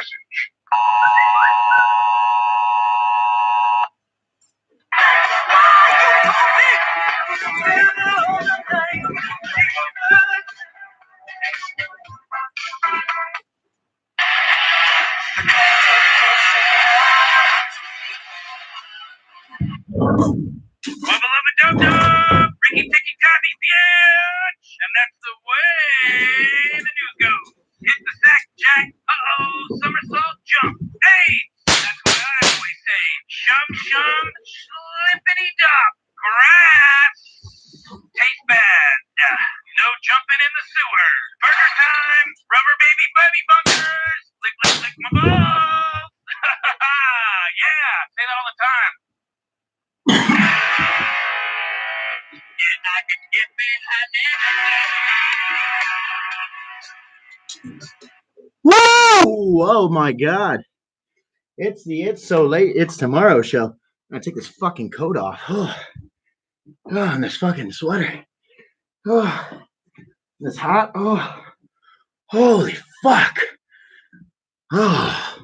message. My beloved dub-dub, Ricky Ticky Tavi, bitch! And that's the way the news goes. Hit the sack, jack, uh-oh, somersault, jump. Hey, that's what I always say. Shum, shum, slippity-dop. Grass tastes bad. No jumping in the sewer. Burger time, rubber baby buddy bunkers. Lick, lick, lick my balls. Yeah, say that all the time. I could get behind it. Whoa! Oh my God! It's so late. It's tomorrow show. I'm gonna take this fucking coat off. Oh, and this fucking sweater. Oh, it's hot. Oh, holy fuck! Oh,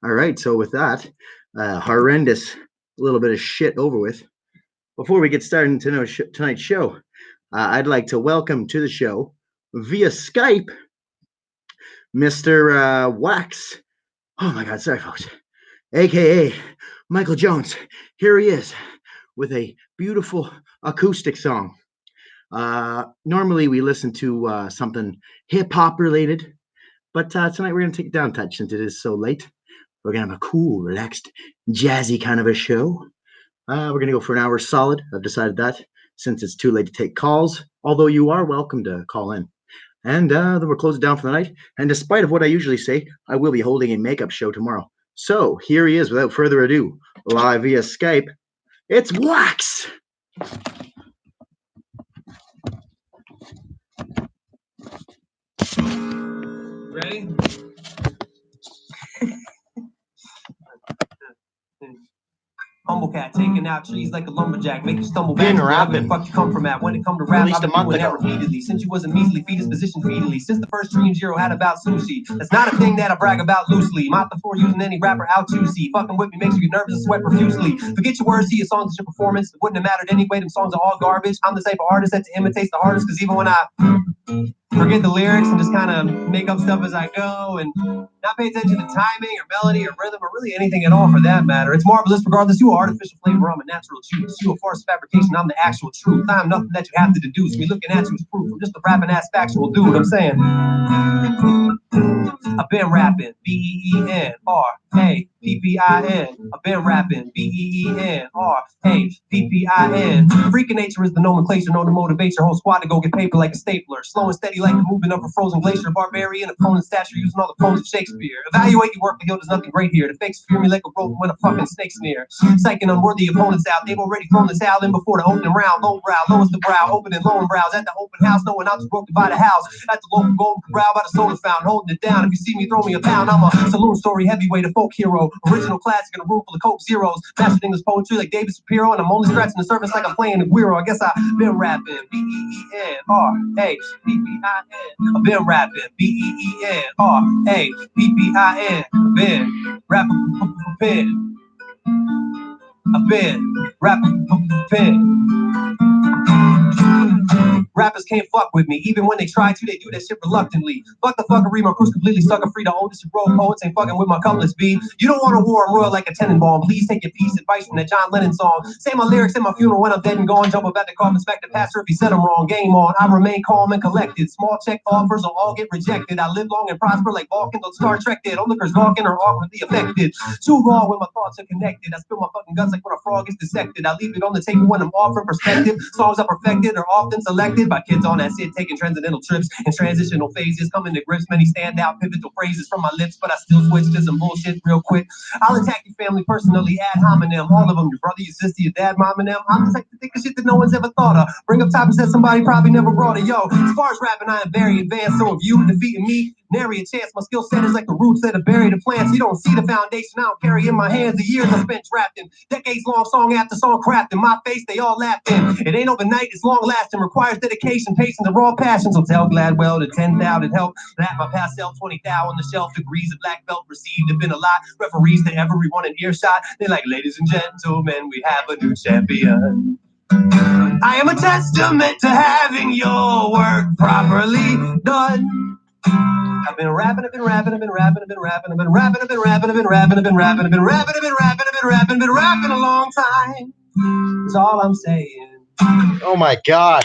all right. So with that, horrendous little bit of shit over with. Before we get started tonight's show, I'd like to welcome to the show via Skype, Mr. Wax. Oh my God, sorry folks. AKA Michael Jones. Here he is with a beautiful acoustic song. Normally we listen to something hip hop related, but tonight we're going to take it down a touch since it is so late. We're going to have a cool, relaxed, jazzy kind of a show. We're going to go for an hour solid. I've decided that since it's too late to take calls, although you are welcome to call in. And then we'll close it down for the night. And despite of what I usually say, I will be holding a makeup show tomorrow. So here he is, without further ado, live via Skype. It's Wax! Ready? Humble cat taking out trees like a lumberjack, make you stumble back. Been rapping. Fuck you come from at when it come to rap, Released I've been a month doing that ago. repeatedly since you was a measly fetus position feedly. Since the first dream Zero had about sushi, that's not a thing that I brag about loosely. Mop the floor using any rapper out to see. Fucking with me makes you get nervous and sweat profusely. Forget your words, see your songs, your performance. It wouldn't have mattered anyway. Them songs are all garbage. I'm the type of artist that imitates the hardest, because even when I forget the lyrics and just kind of make up stuff as I go and not pay attention to timing or melody or rhythm or really anything at all for that matter. It's marvelous regardless. You are artificial flavor, I'm a natural juice. You a farce fabrication, I'm the actual truth. I'm nothing that you have to deduce. Me looking at you is proof. I'm just a rapping ass factual dude. I'm saying I've been rapping, B-E-E-N-R-A-P-P-I-N. I've been rapping, B-E-E-N-R-A-P-P-I-N. Freaking nature is the nomenclature, know to motivate your whole squad to go get paper like a stapler. Slow and steady like the movement of a frozen glacier. Barbarian, opponent stature, using all the poems of Shakespeare. Evaluate your work, there's nothing great here. The fakes fear me like a rope when a fucking snake's near. Psyching unworthy opponents out, they've already thrown the towel in before the opening round. Low brow, lowest the brow, opening low and brows. At the open house, no one else is broken by the house. At the local golden corral by the soda fountain, holding it down. If you see me, throw me a pound. I'm a saloon story heavyweight, a folk hero. Original classic in a room full of Coke Zeros. Mastered English poetry like David Shapiro, and I'm only scratching the surface like I'm playing the Guiro. I guess I've been rapping, B-E-E-N-R-A-P-P-I-N. I've been rapping, B-E-E-N-R-A-P-P-I-N. I've been rapping, I've been rapping. Rappers can't fuck with me, even when they try to, they do that shit reluctantly. Fuck the fuckery, my crew's completely sucker free. The oldest who wrote poets ain't fucking with my couplets, B. You don't want a war, I'm royal like a Tenenbaum. Please take your piece, advice from that John Lennon song. Say my lyrics in my funeral when I'm dead and gone. Jump up at the coffin, smack the pastor if he said I'm wrong. Game on, I remain calm and collected. Small check offers will all get rejected. I live long and prosper like Vulcan, though Star Trek did. Onlookers gawking or awkwardly affected. Too raw when my thoughts are connected. I spill my fucking guts like when a frog is dissected. I leave it on the table when I'm offering perspective. Songs are perfected are often selected by kids on that shit, taking transcendental trips and transitional phases, coming to grips. Many stand out pivotal phrases from my lips, but I still switch to some bullshit real quick. I'll attack your family personally, ad hominem, all of them, your brother, your sister, your dad, mom, and them. I'm the type to think of shit that no one's ever thought of. Bring up topics that somebody probably never brought up. Yo, as far as rapping, I am very advanced, so if you defeating me, Nary a chance, my skill set is like the roots that are buried in plants. You don't see the foundation I don't carry in my hands. The years I spent trapped in, decades long, song after song crafting. My face, they all laughed in. It ain't overnight, it's long lasting, requires dedication, patience, and raw passion. So tell Gladwell to 10,000 help. That my past sell 20,000 on the shelf. Degrees of black belt received have been a lot. Referees to everyone in earshot. They're like, ladies and gentlemen, we have a new champion. I am a testament to having your work properly done. I've been rapping, I've been rapping, I've been rapping, I've been rapping, I've been rapping, I've been rapping, I've been rapping, I've been rapping, I've been rapping, I've been rapping, I've been rapping, I've been rapping a long time. That's all I'm saying. Oh my God.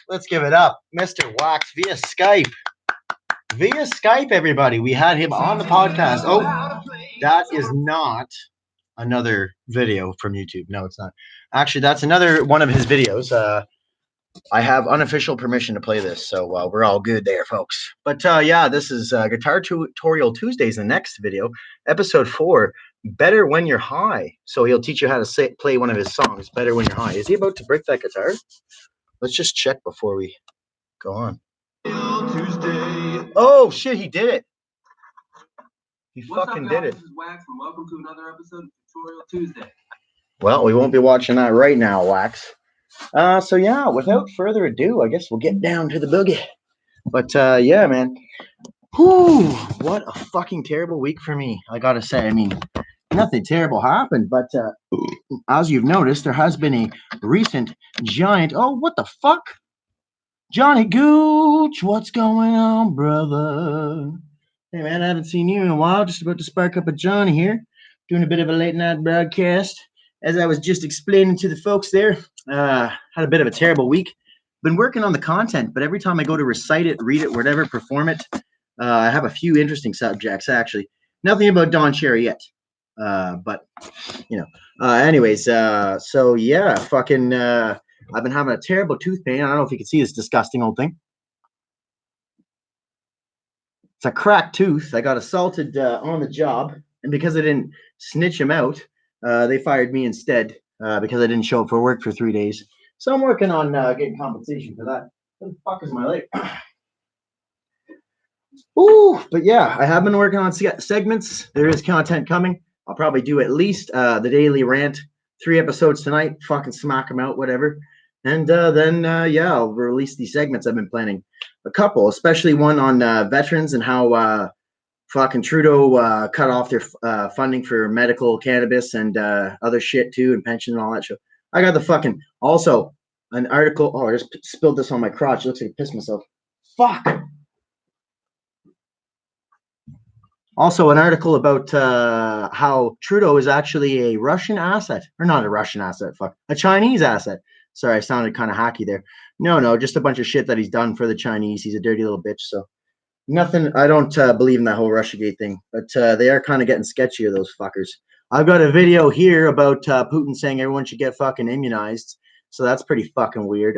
Let's give it up. Mr. Wax via Skype. Via Skype, everybody. We had him on the podcast. Oh, that is not another video from YouTube. No, it's not. Actually, that's another one of his videos. I have unofficial permission to play this, so we're all good there, folks. But yeah, this is Guitar Tutorial Tuesdays, the next video, episode 4, Better When You're High. So he'll teach you how to play one of his songs, Better When You're High. Is he about to break that guitar? Let's just check before we go on. Tuesday. Oh, shit, he did it. He fucking did it. This is Wax, and welcome to another episode of Tutorial Tuesday. Well, we won't be watching that right now, Wax. So yeah, without further ado, I guess we'll get down to the boogie. But yeah, man. Whew, what a fucking terrible week for me, I gotta say. I mean, nothing terrible happened, but as you've noticed, there has been a recent giant... Oh, what the fuck? Johnny Gooch, what's going on, brother? Hey, man, I haven't seen you in a while. Just about to spark up a Johnny here. Doing a bit of a late night broadcast. As I was just explaining to the folks there, had a bit of a terrible week. Been working on the content, but every time I go to recite it, read it, whatever, perform it, I have a few interesting subjects, actually. Nothing about Don Cherry yet. But, you know. Anyways, so yeah, fucking, I've been having a terrible tooth pain. I don't know if you can see this disgusting old thing. It's a cracked tooth. I got assaulted on the job, and because I didn't snitch him out, they fired me instead because I didn't show up for work for 3 days. So I'm working on getting compensation for that. What the fuck is my leg? Ooh, but yeah, I have been working on segments. There is content coming. I'll probably do at least the daily rant, 3 episodes tonight. Fucking smack them out, whatever. And then, yeah, I'll release these segments I've been planning. A couple, especially one on veterans and how fucking Trudeau cut off their funding for medical cannabis and other shit too, and pension and all that shit. I got the fucking, also an article. Oh, I just spilled this on my crotch. It looks like I pissed myself. Fuck. Also, an article about how Trudeau is actually a Russian asset. Or not a Russian asset, fuck. A Chinese asset. Sorry, I sounded kind of hacky there. No, just a bunch of shit that he's done for the Chinese. He's a dirty little bitch, so nothing. I don't believe in that whole Russiagate thing, but they are kind of getting sketchier, those fuckers. I've got a video here about Putin saying everyone should get fucking immunized, so that's pretty fucking weird,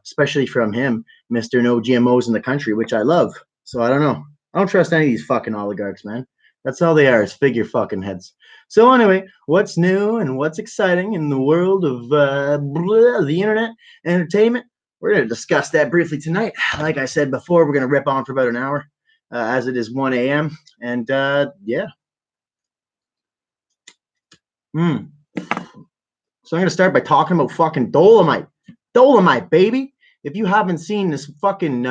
especially from him, Mr. No GMOs in the country, which I love. So I don't know. I don't trust any of these fucking oligarchs, man. That's all they are, is figure fucking heads. So anyway, what's new and what's exciting in the world of the internet entertainment? We're going to discuss that briefly tonight. Like I said before, we're going to rip on for about an hour, as it is 1 a.m. And yeah. So I'm going to start by talking about fucking Dolomite. Dolomite, baby. If you haven't seen this fucking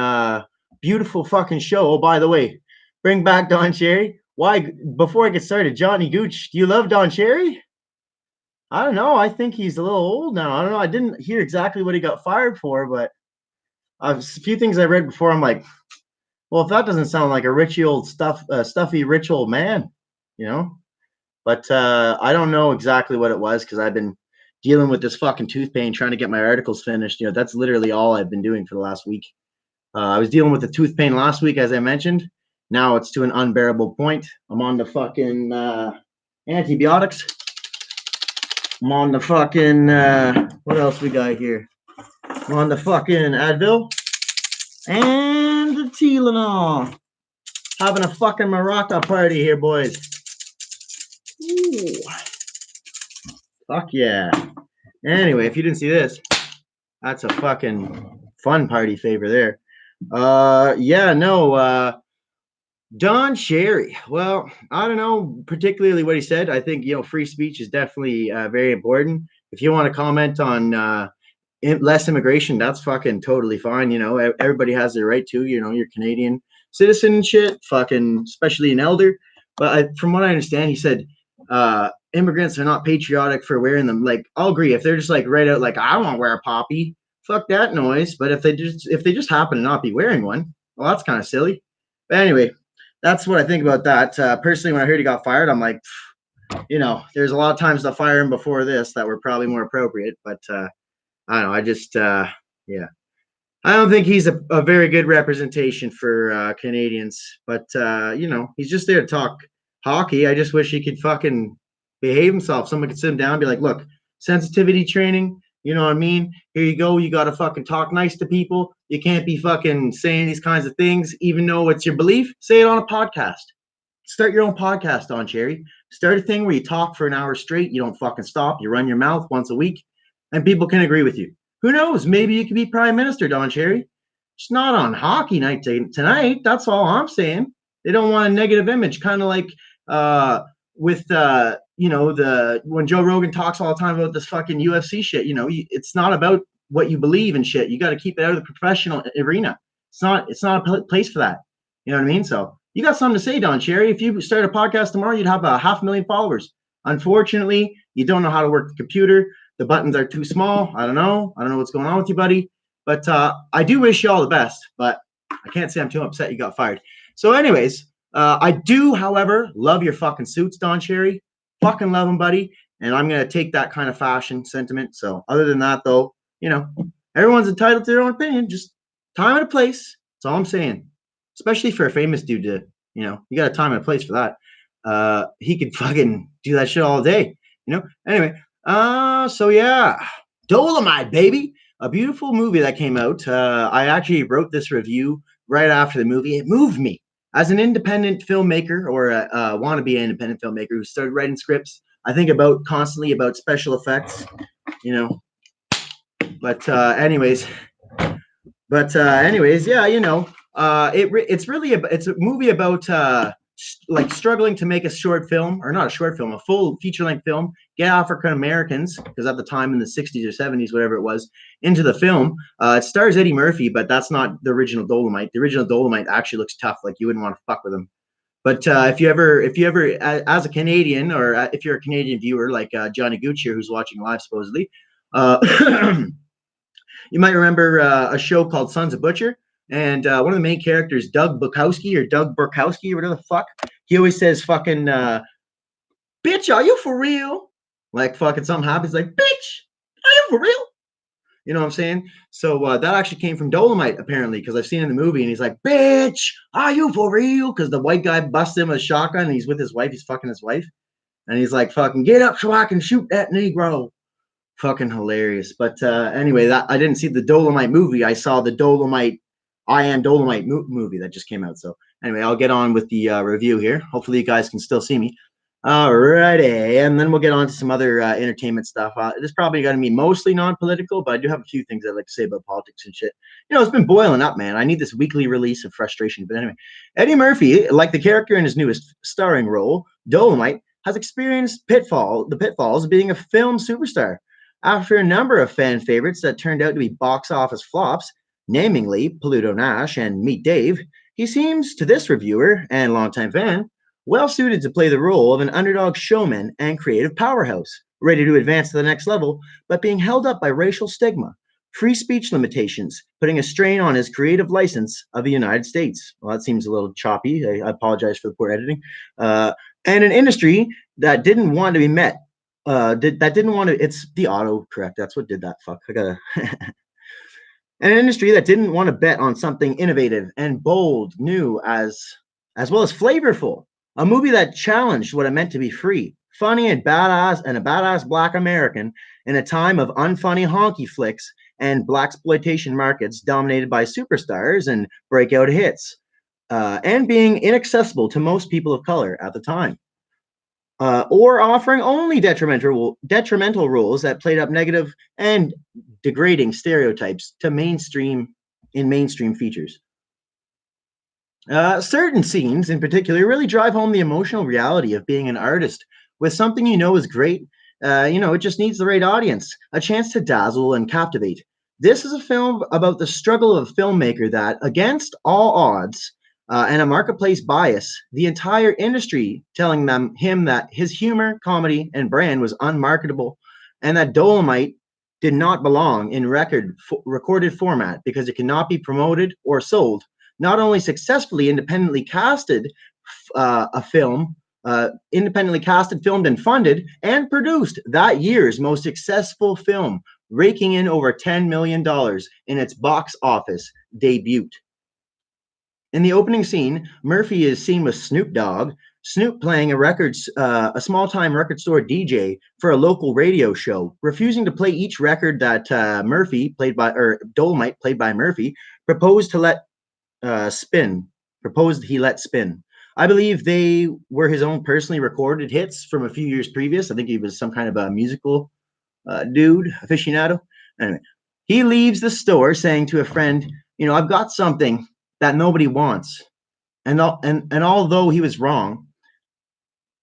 beautiful fucking show, oh, by the way, bring back Don Cherry. Why, before I get started, Johnny Gooch, do you love Don Cherry? I don't know. I think he's a little old now. I don't know. I didn't hear exactly what he got fired for, but a few things I read before, I'm like, well, if that doesn't sound like a stuffy rich old man, you know? But I don't know exactly what it was because I've been dealing with this fucking tooth pain, trying to get my articles finished. You know, that's literally all I've been doing for the last week. I was dealing with the tooth pain last week, as I mentioned. Now it's to an unbearable point. I'm on the fucking antibiotics. I'm on the fucking, what else we got here? I'm on the fucking Advil. And the Tylenol. Having a fucking maraca party here, boys. Ooh. Fuck yeah. Anyway, if you didn't see this, that's a fucking fun party favor there. Yeah, no, Don Cherry. Well, I don't know particularly what he said. I think, free speech is definitely very important. If you want to comment on less immigration, that's fucking totally fine. Everybody has their right to, your Canadian citizen and shit, fucking, especially an elder. But from what I understand, he said immigrants are not patriotic for wearing them. Like, I'll agree. If they're just like right out, like, I want to wear a poppy, fuck that noise. But if they just happen to not be wearing one, well, that's kind of silly. But anyway, that's what I think about that. Personally, when I heard he got fired, I'm like, there's a lot of times to fire him before this that were probably more appropriate. But I don't know. I just, yeah. I don't think he's a very good representation for Canadians. But, he's just there to talk hockey. I just wish he could fucking behave himself. Someone could sit him down and be like, look, sensitivity training, you know what I mean? Here you go. You got to fucking talk nice to people. You can't be fucking saying these kinds of things, even though it's your belief. Say it on a podcast. Start your own podcast, Don Cherry. Start a thing where you talk for an hour straight. You don't fucking stop. You run your mouth once a week, and people can agree with you. Who knows? Maybe you could be prime minister, Don Cherry. It's not on hockey night tonight. That's all I'm saying. They don't want a negative image, kind of like with when Joe Rogan talks all the time about this fucking UFC shit. It's not about what you believe and shit. You got to keep it out of the professional arena. It's not a place for that. You know what I mean? So you got something to say, Don Cherry. If you start a podcast tomorrow, you'd have 500,000 followers. Unfortunately, you don't know how to work the computer. The buttons are too small. I don't know what's going on with you, buddy. But I do wish you all the best. But I can't say I'm too upset you got fired. So anyways, I do, however, love your fucking suits, Don Cherry. Fucking love them, buddy. And I'm going to take that kind of fashion sentiment. So other than that, though, everyone's entitled to their own opinion. Just time and a place. That's all I'm saying. Especially for a famous dude to, you got a time and a place for that. He could fucking do that shit all day, Anyway, so yeah, Dolomite, baby, a beautiful movie that came out. I actually wrote this review right after the movie. It moved me as an independent filmmaker or a wannabe independent filmmaker who started writing scripts. I think constantly about special effects, But anyways, yeah, it's a movie about like struggling to make a short film, or not a short film, a full feature-length film, get African Americans, because at the time in the 60s or 70s, whatever it was, into the film. It stars Eddie Murphy, but that's not the original Dolomite. The original Dolomite actually looks tough, like you wouldn't want to fuck with him. But if you ever, as a Canadian, or if you're a Canadian viewer like Johnny Gooch here, who's watching live supposedly, you might remember a show called Sons of Butcher. And one of the main characters, Doug Bukowski or whatever the fuck, he always says fucking, bitch, are you for real? Like fucking something happens, like, bitch, are you for real? You know what I'm saying? So that actually came from Dolomite, apparently, because I've seen it in the movie, and he's like, bitch, are you for real? Because the white guy busts him with a shotgun, and he's with his wife. He's fucking his wife. And he's like, fucking, get up so I can shoot that Negro. Fucking hilarious. But anyway, I didn't see the Dolomite movie. I saw the Dolomite, I Am Dolomite movie that just came out. So anyway, I'll get on with the review here. Hopefully you guys can still see me. Alrighty, and then we'll get on to some other entertainment stuff. This is probably going to be mostly non-political, but I do have a few things I'd like to say about politics and shit. It's been boiling up, man. I need this weekly release of frustration. But anyway, Eddie Murphy, like the character in his newest starring role, Dolomite, has experienced the pitfalls of being a film superstar. After a number of fan favorites that turned out to be box office flops, namely Pluto Nash and Meet Dave, he seems, to this reviewer and longtime fan, well suited to play the role of an underdog showman and creative powerhouse, ready to advance to the next level, but being held up by racial stigma, free speech limitations, putting a strain on his creative license of the United States. Well, that seems a little choppy. I apologize for the poor editing. And an industry that didn't want to be met. It's the autocorrect. That's what did that. Fuck. I gotta. An industry that didn't want to bet on something innovative and bold, new, as well as flavorful. A movie that challenged what it meant to be free, funny, and a badass Black American in a time of unfunny honky flicks and blaxploitation markets dominated by superstars and breakout hits, and being inaccessible to most people of color at the time. Or offering only detrimental rules that played up negative and degrading stereotypes to mainstream features. Certain scenes, in particular, really drive home the emotional reality of being an artist with something you know is great. It just needs the right audience, a chance to dazzle and captivate. This is a film about the struggle of a filmmaker that, against all odds and a marketplace bias, the entire industry telling him that his humor, comedy, and brand was unmarketable, and that Dolomite did not belong in recorded format because it cannot be promoted or sold, not only successfully independently casted a film, independently casted, filmed, and funded, and produced that year's most successful film, raking in over $10 million in its box office debut. In the opening scene, Murphy is seen with Snoop Dogg, Snoop playing a small-time record store DJ for a local radio show, refusing to play each record that Dolomite, played by Murphy, proposed to let spin. Proposed he let spin. I believe they were his own personally recorded hits from a few years previous. I think he was some kind of a musical dude, aficionado. Anyway, he leaves the store saying to a friend, I've got something that nobody wants. And although he was wrong,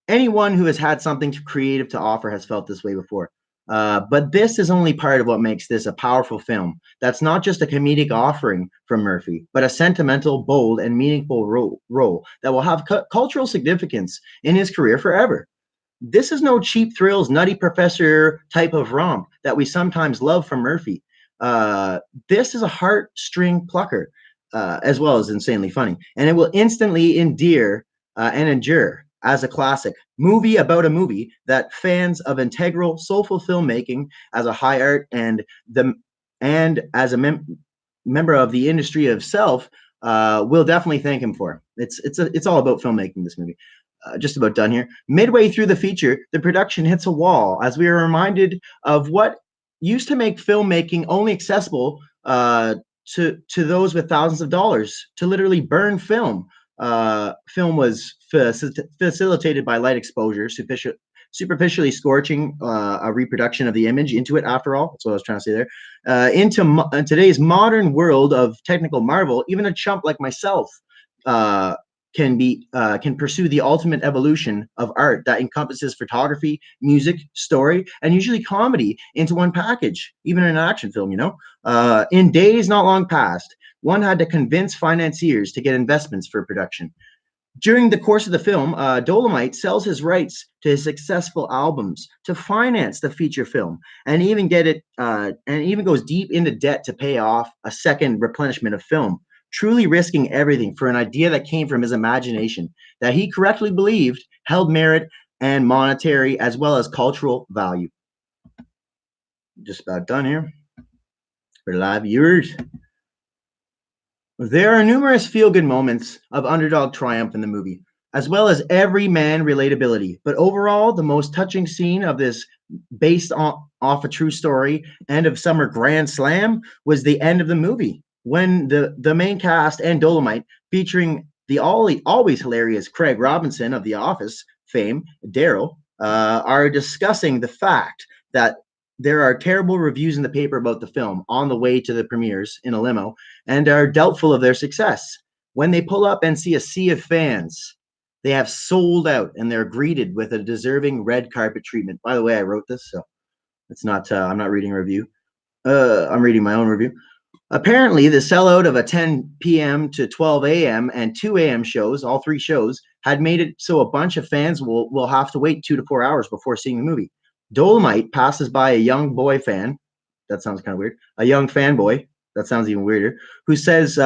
anyone who has had something creative to offer has felt this way before. But this is only part of what makes this a powerful film. That's not just a comedic offering from Murphy, but a sentimental, bold, and meaningful role that will have cultural significance in his career forever. This is no cheap thrills, nutty professor type of romp that we sometimes love from Murphy. This is a heartstring plucker, as well as insanely funny, and it will instantly endear and endure as a classic movie about a movie that fans of integral, soulful filmmaking as a high art and as a member of the industry of self will definitely thank him for. It's all about filmmaking. This movie. Just about done here. Midway through the feature, the production hits a wall as we are reminded of what used to make filmmaking only accessible to those with thousands of dollars to literally burn film. Film was facilitated by light exposure, superficially scorching a reproduction of the image into it. After all, that's what I was trying to say there. Into today's modern world of technical marvel, even a chump like myself can pursue the ultimate evolution of art that encompasses photography, music, story, and usually comedy into one package, even in an action film. In days not long past, one had to convince financiers to get investments for production. During the course of the film, Dolomite sells his rights to his successful albums to finance the feature film, and even goes deep into debt to pay off a second replenishment of film, truly risking everything for an idea that came from his imagination that he correctly believed held merit and monetary as well as cultural value. Just about done here for live viewers. There are numerous feel-good moments of underdog triumph in the movie, as well as everyman relatability. But overall, the most touching scene of this, based off a true story, end of summer grand slam, was the end of the movie, when the main cast and Dolomite, featuring the always hilarious Craig Robinson of The Office fame, Daryl, are discussing the fact that there are terrible reviews in the paper about the film on the way to the premieres in a limo, and are doubtful of their success. When they pull up and see a sea of fans, they have sold out and they're greeted with a deserving red carpet treatment. By the way, I wrote this, so it's not. I'm not reading a review. I'm reading my own review. Apparently, the sellout of a 10 p.m. to 12 a.m. and 2 a.m. shows, all three shows, had made it so a bunch of fans will have to wait 2 to 4 hours before seeing the movie. Dolomite passes by a young boy fan. That sounds kind of weird. A young fanboy. That sounds even weirder. Who says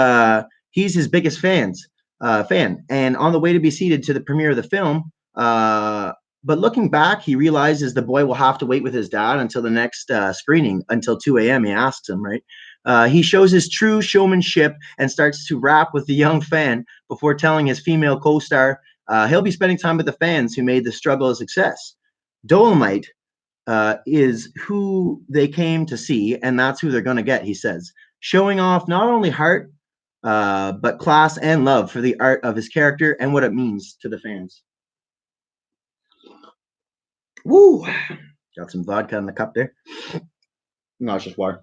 he's his biggest fan. And on the way to be seated to the premiere of the film, but looking back, he realizes the boy will have to wait with his dad until the next screening, until 2 a.m. He asks him, right? He shows his true showmanship and starts to rap with the young fan before telling his female co-star he'll be spending time with the fans who made the struggle a success. Dolomite is who they came to see, and that's who they're going to get, he says, showing off not only heart, but class and love for the art of his character and what it means to the fans. Woo! Got some vodka in the cup there. No, it's just water.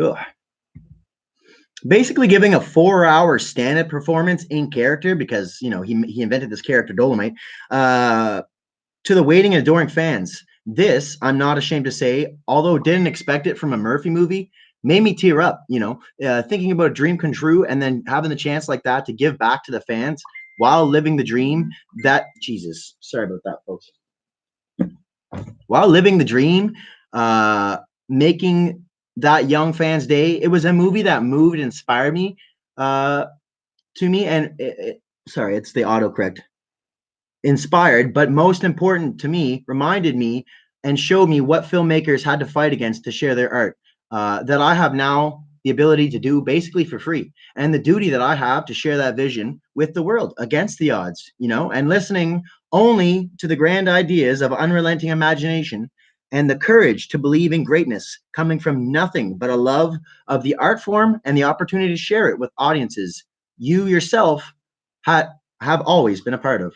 Ugh. basically giving a 4-hour stand-up performance in character because, you know, he invented this character Dolomite, to the waiting and adoring fans. This, I'm not ashamed to say, although didn't expect it from a Murphy movie, made me tear up, you know, thinking about a dream come true and then having the chance like that to give back to the fans while living the dream. That, Jesus, sorry about that, folks. While living the dream, making that young fans' day, it was a movie that moved and inspired me, to me. And sorry, it's the autocorrect. Inspired, but most important to me, reminded me and showed me what filmmakers had to fight against to share their art, that I have now the ability to do basically for free, and the duty that I have to share that vision with the world against the odds, you know, and listening only to the grand ideas of unrelenting imagination and the courage to believe in greatness coming from nothing but a love of the art form and the opportunity to share it with audiences you yourself have always been a part of.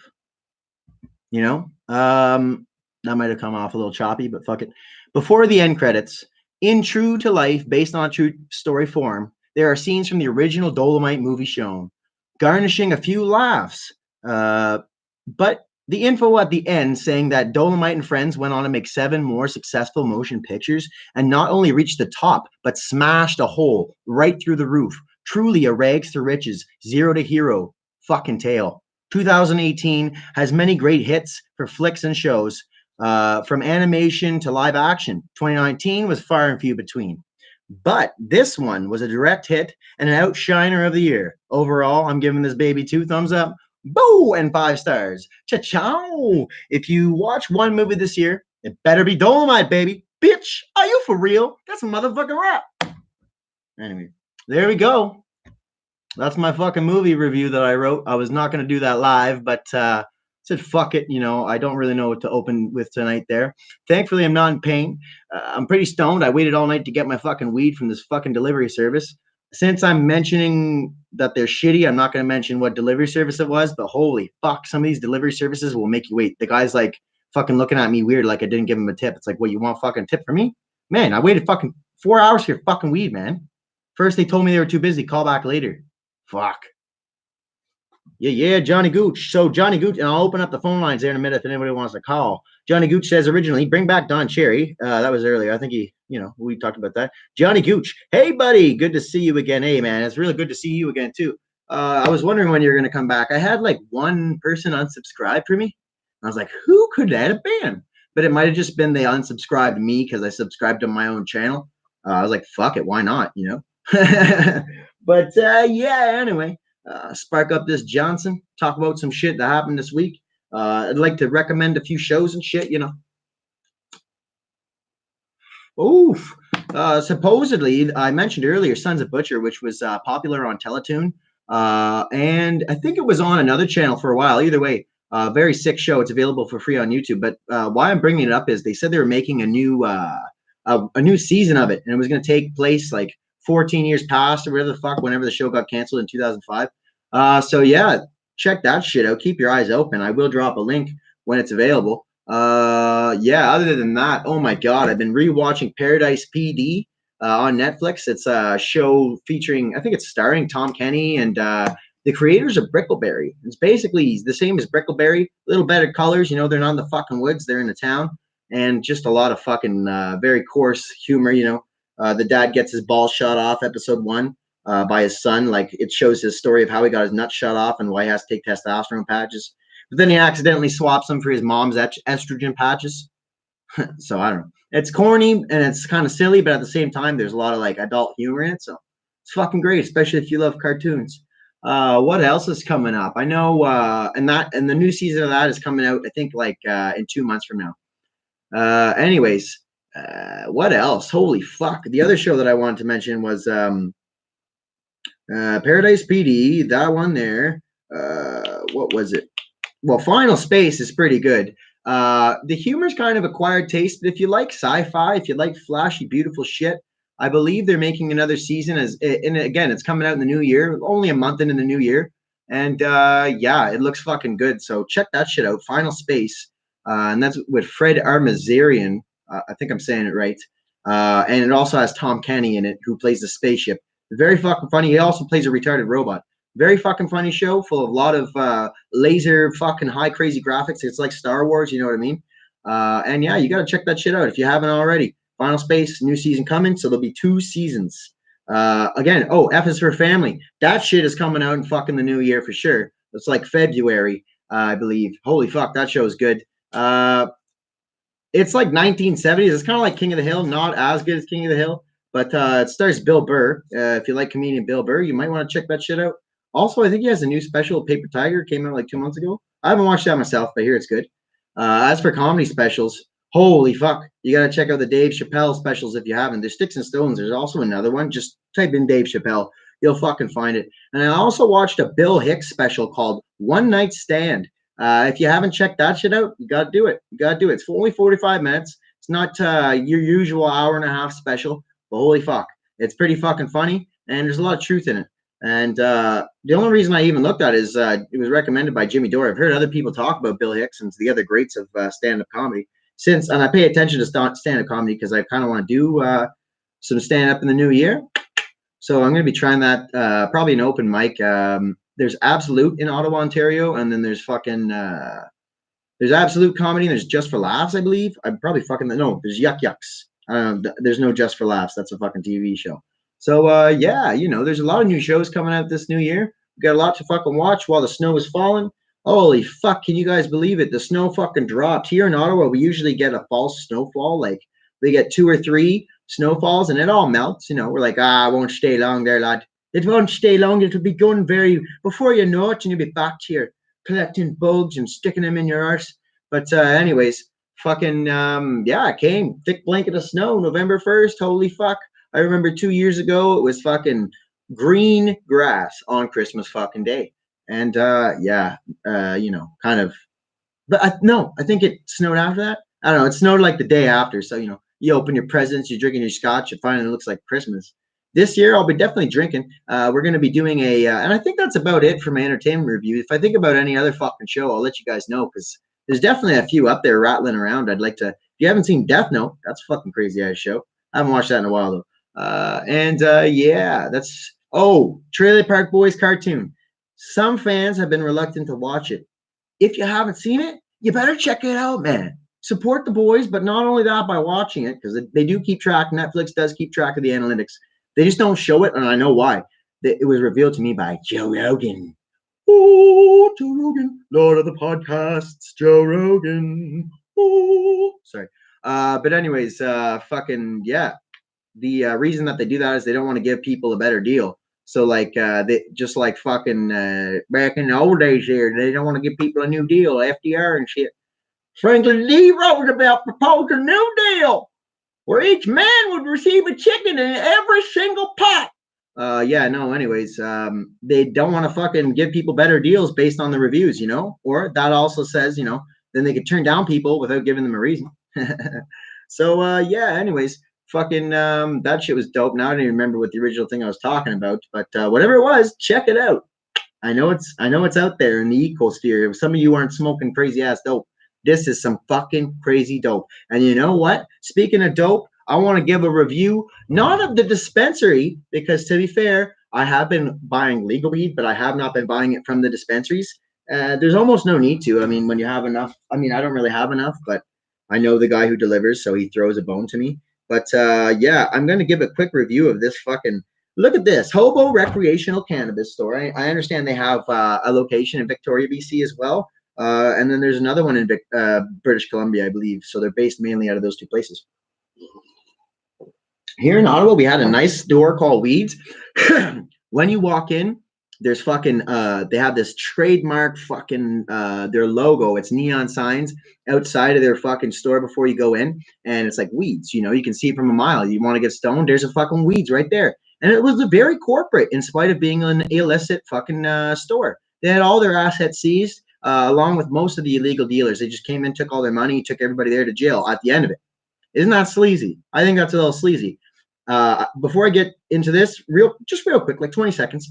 You know, that might have come off a little choppy, but fuck it. Before the end credits, in true to life, based on true story form, there are scenes from the original Dolomite movie shown, garnishing a few laughs. But the info at the end saying that Dolomite and friends went on to make 7 more successful motion pictures and not only reached the top, but smashed a hole right through the roof. Truly a rags to riches, zero to hero fucking tale. 2018 has many great hits for flicks and shows, from animation to live action. 2019 was far and few between. But this one was a direct hit and an outshiner of the year. Overall, I'm giving this baby 2 thumbs up, boo, and 5 stars. Cha-chow! If you watch one movie this year, it better be Dolomite, baby. Bitch, are you for real? That's a motherfucking rap. Anyway, there we go. That's my fucking movie review that I wrote. I was not going to do that live, but said fuck it. You know, I don't really know what to open with tonight there. Thankfully, I'm not in pain. I'm pretty stoned. I waited all night to get my fucking weed from this fucking delivery service. Since I'm mentioning that they're shitty, I'm not going to mention what delivery service it was, but holy fuck, some of these delivery services will make you wait. The guy's like fucking looking at me weird like I didn't give him a tip. It's like, what, you want fucking tip from me? Man, I waited fucking 4 hours for your fucking weed, man. First, they told me they were too busy. Call back later. Fuck. Yeah, Johnny Gooch. So Johnny Gooch, and I'll open up the phone lines there in a minute if anybody wants to call. Johnny Gooch says originally, bring back Don Cherry. That was earlier. I think we talked about that. Johnny Gooch. Hey, buddy. Good to see you again. Hey, man. It's really good to see you again, too. I was wondering when you were going to come back. I had like one person unsubscribe for me. I was like, who could that have been? But it might have just been they unsubscribed me because I subscribed to my own channel. I was like, fuck it. Why not? You know? But yeah, anyway, spark up this Johnson, talk about some shit that happened this week. I'd like to recommend a few shows and shit, you know. Oof. Supposedly, I mentioned earlier Sons of Butcher, which was popular on Teletoon. And I think it was on another channel for a while. Either way, very sick show. It's available for free on YouTube. But why I'm bringing it up is they said they were making a new season of it, and it was going to take place like 14 years past or whatever the fuck, whenever the show got canceled in 2005. So yeah, check that shit out. Keep your eyes open. I will drop a link when it's available. Yeah, other than that, oh my God, I've been rewatching Paradise PD on Netflix. It's a show featuring, I think it's starring Tom Kenny and the creators of Brickleberry. It's basically the same as Brickleberry, a little better colors. You know, they're not in the fucking woods, they're in the town. And just a lot of fucking very coarse humor, you know. The dad gets his ball shot off, episode 1, by his son. Like, it shows his story of how he got his nuts shot off and why he has to take testosterone patches. But then he accidentally swaps them for his mom's estrogen patches. So I don't know. It's corny and it's kind of silly, but at the same time, there's a lot of like adult humor in it. So it's fucking great, especially if you love cartoons. What else is coming up? I know, and the new season of that is coming out, I think, like in 2 months from now. Anyways, what else? Holy fuck! The other show that I wanted to mention was Paradise PD. That one there. What was it? Well, Final Space is pretty good. The humor's kind of acquired taste, but if you like sci-fi, if you like flashy, beautiful shit, I believe they're making another season. And again, it's coming out in the new year, only a month into the new year, and yeah, it looks fucking good. So check that shit out, Final Space, and that's with Fred Armazarian. I think I'm saying it right, and it also has Tom Kenny in it, who plays the spaceship. Very fucking funny. He also plays a retarded robot. Very fucking funny show, full of a lot of laser fucking high crazy graphics. It's like Star Wars, you know what I mean? And yeah, you gotta check that shit out if you haven't already. Final Space, new season coming, so there'll be 2 seasons. Again, oh, F is for Family. That shit is coming out in fucking the new year for sure. It's like February, I believe. Holy fuck, that show is good. It's like 1970s. It's kind of like King of the Hill, not as good as King of the Hill, but it stars Bill Burr. If you like comedian Bill Burr, you might want to check that shit out. Also, I think he has a new special, Paper Tiger, came out like 2 months ago. I haven't watched that myself, but I hear it's good. As for comedy specials, holy fuck, you got to check out the Dave Chappelle specials if you haven't. There's Sticks and Stones. There's also another one. Just type in Dave Chappelle. You'll fucking find it. And I also watched a Bill Hicks special called One Night Stand. If you haven't checked that shit out, you got to do it. You got to do it. It's only 45 minutes. It's not your usual hour and a half special, but holy fuck. It's pretty fucking funny, and there's a lot of truth in it. And the only reason I even looked at it is it was recommended by Jimmy Dore. I've heard other people talk about Bill Hicks and the other greats of stand-up comedy and I pay attention to stand-up comedy because I kind of want to do some stand-up in the new year. So I'm going to be trying that, probably an open mic. There's Absolute in Ottawa, Ontario, and then there's fucking there's Absolute Comedy, and there's Just for Laughs, I believe. I'm probably fucking no. There's Yuck Yucks. There's no Just for Laughs. That's a fucking TV show. So yeah, you know, there's a lot of new shows coming out this new year. We got a lot to fucking watch while the snow is falling. Holy fuck! Can you guys believe it? The snow fucking dropped here in Ottawa. We usually get a false snowfall, like we get 2 or 3 snowfalls, and it all melts. You know, we're like, it won't stay long there, lad. It won't stay long. It'll be going very before you know it, and you'll be back here collecting bugs and sticking them in your arse. But anyways, fucking yeah, it came thick blanket of snow, November 1st. Holy fuck! I remember 2 years ago it was fucking green grass on Christmas fucking day, and yeah, you know, kind of. But I think it snowed after that. I don't know. It snowed like the day after, so you know, you open your presents, you're drinking your scotch, it finally looks like Christmas. This year, I'll be definitely drinking. We're going to be doing and I think that's about it for my entertainment review. If I think about any other fucking show, I'll let you guys know because there's definitely a few up there rattling around. I'd like to. If you haven't seen Death Note, that's a fucking crazy ass show. I haven't watched that in a while though. Yeah, that's Trailer Park Boys cartoon. Some fans have been reluctant to watch it. If you haven't seen it, you better check it out, man. Support the boys, but not only that by watching it, because they do keep track. Netflix does keep track of the analytics. They just don't show it, and I know why. It was revealed to me by Joe Rogan. Oh, Joe Rogan, Lord of the podcasts, Joe Rogan. Oh, sorry. But anyways, fucking yeah. The reason that they do that is they don't want to give people a better deal. So like they just like fucking back in the old days here, they don't want to give people a new deal, FDR and shit. Franklin D. Roosevelt proposed a new deal where each man would receive a chicken in every single pot. Yeah, no, anyways, they don't want to fucking give people better deals based on the reviews, you know? Or that also says, you know, then they could turn down people without giving them a reason. So, yeah, anyways, fucking that shit was dope. Now I don't even remember what the original thing I was talking about, but whatever it was, check it out. I know it's out there in the ecosphere. If some of you aren't smoking crazy ass dope, this is some fucking crazy dope. And you know what? Speaking of dope, I want to give a review, not of the dispensary, because to be fair, I have been buying legal weed, but I have not been buying it from the dispensaries. There's almost no need to. I mean, when you have enough, I mean, I don't really have enough, but I know the guy who delivers, so he throws a bone to me. But yeah, I'm going to give a quick review of this fucking, look at this, Hobo Recreational Cannabis Store. I understand they have a location in Victoria, BC as well. And then there's another one in British Columbia, I believe. So they're based mainly out of those 2 places. Here in Ottawa, we had a nice store called Weeds. When you walk in, there's fucking, they have this trademark fucking, their logo. It's neon signs outside of their fucking store before you go in. And it's like Weeds, you know, you can see it from a mile. You want to get stoned, there's a fucking Weeds right there. And it was a very corporate in spite of being an illicit fucking store. They had all their assets seized. Along with most of the illegal dealers. They just came in, took all their money, took everybody there to jail at the end of it. Isn't that sleazy? I think that's a little sleazy. Before I get into this, real quick, like 20 seconds,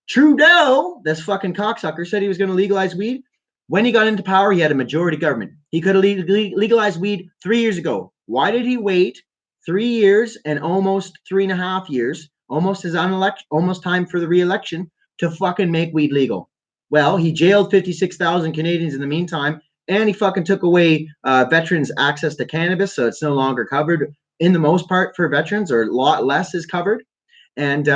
Trudeau, this fucking cocksucker, said he was going to legalize weed. When he got into power, he had a majority government. He could have legalized weed 3 years ago. Why did he wait 3 years and almost 3.5 years, almost time for the re-election to fucking make weed legal. Well, he jailed 56,000 Canadians in the meantime, and he fucking took away veterans' access to cannabis, so it's no longer covered in the most part for veterans, or a lot less is covered, and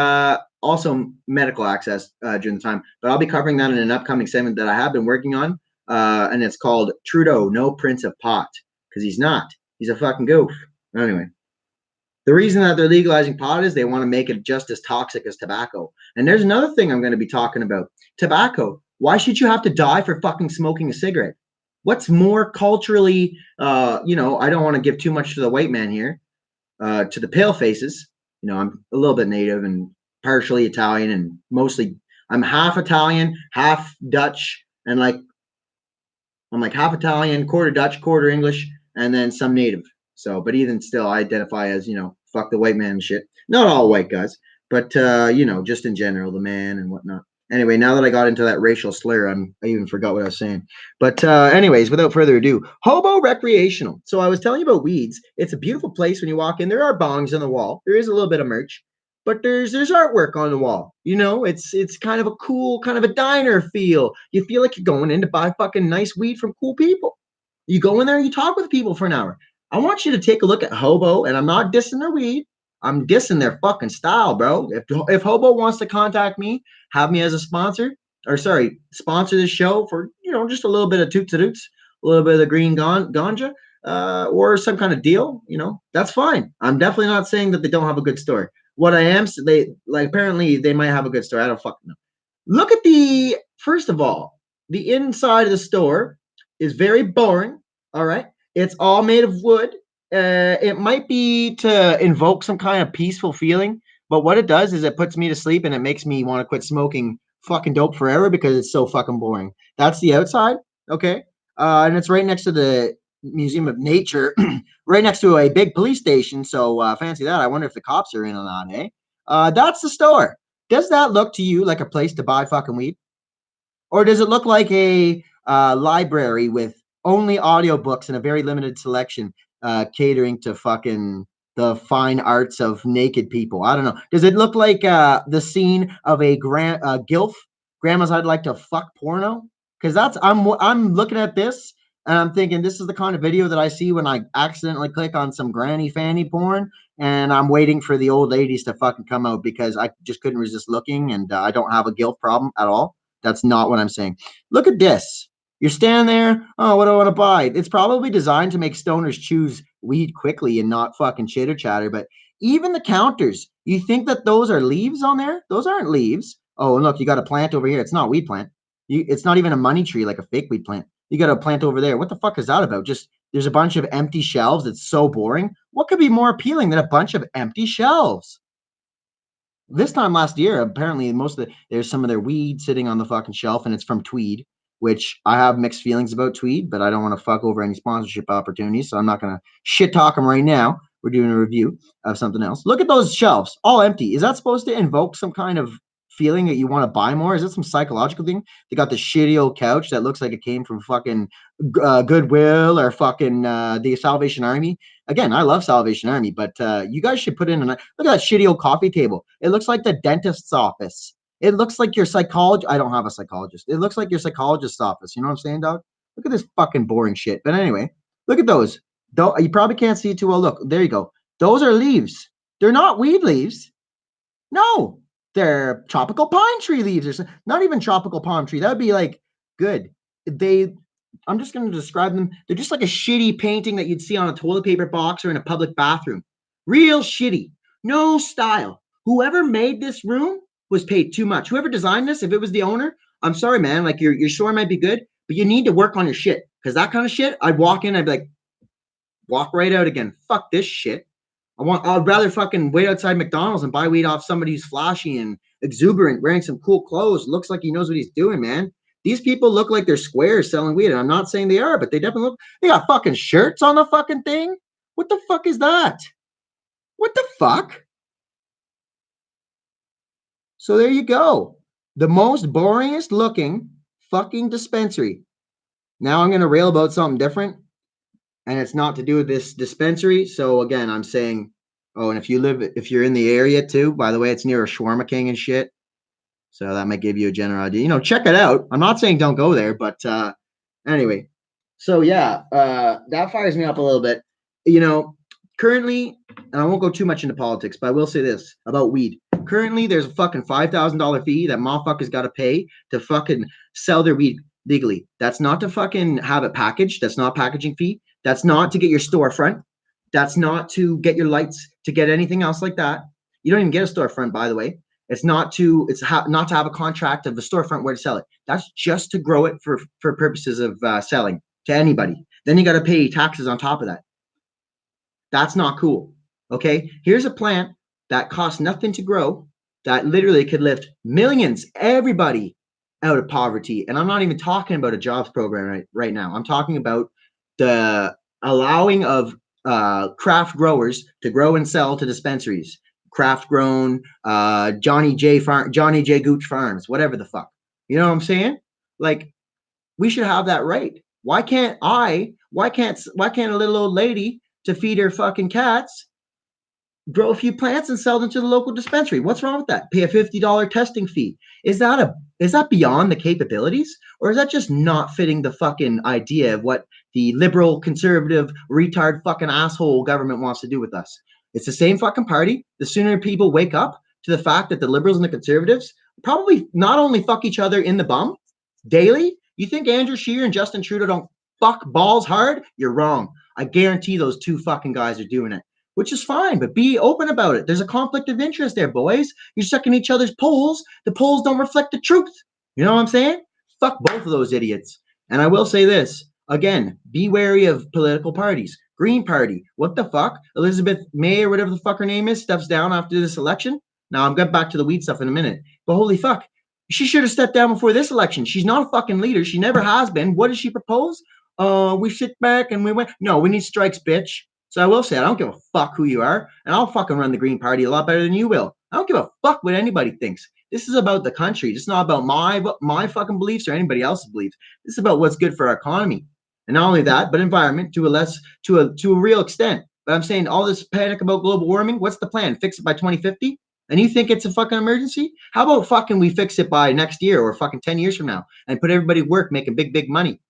also medical access during the time. But I'll be covering that in an upcoming segment that I have been working on, and it's called Trudeau, No Prince of Pot, because he's not. He's a fucking goof. Anyway. The reason that they're legalizing pot is they want to make it just as toxic as tobacco. And there's another thing I'm going to be talking about. Tobacco. Why should you have to die for fucking smoking a cigarette? What's more culturally, I don't want to give too much to the white man here, to the pale faces. I'm a little bit native and partially Italian, and mostly I'm half Italian, half Dutch, and I'm like half Italian, quarter Dutch, quarter English, and then some native. So, but even still, I identify as, fuck the white man and shit. Not all white guys, but, just in general, the man and whatnot. Anyway, now that I got into that racial slur, I even forgot what I was saying. But anyways, without further ado, hobo recreational. So I was telling you about weeds. It's a beautiful place when you walk in. There are bongs on the wall. There is a little bit of merch. But there's artwork on the wall. It's kind of a cool, kind of a diner feel. You feel like you're going in to buy fucking nice weed from cool people. You go in there and you talk with people for an hour. I want you to take a look at Hobo, and I'm not dissing their weed. I'm dissing their fucking style, bro. If Hobo wants to contact me, have me as a sponsor, sponsor this show for, just a little bit of toots, a little bit of the green ganja, or some kind of deal, that's fine. I'm definitely not saying that they don't have a good story. What I am, apparently they might have a good story. I don't fucking know. Look at first of all, the inside of the store is very boring. All right. It's all made of wood. It might be to invoke some kind of peaceful feeling, but what it does is it puts me to sleep and it makes me want to quit smoking fucking dope forever because it's so fucking boring. That's the outside. Okay. And it's right next to the Museum of Nature, right next to a big police station. So fancy that. I wonder if the cops are in on that, eh? That's the store. Does that look to you like a place to buy fucking weed? Or does it look like a library with only audiobooks and a very limited selection catering to fucking the fine arts of naked people? I don't know. Does it look like the scene of a GILF, grandma's I'd like to fuck porno? Because I'm looking at this and I'm thinking this is the kind of video that I see when I accidentally click on some granny fanny porn, and I'm waiting for the old ladies to fucking come out because I just couldn't resist looking, and I don't have a GILF problem at all. That's not what I'm saying. Look at this. You're standing there. Oh, what do I want to buy? It's probably designed to make stoners choose weed quickly and not fucking chitter chatter. But even the counters, you think that those are leaves on there? Those aren't leaves. Oh, and look, you got a plant over here. It's not weed plant. It's not even a money tree like a fake weed plant. You got a plant over there. What the fuck is that about? Just there's a bunch of empty shelves. It's so boring. What could be more appealing than a bunch of empty shelves? This time last year, apparently there's some of their weed sitting on the fucking shelf, and it's from Tweed, which I have mixed feelings about Tweed, but I don't want to fuck over any sponsorship opportunities, so I'm not going to shit talk them right now. We're doing a review of something else. Look at those shelves, all empty. Is that supposed to invoke some kind of feeling that you want to buy more? Is it some psychological thing? They got the shitty old couch that looks like it came from fucking Goodwill or fucking the Salvation Army. Again, I love Salvation Army, but you guys should put in look at that shitty old coffee table. It looks like the dentist's office. It looks like your psychologist. I don't have a psychologist. It looks like your psychologist's office. You know what I'm saying, dog? Look at this fucking boring shit. But anyway, look at those. Though you probably can't see it too well. Look, there you go. Those are leaves. They're not weed leaves. No, they're tropical pine tree leaves. Or not even tropical palm tree. That would be like good. I'm just going to describe them. They're just like a shitty painting that you'd see on a toilet paper box or in a public bathroom. Real shitty. No style. Whoever made this room was paid too much. Whoever designed this, if it was the owner, I'm sorry, man. Like your store might be good, but you need to work on your shit. Because that kind of shit, I'd walk in, I'd be like, walk right out again. Fuck this shit. I'd rather fucking wait outside McDonald's and buy weed off somebody who's flashy and exuberant, wearing some cool clothes, looks like he knows what he's doing, man. These people look like they're squares selling weed, and I'm not saying they are, but they definitely look. They got fucking shirts on the fucking thing. What the fuck is that? What the fuck? So there you go. The most boringest looking fucking dispensary. Now I'm going to rail about something different, and it's not to do with this dispensary. So again, I'm saying Oh, and if you're in the area too, by the way, it's near a shawarma king and shit. So that might give you a general idea. You know, check it out. I'm not saying don't go there, but anyway. So yeah, that fires me up a little bit. You know, currently, and I won't go too much into politics, but I will say this about weed. Currently, there's a fucking $5,000 fee that motherfuckers got to pay to fucking sell their weed legally. That's not to fucking have it packaged. That's not packaging fee. That's not to get your storefront. That's not to get your lights, to get anything else like that. You don't even get a storefront, by the way. It's not to not to have a contract of the storefront where to sell it. That's just to grow it for purposes of selling to anybody. Then you got to pay taxes on top of that. That's not cool. Okay, here's a plant that costs nothing to grow, that literally could lift millions, everybody out of poverty. And I'm not even talking about a jobs program right now. I'm talking about the allowing of craft growers to grow and sell to dispensaries, craft grown, Johnny J Gooch Farms, whatever the fuck. You know what I'm saying? Like, we should have that right. Why can't a little old lady to feed her fucking cats grow a few plants and sell them to the local dispensary? What's wrong with that? Pay a $50 testing fee. Is that beyond the capabilities, or is that just not fitting the fucking idea of what the liberal, conservative, retard fucking asshole government wants to do with us? It's the same fucking party. The sooner people wake up to the fact that the liberals and the conservatives probably not only fuck each other in the bum daily. You think Andrew Scheer and Justin Trudeau don't fuck balls hard? You're wrong. I guarantee those two fucking guys are doing it, which is fine, but be open about it. There's a conflict of interest there, boys. You're sucking each other's polls. The polls don't reflect the truth. You know what I'm saying? Fuck both of those idiots. And I will say this, again, be wary of political parties. Green Party, what the fuck? Elizabeth May or whatever the fuck her name is steps down after this election. Now, I'm getting back to the weed stuff in a minute, but holy fuck. She should have stepped down before this election. She's not a fucking leader. She never has been. What does she propose? We sit back and we went. No, we need strikes, bitch. So I will say, I don't give a fuck who you are, and I'll fucking run the Green Party a lot better than you will. I don't give a fuck what anybody thinks. This is about the country. It's not about my fucking beliefs or anybody else's beliefs. This is about what's good for our economy, and not only that, but environment to a real extent. But I'm saying all this panic about global warming. What's the plan? Fix it by 2050? And you think it's a fucking emergency? How about fucking we fix it by next year or fucking 10 years from now and put everybody to work making big, big money?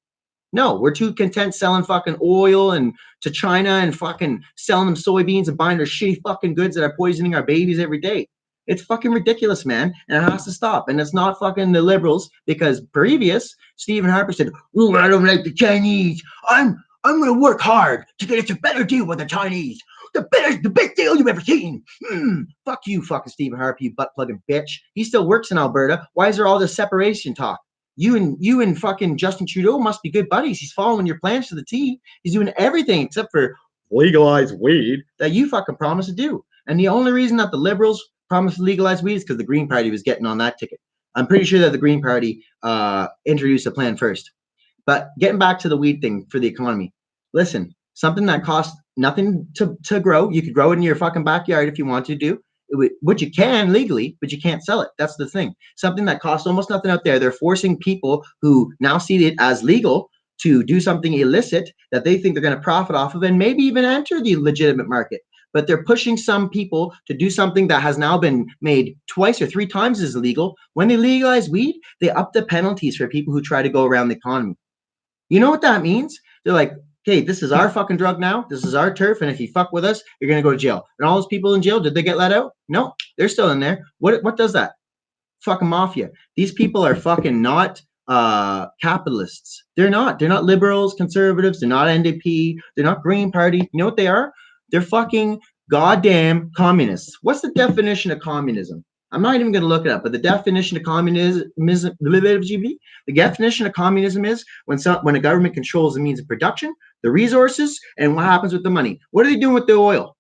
No, we're too content selling fucking oil and to China and fucking selling them soybeans and buying their shitty fucking goods that are poisoning our babies every day. It's fucking ridiculous, man. And it has to stop. And it's not fucking the liberals, because previous Stephen Harper said, "Oh, I don't like the Chinese. I'm going to work hard to get us a better deal with the Chinese. The best deal you've ever seen." Fuck you, fucking Stephen Harper, you butt plugging bitch. He still works in Alberta. Why is there all this separation talk? You and fucking Justin Trudeau must be good buddies. He's following your plans to the T. He's doing everything except for legalize weed that you fucking promised to do. And the only reason that the liberals promised to legalize weed is because the Green Party was getting on that ticket. I'm pretty sure that the Green Party introduced a plan first. But getting back to the weed thing for the economy. Listen, something that costs nothing to grow. You could grow it in your fucking backyard if you want to do, which you can legally, but you can't sell it. That's the thing. Something that costs almost nothing out there. They're forcing people who now see it as legal to do something illicit that they think they're going to profit off of and maybe even enter the legitimate market. But they're pushing some people to do something that has now been made twice or three times as illegal. When they legalize weed, they up the penalties for people who try to go around the economy. You know what that means? They're like, "Hey, this is our fucking drug now. This is our turf. And if you fuck with us, you're going to go to jail." And all those people in jail, did they get let out? No, they're still in there. What does that? Fucking mafia. These people are fucking not capitalists. They're not liberals, conservatives. They're not NDP. They're not Green Party. You know what they are? They're fucking goddamn communists. What's the definition of communism? I'm not even going to look it up, but the definition of communism is when a government controls the means of production, the resources, and what happens with the money. What are they doing with the oil?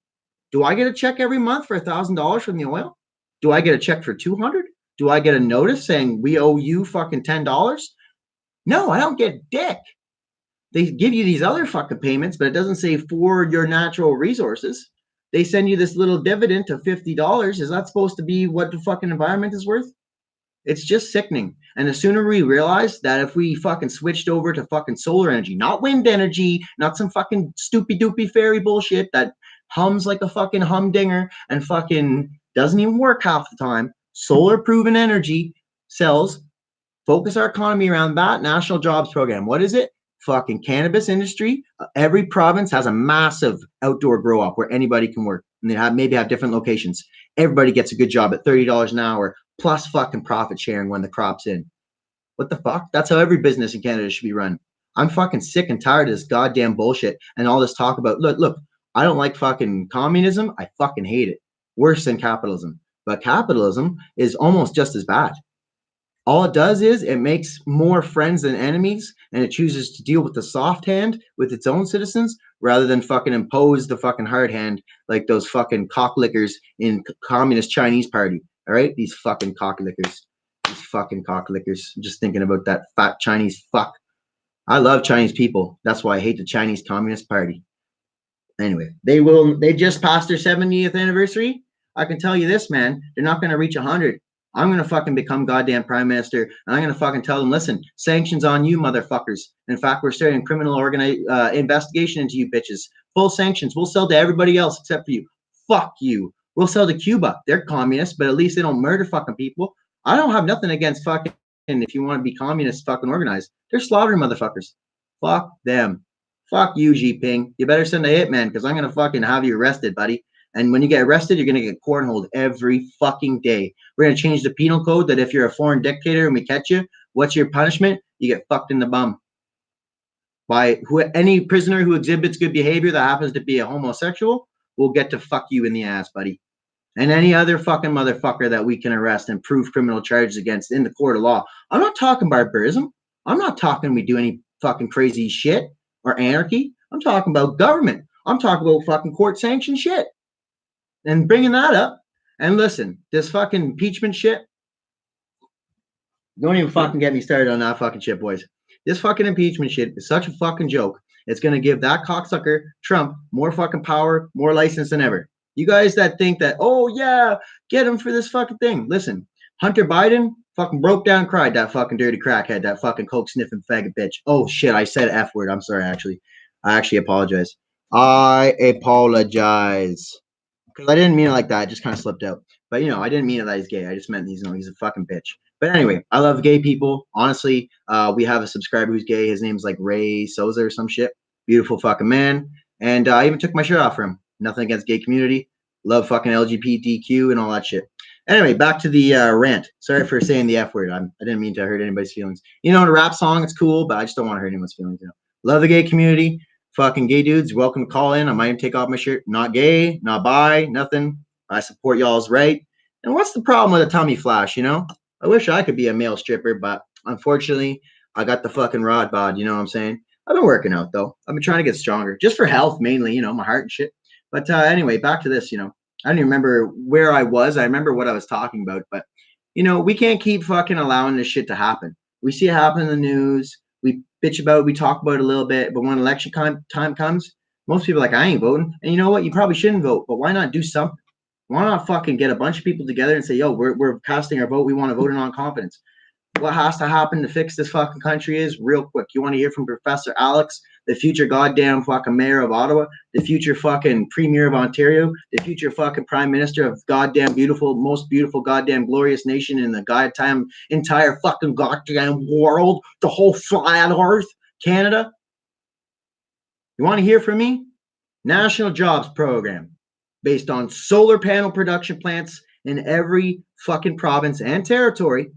Do I get a check every month for $1,000 from the oil? Do I get a check for $200? Do I get a notice saying we owe you fucking $10? No, I don't get dick. They give you these other fucking payments, but it doesn't say for your natural resources. They send you this little dividend of $50. Is that supposed to be what the fucking environment is worth? It's just sickening. And the sooner we realize that if we fucking switched over to fucking solar energy, not wind energy, not some fucking stupid doopy fairy bullshit that hums like a fucking humdinger and fucking doesn't even work half the time. Solar proven energy cells. Focus our economy around that. National Jobs Program. What is it? Fucking cannabis industry. Every province has a massive outdoor grow up where anybody can work, and they maybe have different locations. Everybody gets a good job at $30 an hour plus fucking profit sharing when the crop's in. What the fuck? That's how every business in Canada should be run. I'm fucking sick and tired of this goddamn bullshit and all this talk about, look, I don't like fucking communism. I fucking hate it. Worse than capitalism. But capitalism is almost just as bad. All it does is it makes more friends than enemies, and it chooses to deal with the soft hand with its own citizens rather than fucking impose the fucking hard hand like those fucking cocklickers in Communist Chinese Party. All right? These fucking cocklickers. These fucking cocklickers. I'm just thinking about that fat Chinese fuck. I love Chinese people. That's why I hate the Chinese Communist Party. Anyway, they just passed their 70th anniversary. I can tell you this, man, they're not going to reach 100. I'm going to fucking become goddamn prime minister, and I'm going to fucking tell them, listen, sanctions on you, motherfuckers. In fact, we're starting a criminal investigation into you bitches. Full sanctions. We'll sell to everybody else except for you. Fuck you. We'll sell to Cuba. They're communists, but at least they don't murder fucking people. I don't have nothing against fucking, if you want to be communist fucking organized. They're slaughtering motherfuckers. Fuck them. Fuck you, Jinping. You better send a hitman, because I'm going to fucking have you arrested, buddy. And when you get arrested, you're going to get cornholed every fucking day. We're going to change the penal code that if you're a foreign dictator and we catch you, what's your punishment? You get fucked in the bum. By any prisoner who exhibits good behavior that happens to be a homosexual will get to fuck you in the ass, buddy. And any other fucking motherfucker that we can arrest and prove criminal charges against in the court of law. I'm not talking barbarism. I'm not talking we do any fucking crazy shit or anarchy. I'm talking about government. I'm talking about fucking court-sanctioned shit. And bringing that up, and listen, this fucking impeachment shit, don't even fucking get me started on that fucking shit, boys. This fucking impeachment shit is such a fucking joke. It's going to give that cocksucker, Trump, more fucking power, more license than ever. You guys that think that, oh yeah, get him for this fucking thing. Listen, Hunter Biden fucking broke down, cried, that fucking dirty crackhead, that fucking coke sniffing faggot bitch. Oh shit, I said F word. I'm sorry, actually. I actually apologize. I apologize. Because I didn't mean it like that. I just kind of slipped out. But, I didn't mean it that he's gay. I just meant he's a fucking bitch. But anyway, I love gay people. Honestly, we have a subscriber who's gay. His name's like Ray Souza or some shit. Beautiful fucking man. And I even took my shirt off for him. Nothing against gay community. Love fucking LGBTQ and all that shit. Anyway, back to the rant. Sorry for saying the F word. I didn't mean to hurt anybody's feelings. In a rap song, it's cool, but I just don't want to hurt anyone's feelings. Love the gay community. Fucking gay dudes, welcome to call in. I might even take off my shirt. Not gay, not bi, nothing. I support y'all's right. And what's the problem with a tummy flash, I wish I could be a male stripper, but unfortunately, I got the fucking rod bod, you know what I'm saying? I've been working out, though. I've been trying to get stronger, just for health, mainly, my heart and shit. But anyway, back to this, I don't even remember where I was. I remember what I was talking about, but, we can't keep fucking allowing this shit to happen. We see it happen in the news. We bitch about it, we talk about it a little bit, but when election time comes, most people are like, I ain't voting. And you know what? You probably shouldn't vote, but why not do something? Why not fucking get a bunch of people together and say, yo, we're casting our vote. We want to vote in non-confidence. What has to happen to fix this fucking country is real quick. You want to hear from Professor Alex, the future goddamn fucking mayor of Ottawa, the future fucking premier of Ontario, the future fucking prime minister of goddamn beautiful, most beautiful goddamn glorious nation in the goddamn entire fucking goddamn world, the whole flat earth, Canada. You want to hear from me? National Jobs Program based on solar panel production plants in every fucking province and territory,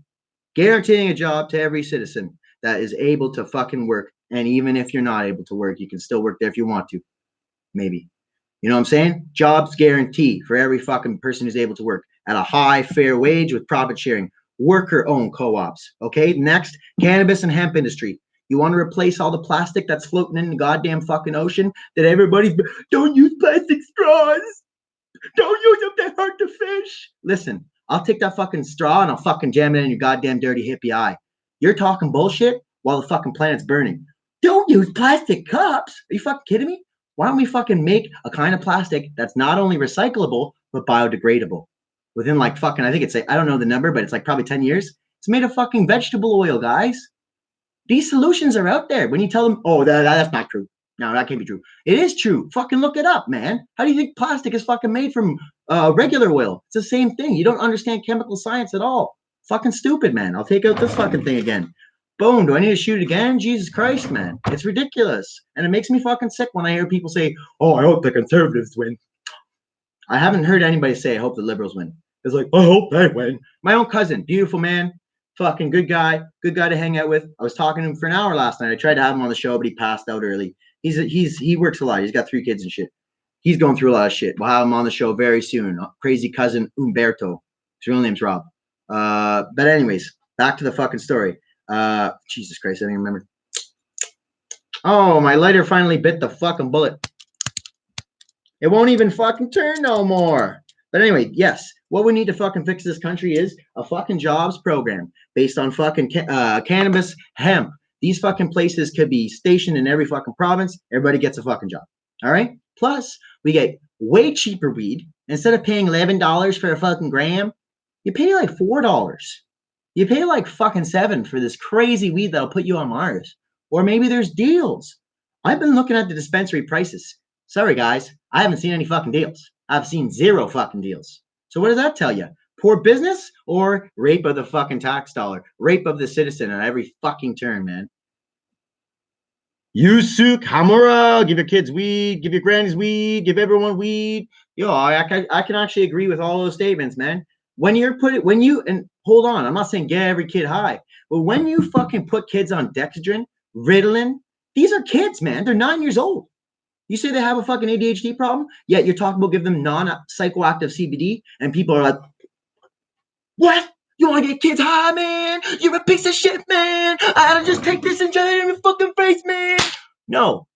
guaranteeing a job to every citizen that is able to fucking work. And even if you're not able to work, you can still work there if you want to. Maybe. You know what I'm saying? Jobs guarantee for every fucking person who's able to work at a high, fair wage with profit sharing. Worker-owned co-ops. Okay? Next, cannabis and hemp industry. You want to replace all the plastic that's floating in the goddamn fucking ocean that everybody's... Don't use plastic straws. Don't use them, they hurt the fish. Listen, I'll take that fucking straw and I'll fucking jam it in your goddamn dirty hippie eye. You're talking bullshit while the fucking planet's burning. Don't use plastic cups. Are you fucking kidding me? Why don't we fucking make a kind of plastic that's not only recyclable, but biodegradable? Within like fucking, I think it's like, I don't know the number, but it's like probably 10 years. It's made of fucking vegetable oil, guys. These solutions are out there. When you tell them, oh, that's not true. No, that can't be true. It is true. Fucking look it up, man. How do you think plastic is fucking made from regular oil? It's the same thing. You don't understand chemical science at all. Fucking stupid, man. I'll take out this fucking thing again. Boom. Do I need to shoot it again? Jesus Christ, man. It's ridiculous. And it makes me fucking sick when I hear people say, oh, I hope the conservatives win. I haven't heard anybody say, I hope the liberals win. It's like, I hope they win. My own cousin, beautiful man, fucking good guy to hang out with. I was talking to him for an hour last night. I tried to have him on the show, but he passed out early. He works a lot. He's got 3 kids and shit. He's going through a lot of shit. We'll have him on the show very soon. Crazy cousin Umberto. His real name's Rob. But anyways, back to the fucking story. Jesus Christ, I don't even remember. Oh, my lighter finally bit the fucking bullet. It won't even fucking turn no more. But anyway, yes, what we need to fucking fix this country is a fucking jobs program based on fucking cannabis, hemp. These fucking places could be stationed in every fucking province. Everybody gets a fucking job. All right? Plus, we get way cheaper weed. Instead of paying $11 for a fucking gram, you pay like $4. You pay like fucking $7 for this crazy weed that'll put you on Mars. Or maybe there's deals. I've been looking at the dispensary prices. Sorry, guys. I haven't seen any fucking deals. I've seen 0 fucking deals. So what does that tell you? Poor business or rape of the fucking tax dollar? Rape of the citizen at every fucking turn, man. Yusuk Hamura, give your kids weed, give your grannies weed, give everyone weed. Yo, I can actually agree with all those statements, man. And hold on, I'm not saying get every kid high, but when you fucking put kids on Dexedrine, Ritalin, these are kids, man. They're 9 years old. You say they have a fucking ADHD problem, yet you're talking about give them non-psychoactive CBD, and people are like, what? You want to get kids high, man? You're a piece of shit, man. I gotta just take this and shove it in your fucking face, man. No.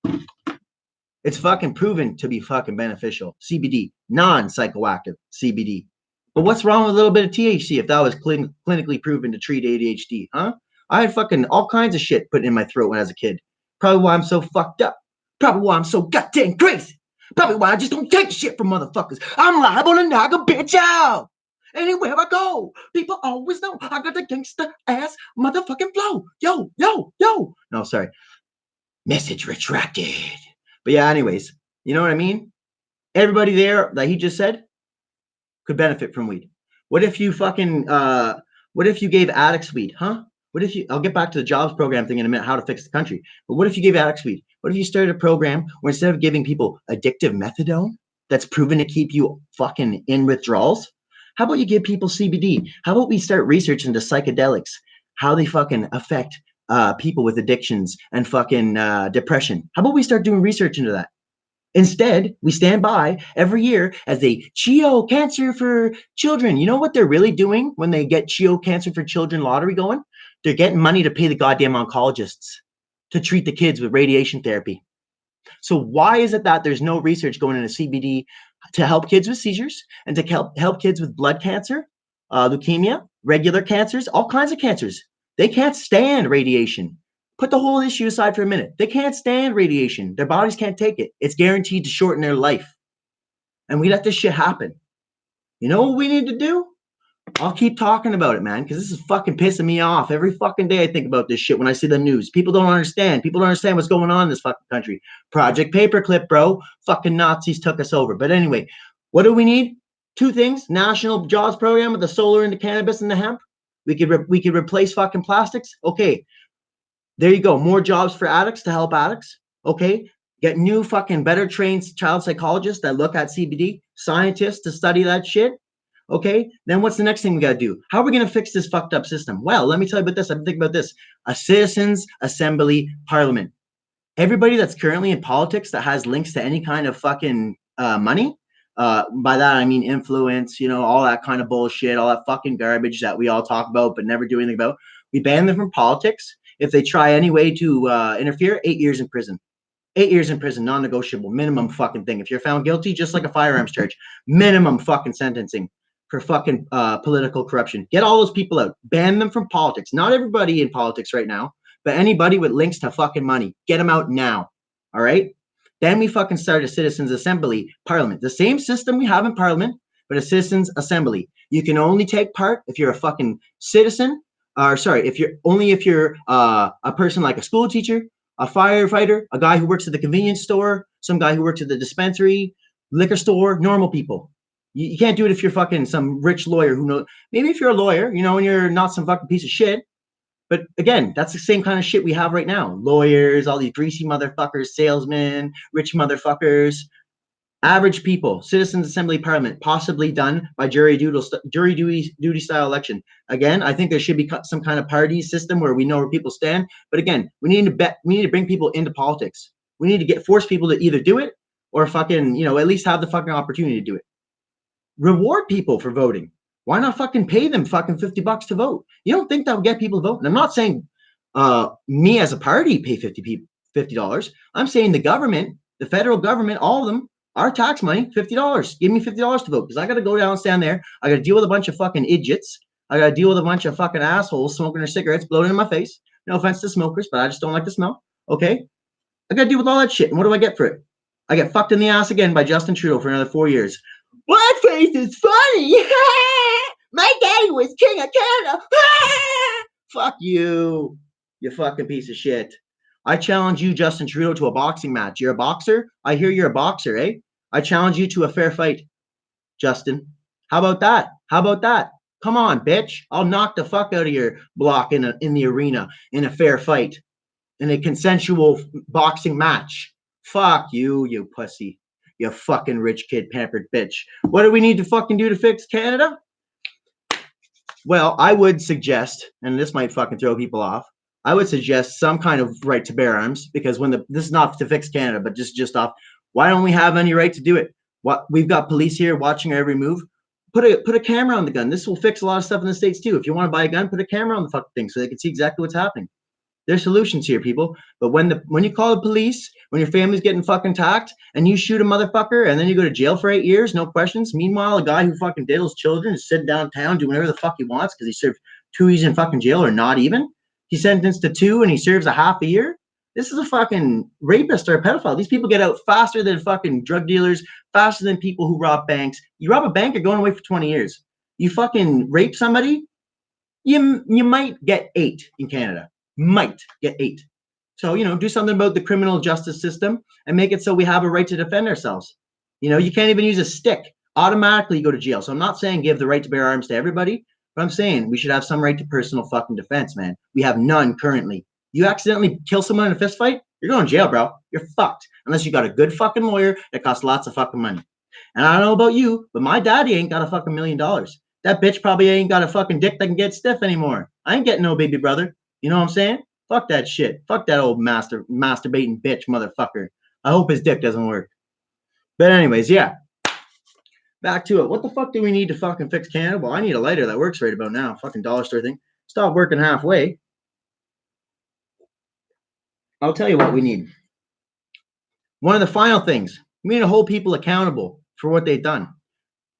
It's fucking proven to be fucking beneficial. CBD, non-psychoactive CBD. But what's wrong with a little bit of THC if that was clinically proven to treat ADHD, huh? I had fucking all kinds of shit put in my throat when I was a kid. Probably why I'm so fucked up. Probably why I'm so goddamn crazy. Probably why I just don't take shit from motherfuckers. I'm liable to knock a bitch out. Anywhere I go, people always know I got the gangster ass motherfucking flow. Yo, yo, yo. No, sorry. Message retracted. But yeah, anyways, you know what I mean? Everybody there that he just said could benefit from weed. What if you fucking, what if you gave addicts weed, huh? What if you, I'll get back to the jobs program thing in a minute, how to fix the country. But what if you gave addicts weed? What if you started a program where instead of giving people addictive methadone that's proven to keep you fucking in withdrawals, how about you give people CBD? How about we start research into psychedelics, how they fucking affect people with addictions and fucking depression? How about we start doing research into that? Instead, we stand by every year as they CHIO cancer for children. You know what they're really doing when they get CHIO cancer for children lottery going? They're getting money to pay the goddamn oncologists to treat the kids with radiation therapy. So why is it that there's no research going into CBD to help kids with seizures and to help kids with blood cancer, leukemia, regular cancers, all kinds of cancers? They can't stand radiation. Put the whole issue aside for a minute. They can't stand radiation. Their bodies can't take it. It's guaranteed to shorten their life. And we let this shit happen. You know what we need to do? I'll keep talking about it, man, because this is fucking pissing me off. Every fucking day I think about this shit when I see the news. People don't understand. People don't understand what's going on in this fucking country. Project Paperclip, bro. Fucking Nazis took us over. But anyway, what do we need? 2 things. National jobs program with the solar and the cannabis and the hemp. We could replace fucking plastics. Okay. There you go. More jobs for addicts to help addicts. Okay. Get new fucking better trained child psychologists that look at CBD. Scientists to study that shit. Okay, then what's the next thing we got to do? How are we going to fix this fucked up system? Well, let me tell you about this. I've been thinking about this. A citizens' assembly parliament. Everybody that's currently in politics that has links to any kind of fucking money, by that I mean influence, you know, all that kind of bullshit, all that fucking garbage that we all talk about but never do anything about. We ban them from politics. If they try any way to interfere, 8 years in prison. 8 years in prison, non-negotiable, minimum fucking thing. If you're found guilty, just like a firearms charge, minimum fucking sentencing for fucking political corruption. Get all those people out. Ban them from politics. Not everybody in politics right now, but anybody with links to fucking money. Get them out now. All right? Then we fucking start a citizens' assembly parliament. The same system we have in parliament, but a citizens' assembly. You can only take part if you're a fucking citizen, or sorry, if you're a person like a school teacher a firefighter, a guy who works at the convenience store, some guy who works at the dispensary, liquor store, normal people. You can't do it if you're fucking some rich lawyer who knows. Maybe if you're a lawyer, you know, and you're not some fucking piece of shit. But again, that's the same kind of shit we have right now. Lawyers, all these greasy motherfuckers, salesmen, rich motherfuckers, average people, citizens assembly parliament, possibly done by jury duty style election. Again, I think there should be some kind of party system where we know where people stand. But again, we need to bring people into politics. We need to force people to either do it or fucking, you know, at least have the fucking opportunity to do it. Reward people for voting. Why not fucking pay them fucking $50 to vote? You don't think that would get people to vote? And I'm not saying me as a party pay $50. I'm saying the government, the federal government, all of them, our tax money, $50. Give me $50 to vote because I got to go down and stand there. I got to deal with a bunch of fucking idiots. I got to deal with a bunch of fucking assholes smoking their cigarettes, blowing in my face. No offense to smokers, but I just don't like the smell. Okay? I got to deal with all that shit. And what do I get for it? I get fucked in the ass again by Justin Trudeau for another 4 years. Blackface is funny. My daddy was king of Canada. Fuck you, you fucking piece of shit. I challenge you, Justin Trudeau, to a boxing match. You're a boxer? I hear you're a boxer, eh? I challenge you to a fair fight, Justin. How about that? How about that? Come on, bitch. I'll knock the fuck out of your block in the arena in a fair fight, in a consensual boxing match. Fuck you, you pussy. You fucking rich kid pampered bitch. What do we need to fucking do to fix Canada? Well, I would suggest, and this might fucking throw people off, I would suggest some kind of right to bear arms, because this is not to fix Canada, but just off. Why don't we have any right to do it? What, we've got police here watching our every move. Put a camera on the gun. This will fix a lot of stuff in the States too. If you want to buy a gun, put a camera on the fucking thing so they can see exactly what's happening. There's solutions here, people. But when you call the police, when your family's getting fucking attacked, and you shoot a motherfucker, and then you go to jail for 8 years, no questions. Meanwhile, a guy who fucking diddles children is sitting downtown doing whatever the fuck he wants because he served 2 years in fucking jail, or not even. He's sentenced to 2 and he serves a half a year. This is a fucking rapist or a pedophile. These people get out faster than fucking drug dealers, faster than people who rob banks. You rob a bank, you're going away for 20 years. You fucking rape somebody, you might get 8 in Canada. Might get 8. So, you know, do something about the criminal justice system and make it so we have a right to defend ourselves. You know, you can't even use a stick. Automatically you go to jail. So I'm not saying give the right to bear arms to everybody, but I'm saying we should have some right to personal fucking defense, man. We have none currently. You accidentally kill someone in a fist fight, you're going to jail, bro. You're fucked. Unless you got a good fucking lawyer that costs lots of fucking money. And I don't know about you, but my daddy ain't got a fucking $1 million. That bitch probably ain't got a fucking dick that can get stiff anymore. I ain't getting no baby brother. You know what I'm saying? Fuck that shit. Fuck that old masturbating bitch motherfucker. I hope his dick doesn't work. But anyways, yeah. Back to it. What the fuck do we need to fucking fix Canada? Well, I need a lighter that works right about now. Fucking dollar store thing. Stop working halfway. I'll tell you what we need. One of the final things. We need to hold people accountable for what they've done.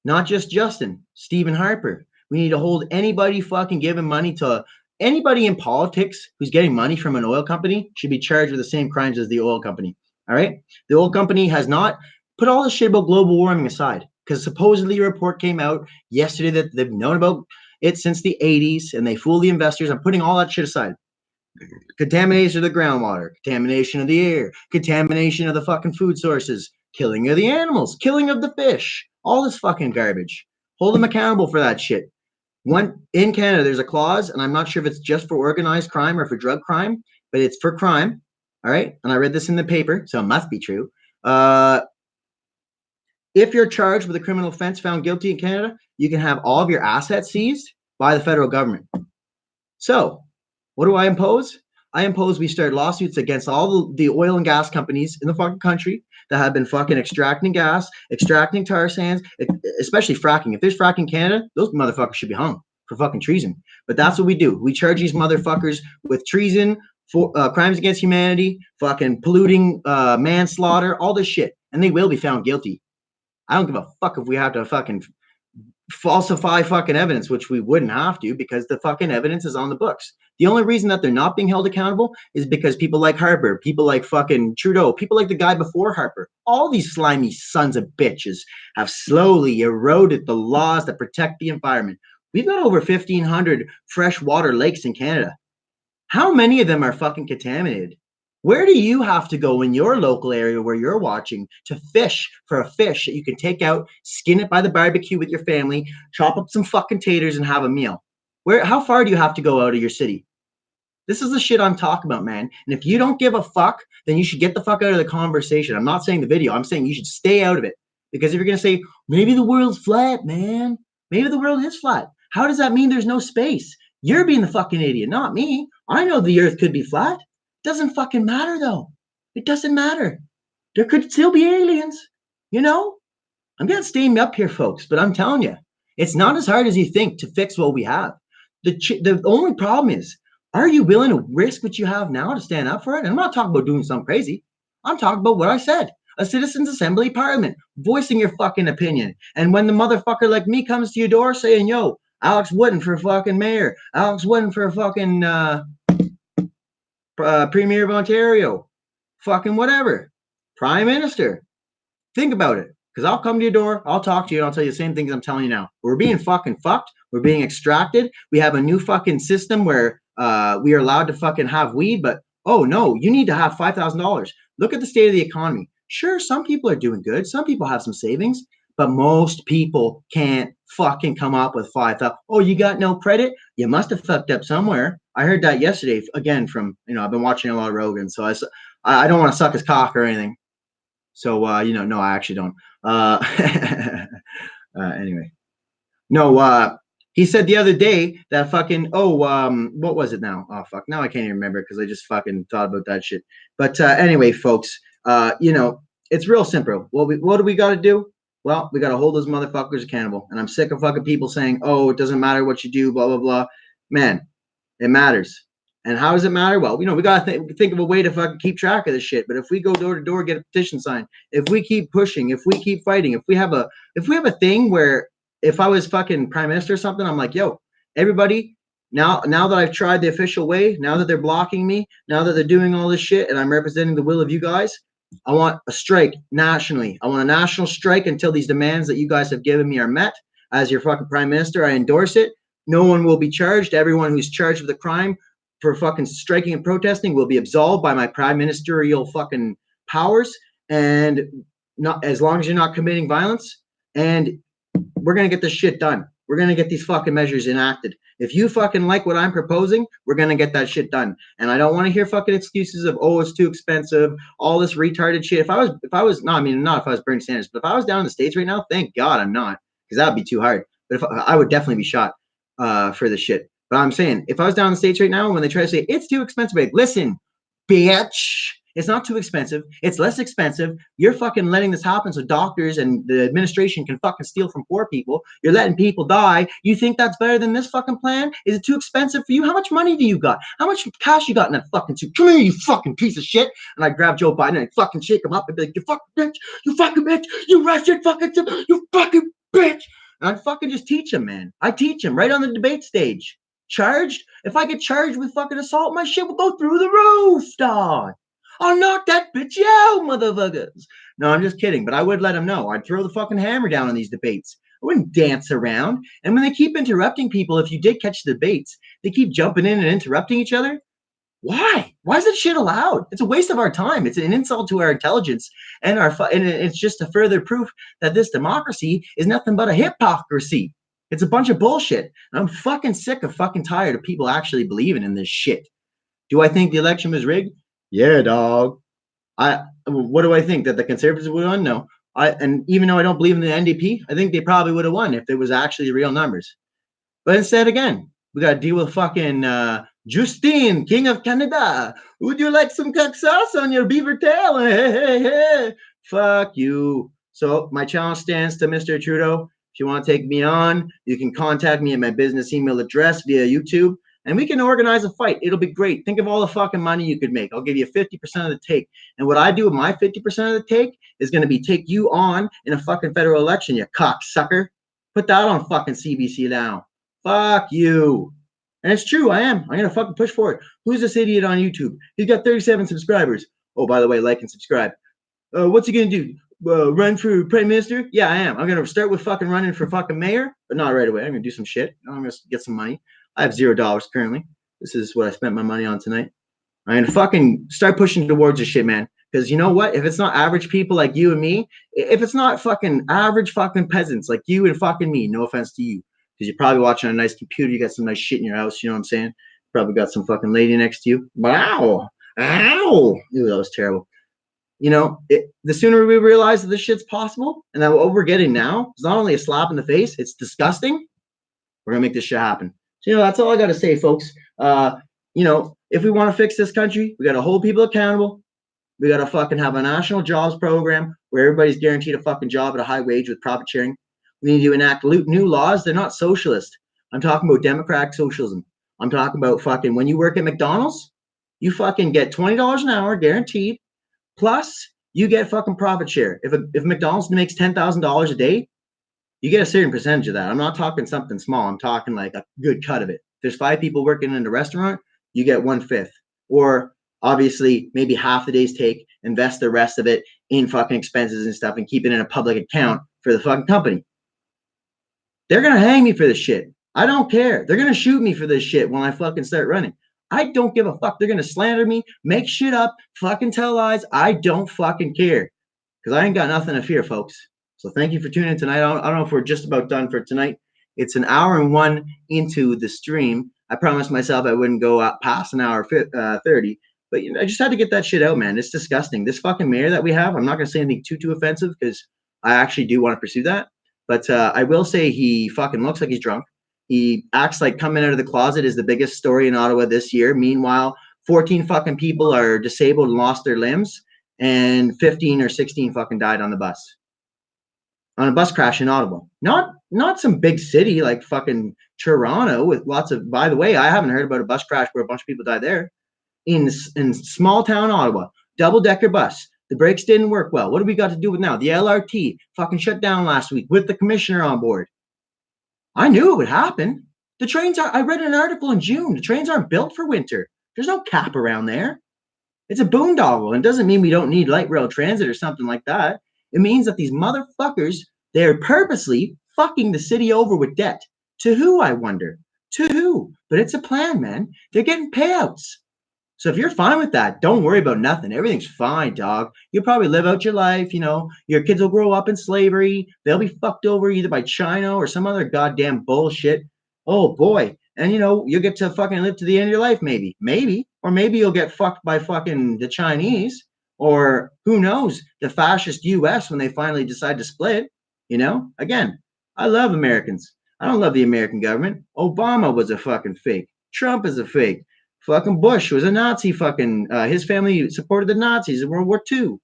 Not just Justin. Stephen Harper. We need to hold anybody fucking giving money to... Anybody in politics who's getting money from an oil company should be charged with the same crimes as the oil company. All right? The oil company has not put all the shit about global warming aside, because supposedly a report came out yesterday that they've known about it since the 80s, and they fool the investors. I'm putting all that shit aside. Contamination of the groundwater, contamination of the air, contamination of the fucking food sources, killing of the animals, killing of the fish, all this fucking garbage. Hold them accountable for that shit. In Canada, there's a clause, and I'm not sure if it's just for organized crime or for drug crime, but it's for crime. All right. And I read this in the paper, so it must be true. If you're charged with a criminal offense found guilty in Canada, you can have all of your assets seized by the federal government. So what do I impose? I impose we start lawsuits against all the oil and gas companies in the fucking country that have been fucking extracting gas, extracting tar sands, especially fracking. If there's fracking in Canada, those motherfuckers should be hung for fucking treason. But that's what we do. We charge these motherfuckers with treason, for crimes against humanity, fucking polluting, manslaughter, all this shit. And they will be found guilty. I don't give a fuck if we have to fucking falsify fucking evidence, which we wouldn't have to because the fucking evidence is on the books. The only reason that they're not being held accountable is because people like Harper, people like fucking Trudeau, people like the guy before Harper, all these slimy sons of bitches have slowly eroded the laws that protect the environment. We've got over 1,500 freshwater lakes in Canada. How many of them are fucking contaminated? Where do you have to go in your local area where you're watching to fish for a fish that you can take out, skin it by the barbecue with your family, chop up some fucking taters and have a meal? How far do you have to go out of your city? This is the shit I'm talking about, man. And if you don't give a fuck, then you should get the fuck out of the conversation. I'm not saying the video. I'm saying you should stay out of it. Because if you're going to say, maybe the world's flat, man. Maybe the world is flat. How does that mean there's no space? You're being the fucking idiot, not me. I know the earth could be flat. Doesn't fucking matter, though. It doesn't matter. There could still be aliens. You know? I'm going to steam up here, folks, but I'm telling you, it's not as hard as you think to fix what we have. The only problem is, are you willing to risk what you have now to stand up for it? And I'm not talking about doing something crazy. I'm talking about what I said. A citizens' assembly parliament, voicing your fucking opinion. And when the motherfucker like me comes to your door saying, yo, Alex Wooden for fucking mayor, Alex Wooden for fucking premier of Ontario, fucking whatever, prime minister, think about it. Because I'll come to your door, I'll talk to you, and I'll tell you the same things I'm telling you now. We're being fucking fucked. We're being extracted. We have a new fucking system where we are allowed to fucking have weed, but oh no, you need to have $5,000. Look at the state of the economy. Sure, some people are doing good. Some people have some savings, but most people can't fucking come up with 5,000. Oh, you got no credit? You must have fucked up somewhere. I heard that yesterday, again, from, I've been watching a lot of Rogan, so I don't want to suck his cock or anything. So, no, I actually don't. Anyway, no, he said the other day that fucking, what was it now? Oh, fuck. Now I can't even remember because I just fucking thought about that shit. But anyway, folks, it's real simple. What do we got to do? Well, we got to hold those motherfuckers accountable. And I'm sick of fucking people saying, oh, it doesn't matter what you do, blah, blah, blah. Man, it matters. And how does it matter? Well, we got to think of a way to fucking keep track of this shit. But if we go door to door, get a petition signed, if we keep pushing, if we keep fighting, if we have a thing where if I was fucking prime minister or something, I'm like, yo, everybody, now that I've tried the official way, now that they're blocking me, now that they're doing all this shit and I'm representing the will of you guys, I want a strike nationally. I want a national strike until these demands that you guys have given me are met. As your fucking prime minister, I endorse it. No one will be charged. Everyone who's charged with a crime for fucking striking and protesting will be absolved by my prime ministerial fucking powers, and not as long as you're not committing violence. And we're gonna get this shit done. We're gonna get these fucking measures enacted. If you fucking like what I'm proposing, we're gonna get that shit done. And I don't want to hear fucking excuses of, oh, it's too expensive, all this retarded shit. If I was not if I was Bernie Sanders, but if I was down in the States right now, thank God I'm not, because that would be too hard. But if I would definitely be shot for this shit. But I'm saying, if I was down in the States right now, when they try to say it's too expensive, like, listen, bitch, it's not too expensive. It's less expensive. You're fucking letting this happen so doctors and the administration can fucking steal from poor people. You're letting people die. You think that's better than this fucking plan? Is it too expensive for you? How much money do you got? How much cash you got in that fucking suit? Come here, you fucking piece of shit. And I grab Joe Biden and I fucking shake him up and be like, you fucking bitch, you fucking bitch, you Russian fucking, you fucking bitch. And I'd fucking just teach him, man. I teach him right on the debate stage. Charged? If I get charged with fucking assault, my shit will go through the roof, dog. I'll knock that bitch out, motherfuckers. No, I'm just kidding, but I would let him know. I'd throw the fucking hammer down on these debates. I wouldn't dance around. And when they keep interrupting people, if you did catch the debates, they keep jumping in and interrupting each other. Why? Why is that shit allowed? It's a waste of our time. It's an insult to our intelligence and and it's just a further proof that this democracy is nothing but a hypocrisy. It's a bunch of bullshit. And I'm fucking sick of fucking tired of people actually believing in this shit. Do I think the election was rigged? Yeah, dog. What do I think? That the Conservatives would have won? No. And even though I don't believe in the NDP, I think they probably would have won if there was actually real numbers. But instead, again, we got to deal with fucking Justine, King of Canada. Would you like some cock sauce on your beaver tail? Hey, hey, hey. Fuck you. So my challenge stands to Mr. Trudeau. If you want to take me on, you can contact me at my business email address via YouTube, and we can organize a fight. It'll be great. Think of all the fucking money you could make. I'll give you 50% of the take. And what I do with my 50% of the take is going to be take you on in a fucking federal election, you cocksucker. Put that on fucking CBC now. Fuck you. And it's true, I am. I'm going to fucking push for it. Who's this idiot on YouTube? He's got 37 subscribers. Oh, by the way, like and subscribe. What's he going to do? Run for prime minister? Yeah, I am. I'm going to start with fucking running for fucking mayor, but not right away. I'm going to do some shit. I'm going to get some money. I have $0 currently. This is what I spent my money on tonight. I'm gonna fucking start pushing towards this shit, man. Because you know what? If it's not average people like you and me, if it's not fucking average fucking peasants like you and fucking me, no offense to you, because you're probably watching on a nice computer, you got some nice shit in your house, you know what I'm saying? Probably got some fucking lady next to you. Wow. Ow. Ew, that was terrible. You know, the sooner we realize that this shit's possible and that what we're getting now is not only a slap in the face, it's disgusting. We're gonna make this shit happen. So, you know, that's all I gotta say, folks. You know, if we want to fix this country, we gotta hold people accountable. We gotta fucking have a national jobs program where everybody's guaranteed a fucking job at a high wage with profit sharing. We need to enact new laws. They're not socialist. I'm talking about democratic socialism. I'm talking about fucking when you work at McDonald's, you fucking get $20 an hour guaranteed. Plus, you get fucking profit share. If McDonald's makes $10,000 a day, you get a certain percentage of that. I'm not talking something small. I'm talking like a good cut of it. If there's 5 people working in the restaurant, you get 1/5. Or obviously, maybe half the day's take, invest the rest of it in fucking expenses and stuff and keep it in a public account for the fucking company. They're going to hang me for this shit. I don't care. They're going to shoot me for this shit when I fucking start running. I don't give a fuck. They're going to slander me, make shit up, fucking tell lies. I don't fucking care because I ain't got nothing to fear, folks. So thank you for tuning in tonight. I don't know if we're just about done for tonight. It's an hour and 1 into the stream. I promised myself I wouldn't go out past an hour 30. But you know, I just had to get that shit out, man. It's disgusting. This fucking mayor that we have, I'm not going to say anything too offensive because I actually do want to pursue that. But I will say he fucking looks like he's drunk. He acts like coming out of the closet is the biggest story in Ottawa this year. Meanwhile, 14 fucking people are disabled and lost their limbs, and 15 or 16 fucking died on the bus. On a bus crash in Ottawa. Not some big city like fucking Toronto with lots of, by the way, I haven't heard about a bus crash where a bunch of people died there. In small town Ottawa, double-decker bus. The brakes didn't work well. What do we got to do with now? The LRT fucking shut down last week with the commissioner on board. I knew it would happen. The trains are, I read an article in June. The trains aren't built for winter. There's no cap around there. It's a boondoggle. And it doesn't mean we don't need light rail transit or something like that. It means that these motherfuckers, they're purposely fucking the city over with debt. To who, I wonder? To who? But it's a plan, man. They're getting payouts. So if you're fine with that, don't worry about nothing. Everything's fine, dog. You'll probably live out your life. You know, your kids will grow up in slavery. They'll be fucked over either by China or some other goddamn bullshit. Oh, boy. And, you know, you'll get to fucking live to the end of your life, maybe. Maybe. Or maybe you'll get fucked by fucking the Chinese. Or who knows, the fascist U.S. when they finally decide to split. You know? Again, I love Americans. I don't love the American government. Obama was a fucking fake. Trump is a fake. Fucking Bush was a Nazi fucking, his family supported the Nazis in World War II.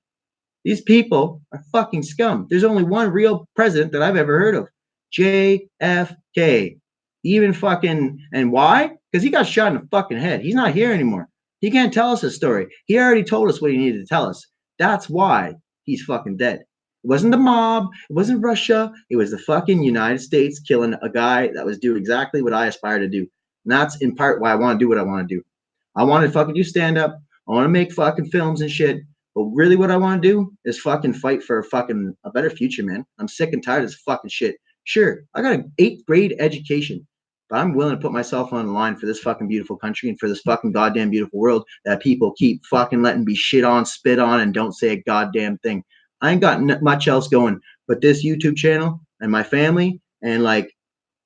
These people are fucking scum. There's only one real president that I've ever heard of. JFK. Even fucking, and why? Because he got shot in the fucking head. He's not here anymore. He can't tell us his story. He already told us what he needed to tell us. That's why he's fucking dead. It wasn't the mob. It wasn't Russia. It was the fucking United States killing a guy that was doing exactly what I aspire to do. And that's in part why I want to do what I want to do. I want to fucking do stand up. I want to make fucking films and shit. But really what I want to do is fucking fight for a better future, man. I'm sick and tired of this fucking shit. Sure, I got an 8th grade education, but I'm willing to put myself on the line for this fucking beautiful country and for this fucking goddamn beautiful world that people keep fucking letting be shit on, spit on, and don't say a goddamn thing. I ain't got much else going but this YouTube channel and my family and like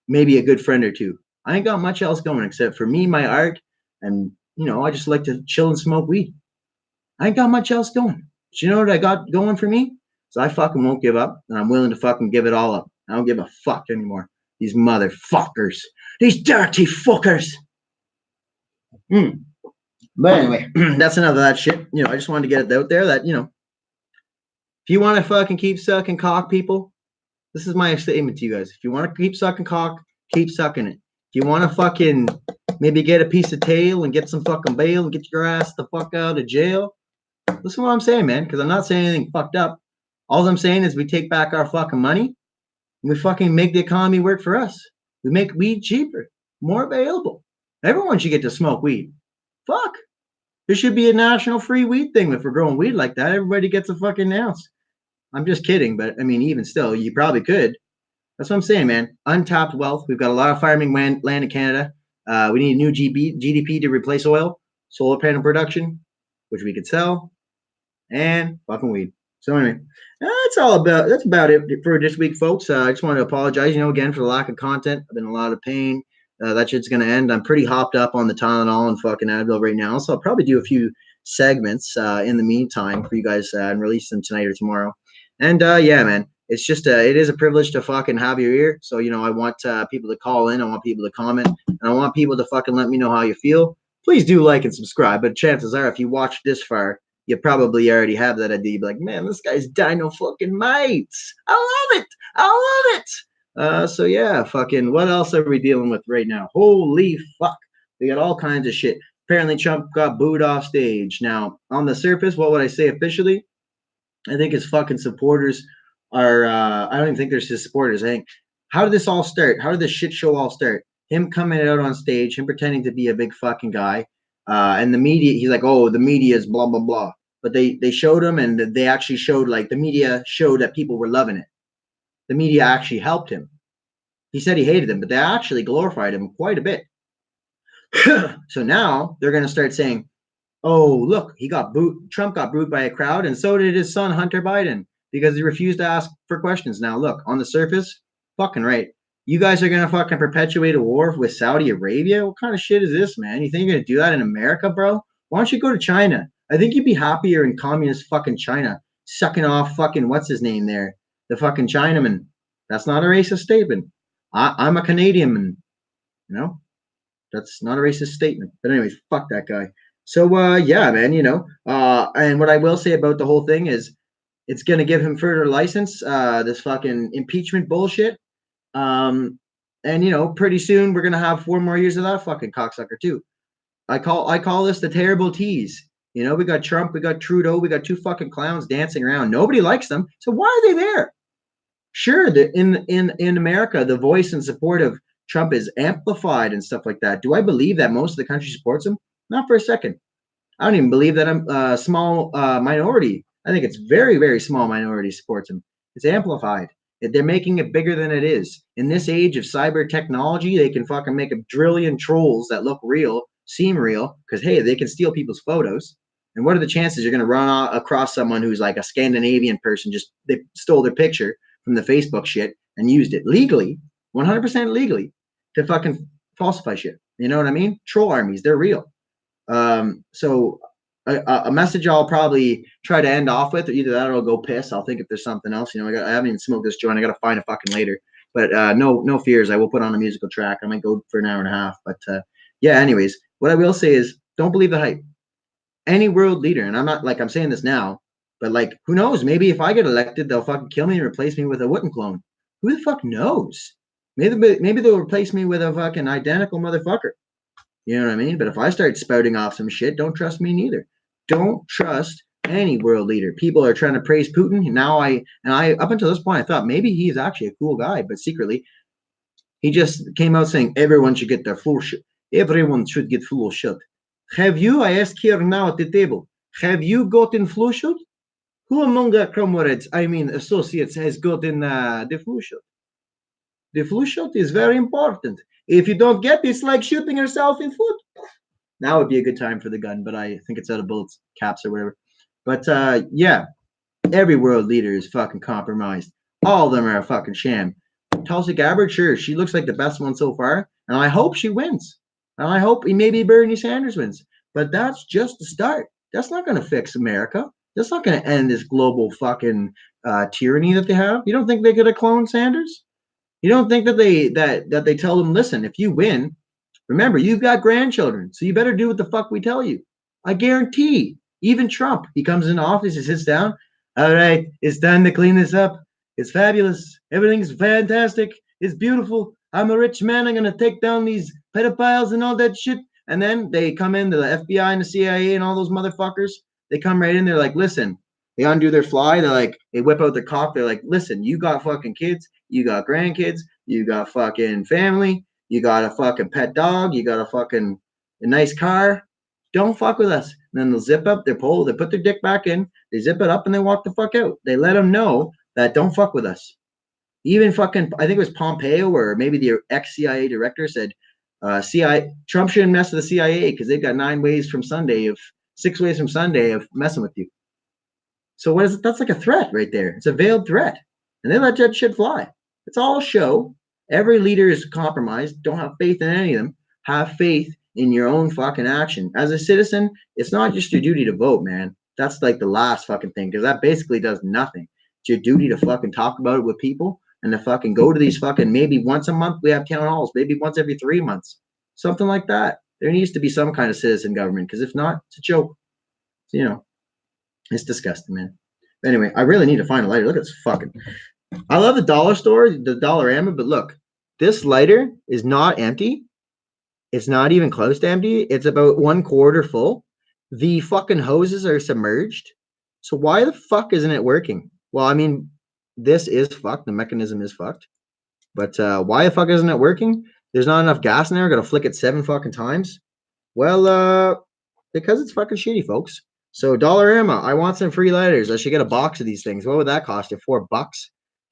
maybe a good friend or two. I ain't got much else going except for me, my art, and you know, I just like to chill and smoke weed. I ain't got much else going. But you know what I got going for me? So I fucking won't give up, and I'm willing to fucking give it all up. I don't give a fuck anymore. These motherfuckers. These dirty fuckers. But anyway, that's enough of that shit. You know, I just wanted to get it out there that, you know, if you want to fucking keep sucking cock, people, this is my statement to you guys. If you want to keep sucking cock, keep sucking it. If you want to fucking maybe get a piece of tail and get some fucking bail and get your ass the fuck out of jail, listen to what I'm saying, man, because I'm not saying anything fucked up. All I'm saying is we take back our fucking money and we fucking make the economy work for us. We make weed cheaper, more available. Everyone should get to smoke weed. Fuck. There should be a national free weed thing if we're growing weed like that. Everybody gets a fucking ounce. I'm just kidding, but I mean, even still, you probably could. That's what I'm saying, man. Untapped wealth. We've got a lot of farming land in Canada. We need new GDP to replace oil. solar panel production, which we could sell, and fucking weed. So anyway, that's about it for this week, folks. I just want to apologize, again, for the lack of content. I've been in a lot of pain. That shit's gonna end. I'm pretty hopped up on the Tylenol and fucking Advil right now, so I'll probably do a few segments in the meantime for you guys and release them tonight or tomorrow. And yeah, man, it's just it is a privilege to fucking have your ear. So I want people to call in, I want people to comment, and I want people to fucking let me know how you feel. Please do like and subscribe. But chances are, if you watched this far, you probably already have that idea. You'd be like, man, this guy's dino fucking mates. I love it. I love it. So yeah, fucking what else are we dealing with right now? Holy fuck. We got all kinds of shit. Apparently Trump got booed off stage. Now, on the surface, what would I say officially? I think his fucking supporters are I don't even think they're his supporters. I think, how did this all start? How did this shit show all start? Him coming out on stage, him pretending to be a big fucking guy. And the media, he's like, oh, the media is blah, blah, blah. But they showed him, and they actually showed, like, the media showed that people were loving it. The media actually helped him. He said he hated him, but they actually glorified him quite a bit. So now they're going to start saying, oh, look, Trump got booed by a crowd, and so did his son, Hunter Biden, because he refused to ask for questions. Now, look, on the surface, fucking right. You guys are going to fucking perpetuate a war with Saudi Arabia? What kind of shit is this, man? You think you're going to do that in America, bro? Why don't you go to China? I think you'd be happier in communist fucking China, sucking off fucking, what's his name there? The fucking Chinaman. That's not a racist statement. I'm a Canadian, That's not a racist statement. But anyways, fuck that guy. So, yeah, man, and what I will say about the whole thing is it's going to give him further license, this fucking impeachment bullshit. And pretty soon we're gonna have 4 more years of that fucking cocksucker too. I call this the terrible tease. We got Trump, we got Trudeau, we got 2 fucking clowns dancing around. Nobody likes them, so why are they there? Sure, in America, the voice and support of Trump is amplified and stuff like that. Do I believe that most of the country supports him? Not for a second. I don't even believe that a small minority. I think it's very, very small minority supports him. It's amplified. They're making it bigger than it is. In this age of cyber technology, they can fucking make a trillion trolls that look real, seem real, because, hey, they can steal people's photos. And what are the chances you're going to run across someone who's like a Scandinavian person, they stole their picture from the Facebook shit and used it legally, 100% legally, to fucking falsify shit. You know what I mean? Troll armies, they're real. So a message I'll probably try to end off with, either that or I'll go piss. I'll think if there's something else. I haven't even smoked this joint. I gotta find it fucking later. But no fears. I will put on a musical track. I might go for an hour and a half. But yeah. Anyways, what I will say is, don't believe the hype. Any world leader, and I'm not like I'm saying this now, but like, who knows? Maybe if I get elected, they'll fucking kill me and replace me with a WootMan clone. Who the fuck knows? Maybe they'll replace me with a fucking identical motherfucker. You know what I mean? But if I start spouting off some shit, don't trust me neither. Don't trust any world leader. People are trying to praise Putin. Now I up until this point, I thought maybe he's actually a cool guy, but secretly he just came out saying everyone should get their flu shot. Everyone should get flu shot. Have you? I ask here now at the table. Have you gotten flu shot? Who among our comrades, associates, has gotten the flu shot? The flu shot is very important. If you don't get it, it's like shooting yourself in foot. Now would be a good time for the gun, but I think it's out of bullets, caps, or whatever. But yeah, every world leader is fucking compromised. All of them are a fucking sham. Tulsi Gabbard, sure, she looks like the best one so far, and I hope she wins. And I hope maybe Bernie Sanders wins. But that's just the start. That's not going to fix America. That's not going to end this global fucking tyranny that they have. You don't think they could have cloned Sanders? You don't think that they tell them, listen, if you win, remember, you've got grandchildren, so you better do what the fuck we tell you. I guarantee, even Trump, he comes in office, he sits down. All right, it's time to clean this up. It's fabulous. Everything's fantastic. It's beautiful. I'm a rich man. I'm going to take down these pedophiles and all that shit. And then they come in, the FBI and the CIA and all those motherfuckers. They come right in. They're like, listen, they undo their fly. They're like, they whip out their cock. They're like, listen, you got fucking kids. You got grandkids. You got fucking family. You got a fucking pet dog. You got a nice car. Don't fuck with us. And then they'll zip up their pole. They put their dick back in. They zip it up and they walk the fuck out. They let them know that don't fuck with us. Even fucking, I think it was Pompeo or maybe the ex-CIA director said, Trump shouldn't mess with the CIA because they've got 6 ways from Sunday of messing with you. So what is it? That's like a threat right there. It's a veiled threat, and they let that shit fly. It's all a show. Every leader is compromised. Don't have faith in any of them. Have faith in your own fucking action. As a citizen, it's not just your duty to vote, man. That's like the last fucking thing, because that basically does nothing. It's your duty to fucking talk about it with people and to fucking go to these fucking, maybe once a month we have town halls, maybe once every 3 months, something like that. There needs to be some kind of citizen government, because if not, it's a joke. So, it's disgusting, man. Anyway, I really need to find a lighter. Look at this fucking. I love the dollar store, the Dollarama, but look, this lighter is not empty. It's not even close to empty. It's about 1/4 full. The fucking hoses are submerged. So why the fuck isn't it working? Well, I mean, this is fucked. The mechanism is fucked. But why the fuck isn't it working? There's not enough gas in there. I gotta flick it 7 fucking times. Well, because it's fucking shitty, folks. So Dollarama, I want some free lighters. I should get a box of these things. What would that cost you? $4?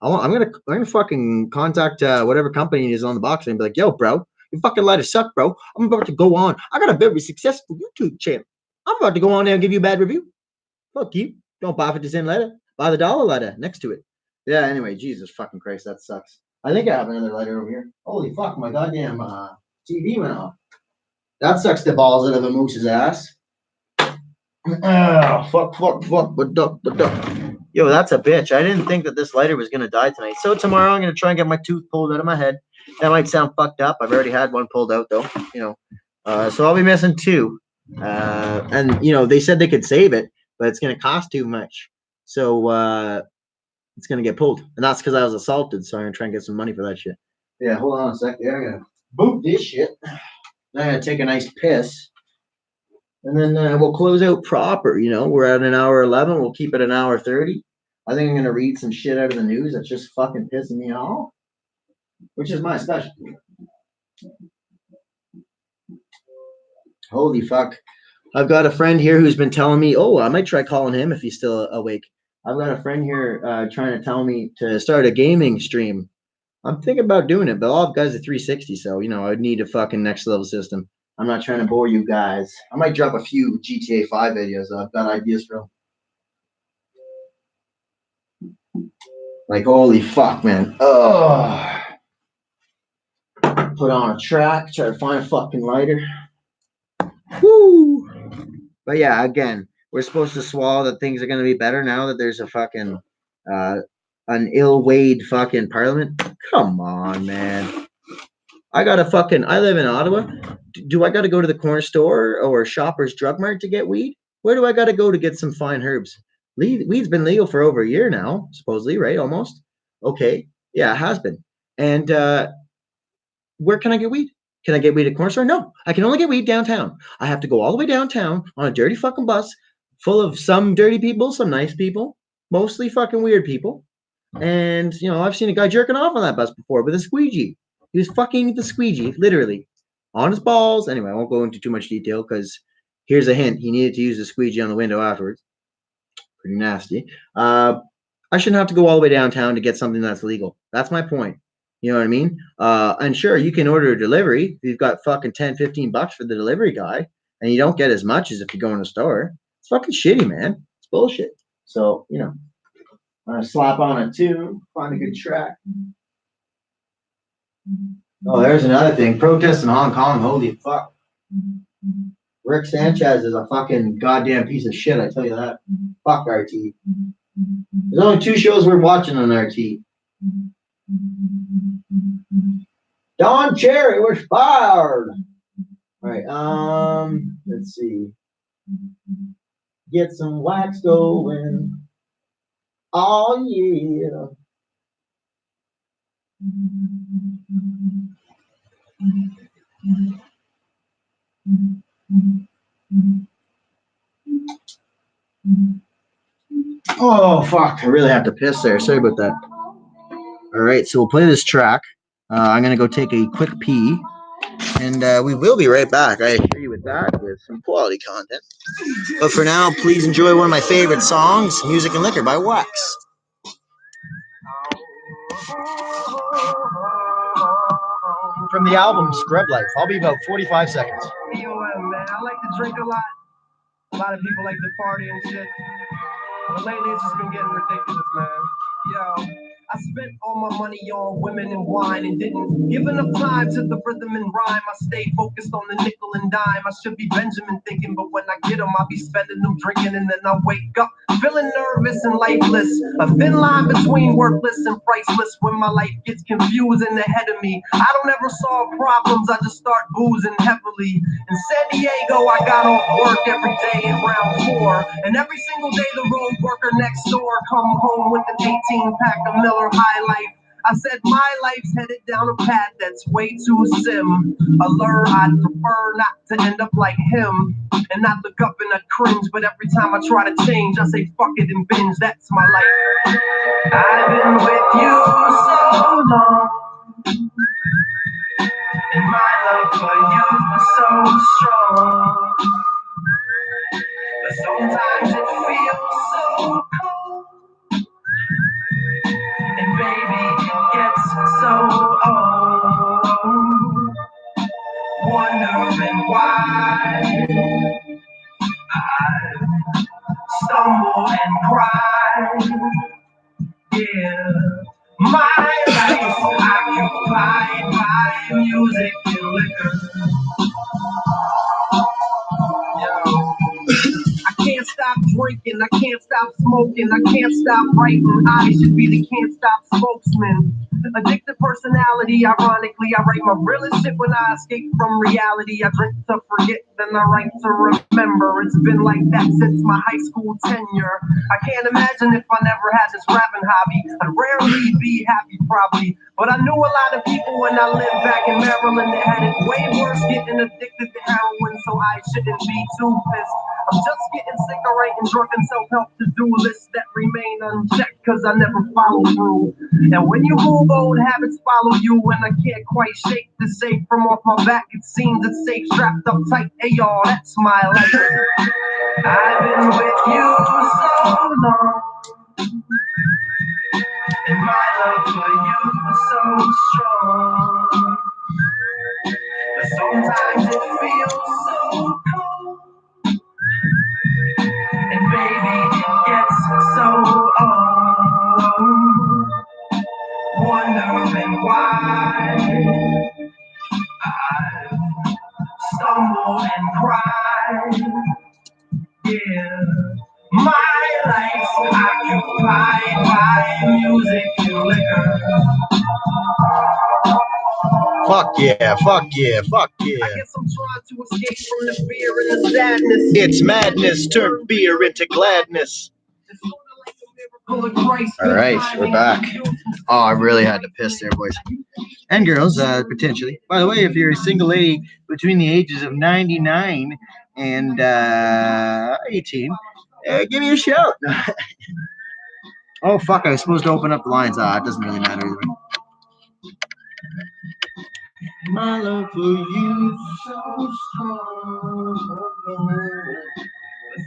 I'm gonna fucking contact whatever company is on the box and be like, yo, bro, your fucking lighters suck, bro. I'm about to go on. I got a very successful YouTube channel. I'm about to go on there and give you a bad review. Fuck you. Don't buy 50-cent lighter. Buy the dollar lighter next to it. Yeah, anyway, Jesus fucking Christ, that sucks. I think I have another lighter over here. Holy fuck, my goddamn TV went off. That sucks the balls out of a moose's ass. Oh, fuck. Yo, that's a bitch. I didn't think that this lighter was going to die tonight. So tomorrow I'm going to try and get my tooth pulled out of my head. That might sound fucked up. I've already had one pulled out, though. So I'll be missing 2. And, they said they could save it, but it's going to cost too much. So it's going to get pulled. And that's because I was assaulted, so I'm going to try and get some money for that shit. Yeah, hold on a sec. Yeah, I'm going to boot this shit. Then I'm going to take a nice piss. And then we'll close out proper, We're at an hour 11. We'll keep it an hour 30. I think I'm going to read some shit out of the news that's just fucking pissing me off, which is my specialty. Holy fuck. I've got a friend here who's been telling me, I might try calling him if he's still awake. I've got a friend here trying to tell me to start a gaming stream. I'm thinking about doing it, but all I've got is a 360, so, I'd need a fucking next level system. I'm not trying to bore you guys. I might drop a few GTA 5 videos. I've got ideas for them. Like, holy fuck, man. Oh. Put on a track. Try to find a fucking lighter. Woo. But yeah, again, we're supposed to swallow that things are going to be better now that there's a fucking, an ill-weighed fucking parliament. Come on, man. I live in Ottawa. Do I got to go to the corner store or Shoppers Drug Mart to get weed? Where do I got to go to get some fine herbs? Weed's been legal for over a year now, supposedly, right? Almost. Okay. Yeah, it has been. And where can I get weed? Can I get weed at corner store? No, I can only get weed downtown. I have to go all the way downtown on a dirty fucking bus full of some dirty people, some nice people, mostly fucking weird people. And, I've seen a guy jerking off on that bus before with a squeegee. He was fucking the squeegee, literally, on his balls. Anyway, I won't go into too much detail because here's a hint. He needed to use the squeegee on the window afterwards. Pretty nasty. I shouldn't have to go all the way downtown to get something that's legal. That's my point. You know what I mean? And sure, you can order a delivery. You've got fucking $10-15 for the delivery guy, and you don't get as much as if you go in a store. It's fucking shitty, man. It's bullshit. So, I'm going to slap on a tune, find a good track. Oh, there's another thing. Protests in Hong Kong. Holy fuck. Rick Sanchez is a fucking goddamn piece of shit, I tell you that. Fuck RT. There's only 2 shows we're watching on RT. Don Cherry was fired. All right, let's see. Get some wax going. Oh, yeah. Oh, fuck. I really have to piss there. Sorry about that. All right, so we'll play this track. I'm going to go take a quick pee. And we will be right back. I assure you with that, with some quality content. But for now, please enjoy one of my favorite songs, Music and Liquor by Wax. from the album Scrub Life. I'll be about 45 seconds. BOM, man. I like to drink a lot. A lot of people like to party and shit. But lately it's just been getting ridiculous, man. Yo, I spent all my money on women and wine and didn't give enough time to the rhythm and rhyme. I stayed focused on the nickel and dime. I should be Benjamin thinking, but when I get them, I'll be spending them drinking, and then I wake up feeling nervous and lifeless. A thin line between worthless and priceless when my life gets confusing ahead of me. I don't ever solve problems, I just start boozing heavily. In San Diego, I got off work every day at round 4, and every single day the road worker next door come home with an 18-pack of Miller High Life. I said my life's headed down a path that's way too sim. Allure, I'd prefer not to end up like him and not look up and I cringe. But every time I try to change, I say fuck it and binge. That's my life. I've been with you so long, and my love for you so strong. But sometimes it feels so cold. And baby, it gets so old. Wondering why I stumble and cry. Yeah, my life occupied by music and liquor. Yo. I can't stop drinking, I can't stop smoking, I can't stop writing. I should be the can't stop spokesman. Addicted personality, ironically, I write my realest shit when I escape from reality. I drink to forget, then I write to remember. It's been like that since my high school tenure. I can't imagine if I never had this rapping hobby. I'd rarely be happy, probably. But I knew a lot of people when I lived back in Maryland that had it way worse getting addicted to heroin, so I shouldn't be too pissed. I'm just getting sick of writing drunk and self-help to-do lists that remain unchecked cause I never follow through. And when you move, old habits follow you, and I can't quite shake the safe from off my back. It seems it's safe, strapped up tight. Hey y'all, that's my life. I've been with you so long, and my love for you so strong. But sometimes it feels so cold. And baby, it gets so old. Wondering why I stumble and cry. Yeah, my life's occupied by music and liquor. Fuck yeah, fuck yeah, fuck yeah. I guess I'm trying to escape from the fear and the sadness. It's madness, turn fear into gladness. All right, we're back. Oh, I really had to piss there, boys. And girls, potentially. By the way, if you're a single lady between the ages of 99 and 18, give me a shout. Oh, fuck, I was supposed to open up the lines. It doesn't really matter either way. My love for you so strong.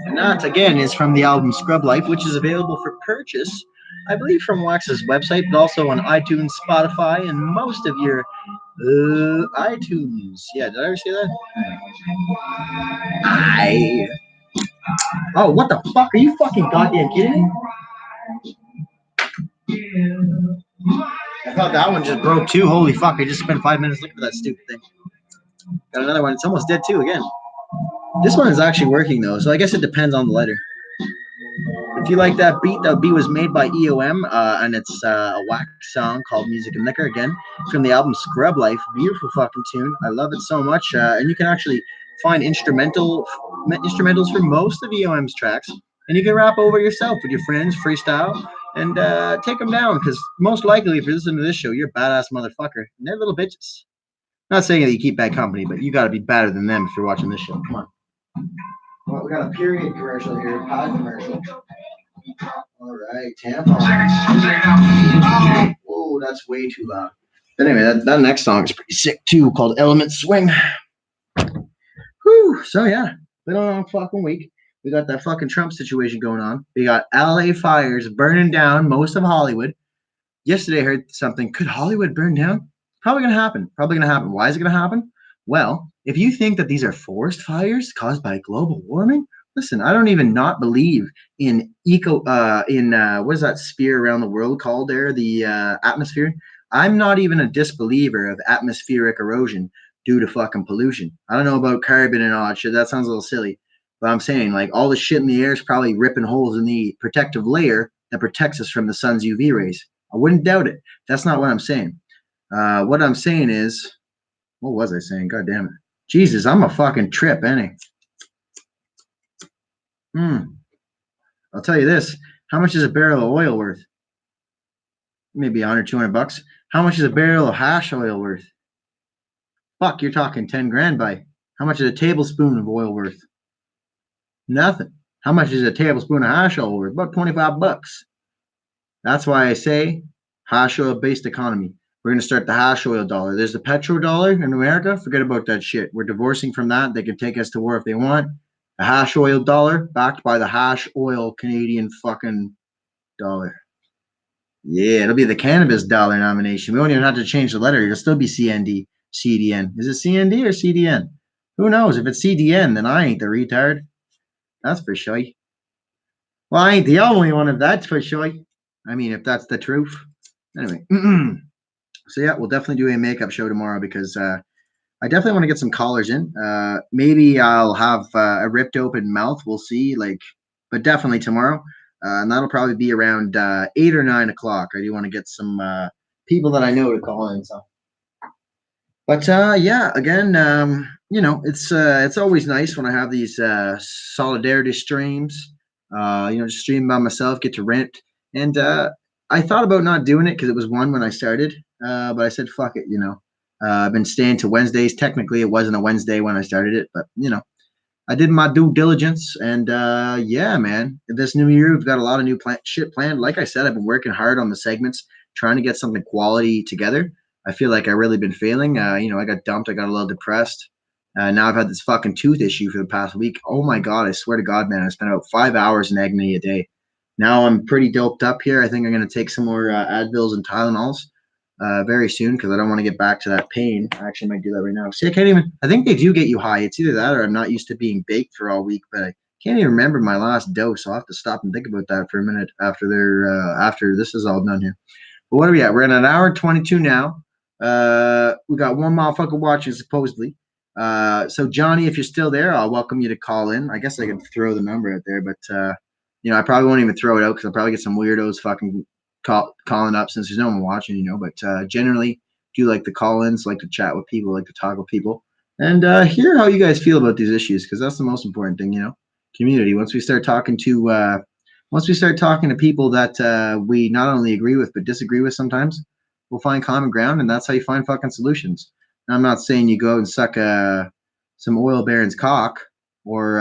And that, again, is from the album Scrub Life, which is available for purchase, I believe, from Wax's website, but also on iTunes, Spotify, and most of your iTunes. Yeah, did I ever say that? Oh, what the fuck? Are you fucking goddamn kidding me? I thought that one just broke too. Holy fuck, I just spent 5 minutes looking for that stupid thing. Got another one. It's almost dead too again. This one is actually working though, so I guess it depends on the lighter. If you like that beat was made by EOM, and it's a wax song called Music and Liquor, again, from the album Scrub Life. Beautiful fucking tune. I love it so much. And you can actually find instrumentals for most of EOM's tracks, and you can rap over yourself with your friends, freestyle, and take them down, because most likely, if you're listening to this show, you're a badass motherfucker, and they're little bitches. Not saying that you keep bad company, but you got to be better than them if you're watching this show. Come on. Well, we got a period commercial here, pod commercial. All right, tampon. Whoa, that's way too loud. Anyway, that next song is pretty sick too, called Element Swing. Whew. So yeah, been on a fucking week. We got that fucking Trump situation going on. We got LA fires burning down most of Hollywood. Yesterday I heard something. Could Hollywood burn down? Probably going to happen. Probably going to happen. Why is it going to happen? Well, if you think that these are forest fires caused by global warming, listen, I don't even not believe in what is that sphere around the world called there? The atmosphere. I'm not even a disbeliever of atmospheric erosion due to fucking pollution. I don't know about carbon and all that shit. That sounds a little silly. But I'm saying, like, all the shit in the air is probably ripping holes in the protective layer that protects us from the sun's UV rays. I wouldn't doubt it. That's not what I'm saying. What I'm saying is, what was I saying? God damn it. Jesus, I'm a fucking trip, ain't I? I'll tell you this. How much is a barrel of oil worth? Maybe 100, 200 bucks. How much is a barrel of hash oil worth? Fuck, you're talking 10 grand by. How much is a tablespoon of oil worth? Nothing. How much is a tablespoon of hash oil worth? About 25 bucks. That's why I say hash oil based economy. We're going to start the hash oil dollar. There's the petrodollar in America. Forget about that shit. We're divorcing from that. They can take us to war if they want. A hash oil dollar backed by the hash oil Canadian fucking dollar. Yeah, it'll be the cannabis dollar nomination. We won't even have to change the letter. It'll still be CND, CDN. Is it CND or CDN? Who knows? If it's CDN, then I ain't the retard. That's for sure. Well, I ain't the only one of that's for sure. I mean, if that's the truth. Anyway. So yeah, we'll definitely do a makeup show tomorrow because I definitely want to get some collars in. Maybe I'll have a ripped open mouth. We'll see. But definitely tomorrow. And that'll probably be around 8 or 9 o'clock. I do want to get some people that I know to call in. So, but yeah, again, it's always nice when I have these solidarity streams. Just stream by myself, get to rent, and I thought about not doing it because it was one when I started, but I said fuck it. I've been staying to Wednesdays. Technically, it wasn't a Wednesday when I started it, but I did my due diligence, and yeah, man. This new year, we've got a lot of new shit planned. Like I said, I've been working hard on the segments, trying to get something quality together. I feel like I've really been failing. I got dumped. I got a little depressed. Now I've had this fucking tooth issue for the past week. Oh my God, I swear to God, man, I spent about 5 hours in agony a day. Now I'm pretty doped up here. I think I'm going to take some more Advils and Tylenols very soon because I don't want to get back to that pain. I actually might do that right now. See, I think they do get you high. It's either that or I'm not used to being baked for all week, but I can't even remember my last dose. I'll have to stop and think about that for a minute after this is all done here. But what are we at? We're at an hour 22 now. We got one motherfucker watching supposedly. So Johnny, if you're still there, I'll welcome you to call in. I guess I could throw the number out there, but I probably won't even throw it out because I'll probably get some weirdos fucking calling up since there's no one watching, but generally do like the call-ins, like to chat with people, like to talk with people, and hear how you guys feel about these issues because that's the most important thing, community. Once we start talking to people that we not only agree with but disagree with sometimes, we'll find common ground, and that's how you find fucking solutions. Now, I'm not saying you go and suck some oil baron's cock or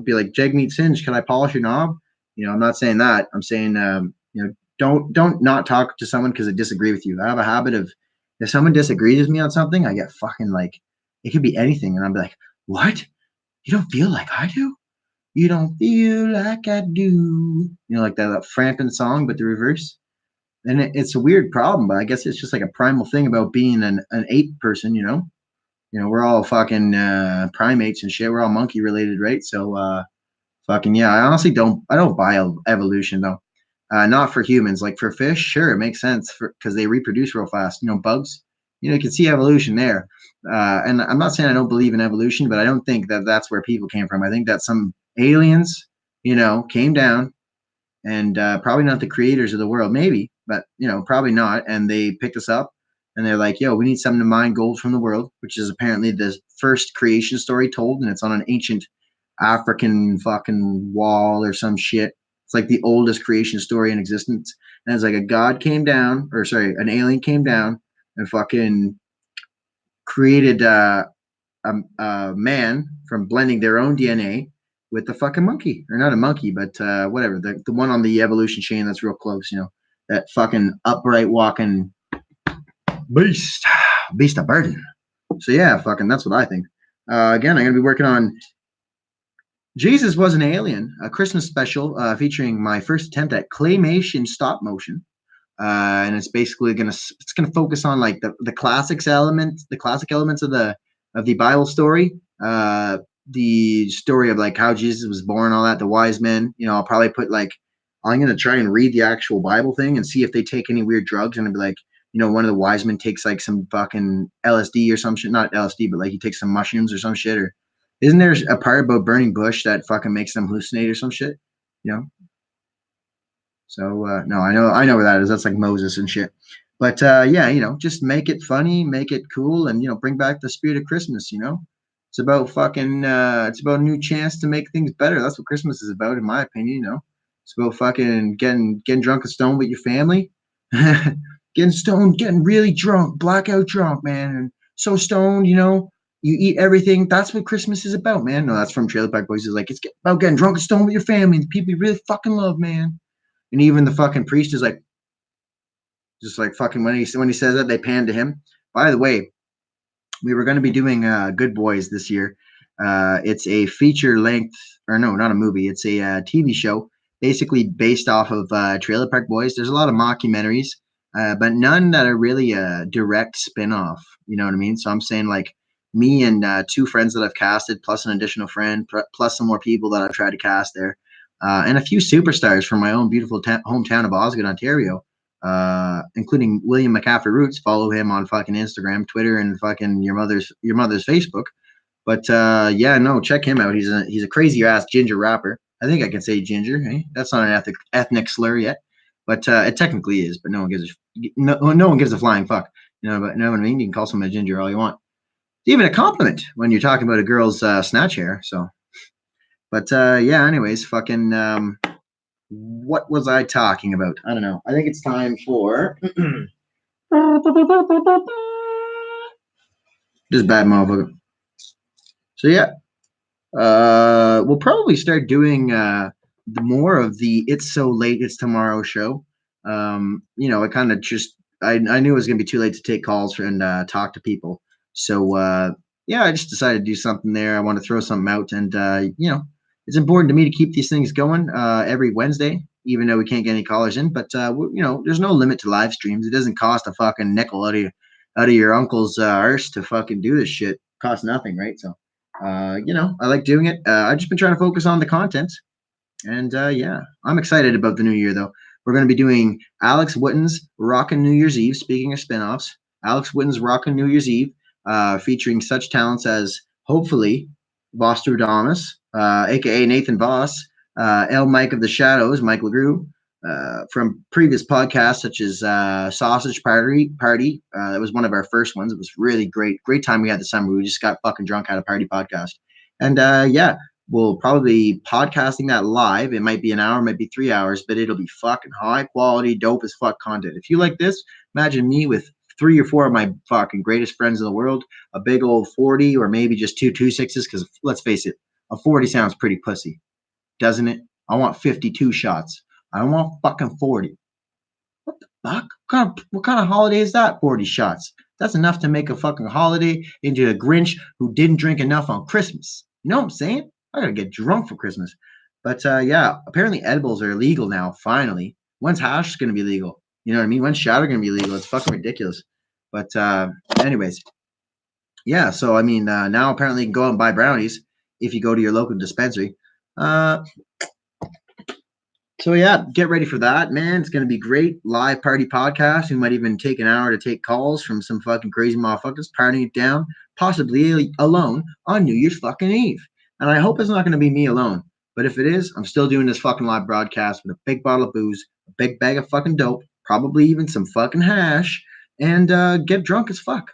be like, Jagmeet Singe, can I polish your knob? I'm not saying that. I'm saying don't not talk to someone because they disagree with you. I have a habit of, if someone disagrees with me on something, I get fucking it could be anything, and I'm like, what? You don't feel like I do? You don't feel like I do? Like that Frampton song, but the reverse. And it's a weird problem, but I guess it's just like a primal thing about being an ape person, we're all fucking primates and shit. We're all monkey related, right? So fucking yeah, I honestly don't buy evolution though. Not for humans. Like for fish, sure, it makes sense because they reproduce real fast. Bugs, you can see evolution there. And I'm not saying I don't believe in evolution, but I don't think that that's where people came from. I think that some aliens, came down, and probably not the creators of the world, maybe, but probably not. And they picked us up, and they're like, "Yo, we need something to mine gold from the world," which is apparently the first creation story told, and it's on an ancient African fucking wall or some shit. It's like the oldest creation story in existence. And it's like an alien came down and fucking created a man from blending their own DNA with the fucking monkey. Or not a monkey, but whatever. The one on the evolution chain that's real close, that fucking upright walking beast of burden. So yeah, fucking that's what I think. Again, I'm going to be working on Jesus Was an Alien, a Christmas special featuring my first attempt at claymation stop motion. and it's basically gonna focus on like the classic elements of the Bible story, the story of like how Jesus was born, all that, the wise men. You know, I'll probably put like, I'm gonna try and read the actual Bible thing and see if they take any weird drugs, and I'll be like, you know, one of the wise men takes like some fucking LSD or some shit, not LSD, but like he takes some mushrooms or some shit, or isn't there a part about burning bush that fucking makes them hallucinate or some shit? You know? So no, I know where that is. That's like Moses and shit. But yeah, you know, just make it funny, make it cool, and you know, bring back the spirit of Christmas. You know, it's about fucking. It's about a new chance to make things better. That's what Christmas is about, in my opinion. You know, it's about fucking getting drunk and stoned with your family, getting stoned, getting really drunk, blackout drunk, man, and so stoned. You know, you eat everything. That's what Christmas is about, man. No, that's from Trailer Park Boys. It's like it's about getting drunk and stoned with your family, the people you really fucking love, man. And even the fucking priest is like, just like fucking when he says that, they pan to him. By the way, we were going to be doing Good Boys this year. It's a feature length, or no, not a movie. It's a TV show, basically based off of Trailer Park Boys. There's a lot of mockumentaries, but none that are really a direct spin-off. You know what I mean? So I'm saying like me and two friends that I've casted, plus an additional friend, plus some more people that I've tried to cast there. And a few superstars from my own beautiful hometown of Osgood, Ontario, including William McCaffrey Roots. Follow him on fucking Instagram, Twitter, and fucking your mother's Facebook. But yeah, no, check him out. He's a crazy ass ginger rapper. I think I can say ginger. Hey? That's not an ethnic slur yet, but it technically is. But no one gives a flying fuck. You know, but know what I mean. You can call someone a ginger all you want. It's even a compliment when you're talking about a girl's snatch hair. So. But yeah, anyways, fucking what was I talking about? I don't know. I think it's time for just bad motherfucker. So yeah, we'll probably start doing more of the "It's So Late, It's Tomorrow" show. You know, I kind of just I knew it was gonna be too late to take calls and talk to people. So yeah, I just decided to do something there. I want to throw something out, and you know, it's important to me to keep these things going every Wednesday, even though we can't get any callers in. But you know, there's no limit to live streams. It doesn't cost a fucking nickel out of your uncle's arse to fucking do this shit. It costs nothing, right? So you know, I like doing it. I've just been trying to focus on the content, and yeah, I'm excited about the new year though. We're going to be doing Alex Witten's Rockin' New Year's Eve. Speaking of spinoffs, Alex Witten's Rockin' New Year's Eve, featuring such talents as hopefully Vostradamus, aka Nathan Voss, El Mike of the Shadows, Mike LeGroux, from previous podcasts such as Sausage Party. That was one of our first ones. It was really great time we had this summer. We just got fucking drunk, had a party podcast, and yeah, we'll probably be podcasting that live. It might be an hour, might be 3 hours, but it'll be fucking high quality, dope as fuck content. If you like this, imagine me with 3 or 4 of my fucking greatest friends in the world, a big old 40, or maybe just 2.26s, because let's face it, a 40 sounds pretty pussy, doesn't it? I want 52 shots. I don't want fucking 40. What the fuck? What kind of holiday is that? 40 shots. That's enough to make a fucking holiday into a Grinch who didn't drink enough on Christmas. You know what I'm saying? I gotta get drunk for Christmas. But yeah, apparently edibles are illegal now, finally. When's hash gonna be legal? You know what I mean? When's shatter gonna be legal? It's fucking ridiculous. But anyways, yeah, so I mean, now apparently you can go out and buy brownies if you go to your local dispensary. So yeah, get ready for that, man. It's gonna be great. Live party podcast. We might even take an hour to take calls from some fucking crazy motherfuckers partying it down, possibly alone on New Year's fucking Eve. And I hope it's not gonna be me alone. But if it is, I'm still doing this fucking live broadcast with a big bottle of booze, a big bag of fucking dope, probably even some fucking hash, and get drunk as fuck.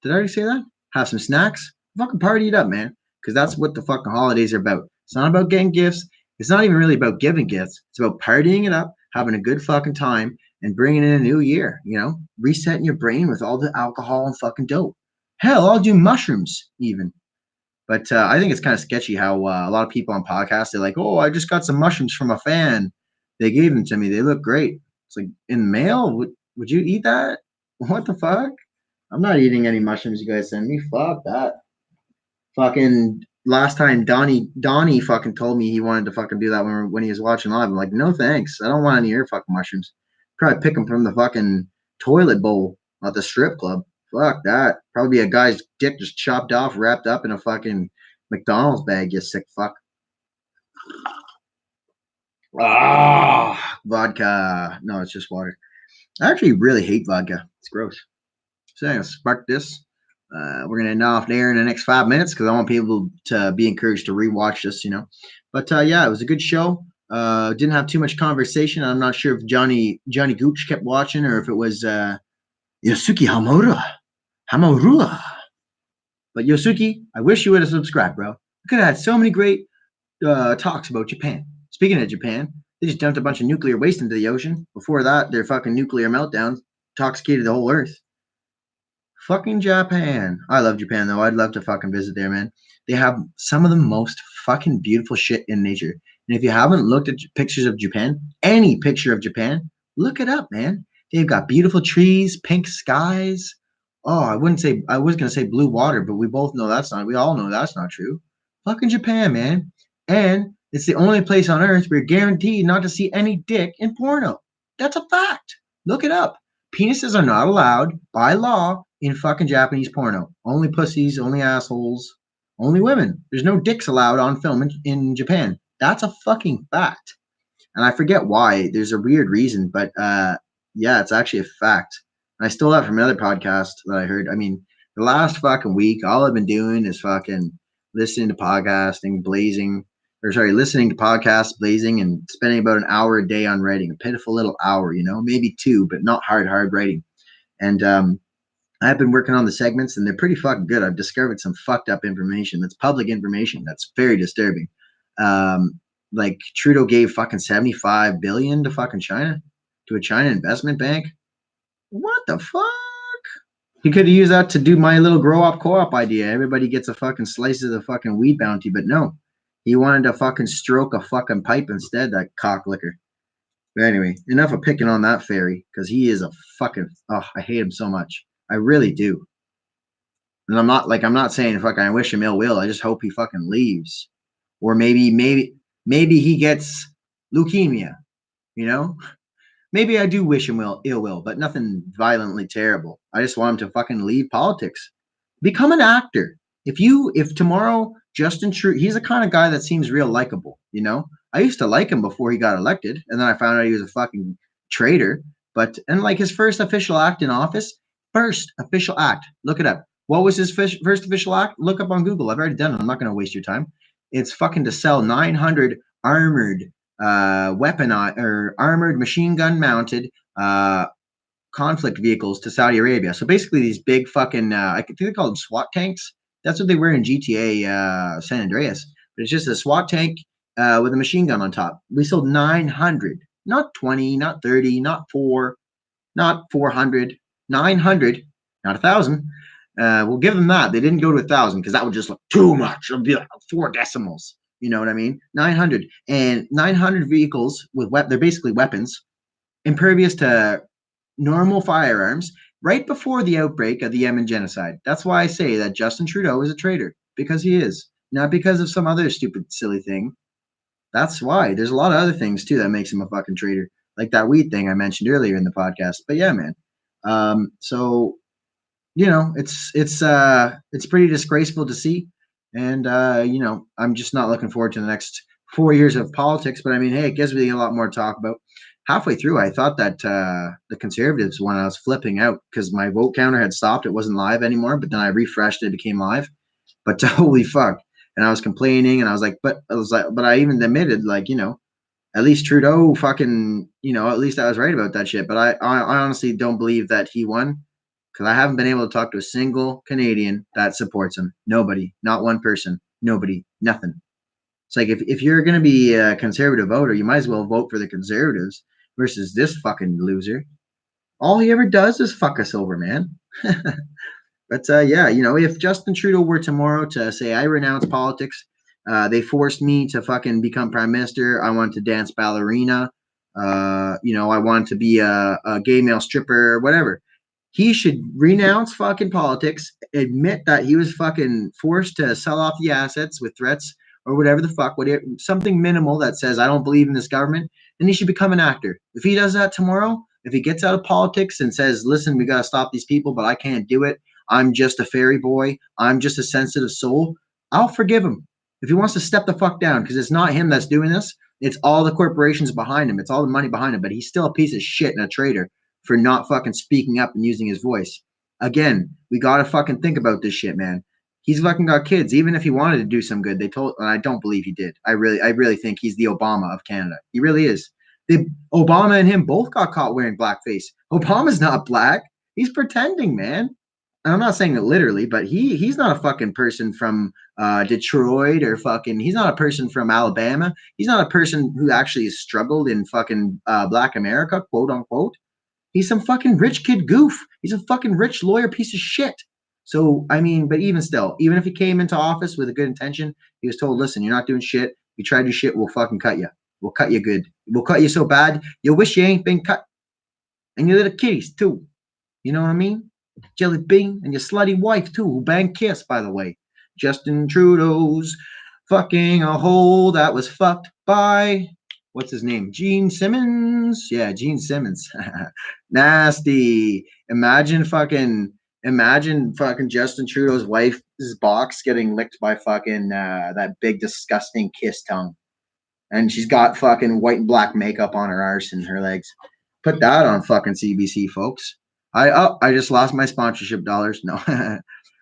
Did I already say that? Have some snacks, fucking party it up, man. Because that's what the fucking holidays are about. It's not about getting gifts. It's not even really about giving gifts. It's about partying it up, having a good fucking time, and bringing in a new year, you know? Resetting your brain with all the alcohol and fucking dope. Hell, I'll do mushrooms even. But I think it's kind of sketchy how a lot of people on podcasts, they're like, oh, I just got some mushrooms from a fan. They gave them to me. They look great. It's like, in the mail? Would you eat that? What the fuck? I'm not eating any mushrooms you guys send me. Fuck that. Fucking last time Donnie fucking told me he wanted to fucking do that when he was watching live. I'm like, no thanks. I don't want any of your fucking mushrooms. Probably pick them from the fucking toilet bowl at the strip club. Fuck that. Probably a guy's dick just chopped off, wrapped up in a fucking McDonald's bag, you sick fuck. Ah, vodka. No, it's just water. I actually really hate vodka. It's gross. So I'm gonna spark this. We're gonna end off there in the next 5 minutes because I want people to be encouraged to rewatch this, you know. But yeah, it was a good show. Didn't have too much conversation. I'm not sure if Johnny Gooch kept watching or if it was Yosuke Hamamura. But Yosuke, I wish you would have subscribed, bro. We could have had so many great talks about Japan. Speaking of Japan, they just dumped a bunch of nuclear waste into the ocean. Before that, their fucking nuclear meltdowns intoxicated the whole earth. Fucking Japan. I love Japan, though. I'd love to fucking visit there, man. They have some of the most fucking beautiful shit in nature. And if you haven't looked at pictures of Japan, any picture of Japan, look it up, man. They've got beautiful trees, pink skies. Oh, I was gonna say blue water, but we all know that's not true. Fucking Japan, man. And it's the only place on earth where you're guaranteed not to see any dick in porno. That's a fact. Look it up. Penises are not allowed by law in fucking Japanese porno. Only pussies, only assholes, only women. There's no dicks allowed on film in Japan. That's a fucking fact. And I forget why. There's a weird reason, but yeah, it's actually a fact. And I stole that from another podcast that I heard. I mean, the last fucking week, all I've been doing is fucking listening to podcasting, listening to podcasts, blazing, and spending about an hour a day on writing. A pitiful little hour, you know, maybe 2, but not hard writing. And I've been working on the segments, and they're pretty fucking good. I've discovered some fucked up information that's public information that's very disturbing. Like Trudeau gave fucking $75 billion to fucking China, to a China investment bank. What the fuck? He could have used that to do my little grow up co-op idea. Everybody gets a fucking slice of the fucking weed bounty, but no. He wanted to fucking stroke a fucking pipe instead, that cocklicker. But anyway, enough of picking on that fairy, because he is a fucking, I hate him so much. I really do. And I'm not saying fucking I wish him ill will. I just hope he fucking leaves. Or maybe he gets leukemia, you know? Maybe I do wish him ill will, but nothing violently terrible. I just want him to fucking leave politics. Become an actor. If tomorrow Justin Trudeau, he's the kind of guy that seems real likable, you know? I used to like him before he got elected, and then I found out he was a fucking traitor. And like his first official act in office, look it up. What was his first official act? Look up on Google. I've already done it. I'm not going to waste your time. It's fucking to sell 900 armored armored machine gun mounted conflict vehicles to Saudi Arabia. So basically these big fucking I think they call them SWAT tanks. That's what they were in GTA San Andreas. But it's just a SWAT tank with a machine gun on top. We sold 900, not 20, not 30, not 4, not 400, 900, not 1,000. We'll give them that. They didn't go to 1,000 because that would just look too much. It would be like 4 decimals. You know what I mean? 900 and 900 vehicles with they're basically weapons, impervious to normal firearms. Right before the outbreak of the Yemen genocide. That's why I say that Justin Trudeau is a traitor, because he is, not because of some other stupid, silly thing. That's why. There's a lot of other things too that makes him a fucking traitor, like that weed thing I mentioned earlier in the podcast. But yeah, man. So you know, it's pretty disgraceful to see. And, you know, I'm just not looking forward to the next 4 years of politics. But I mean, hey, it gives me a lot more to talk about. Halfway through, I thought that the Conservatives, when I was flipping out because my vote counter had stopped, it wasn't live anymore. But then I refreshed it became live. But holy fuck. And I was complaining and I was like, but I even admitted, like, you know, at least Trudeau fucking, you know, at least I was right about that shit. But I honestly don't believe that he won. Because I haven't been able to talk to a single Canadian that supports him. Nobody. Not one person. Nobody. Nothing. It's like if you're going to be a conservative voter, you might as well vote for the Conservatives versus this fucking loser. All he ever does is fuck us over, man. But yeah, you know, if Justin Trudeau were tomorrow to say, I renounce politics, they forced me to fucking become prime minister. I want to dance ballerina. You know, I want to be a gay male stripper, whatever. He should renounce fucking politics, admit that he was fucking forced to sell off the assets with threats or whatever the fuck, something minimal that says, I don't believe in this government, and he should become an actor. If he does that tomorrow, If he gets out of politics and says, listen, we got to stop these people, but I can't do it. I'm just a fairy boy. I'm just a sensitive soul. I'll forgive him. If he wants to step the fuck down, because it's not him that's doing this. It's all the corporations behind him. It's all the money behind him. But he's still a piece of shit and a traitor for not fucking speaking up and using his voice. Again, we got to fucking think about this shit, man. He's fucking got kids. Even if he wanted to do some good, they told, and I don't believe he did. I really think he's the Obama of Canada. He really is. Obama and him both got caught wearing blackface. Obama's not black. He's pretending, man. And I'm not saying it literally, but he's not a fucking person from Detroit or fucking. He's not a person from Alabama. He's not a person who actually has struggled in fucking Black America, quote unquote. He's some fucking rich kid goof. He's a fucking rich lawyer piece of shit. So, I mean, but even still, even if he came into office with a good intention, he was told, listen, you're not doing shit. You try to do shit, we'll fucking cut you. We'll cut you good. We'll cut you so bad, you'll wish you ain't been cut. And your little kitties, too. You know what I mean? Jelly Bean and your slutty wife, too, who banged Kiss, by the way. Justin Trudeau's fucking a hole that was fucked by, what's his name? Gene Simmons? Yeah, Gene Simmons. Nasty. Imagine fucking Justin Trudeau's wife's box getting licked by fucking that big disgusting Kiss tongue. And she's got fucking white and black makeup on her arse and her legs. Put that on fucking CBC, folks. I just lost my sponsorship dollars. No.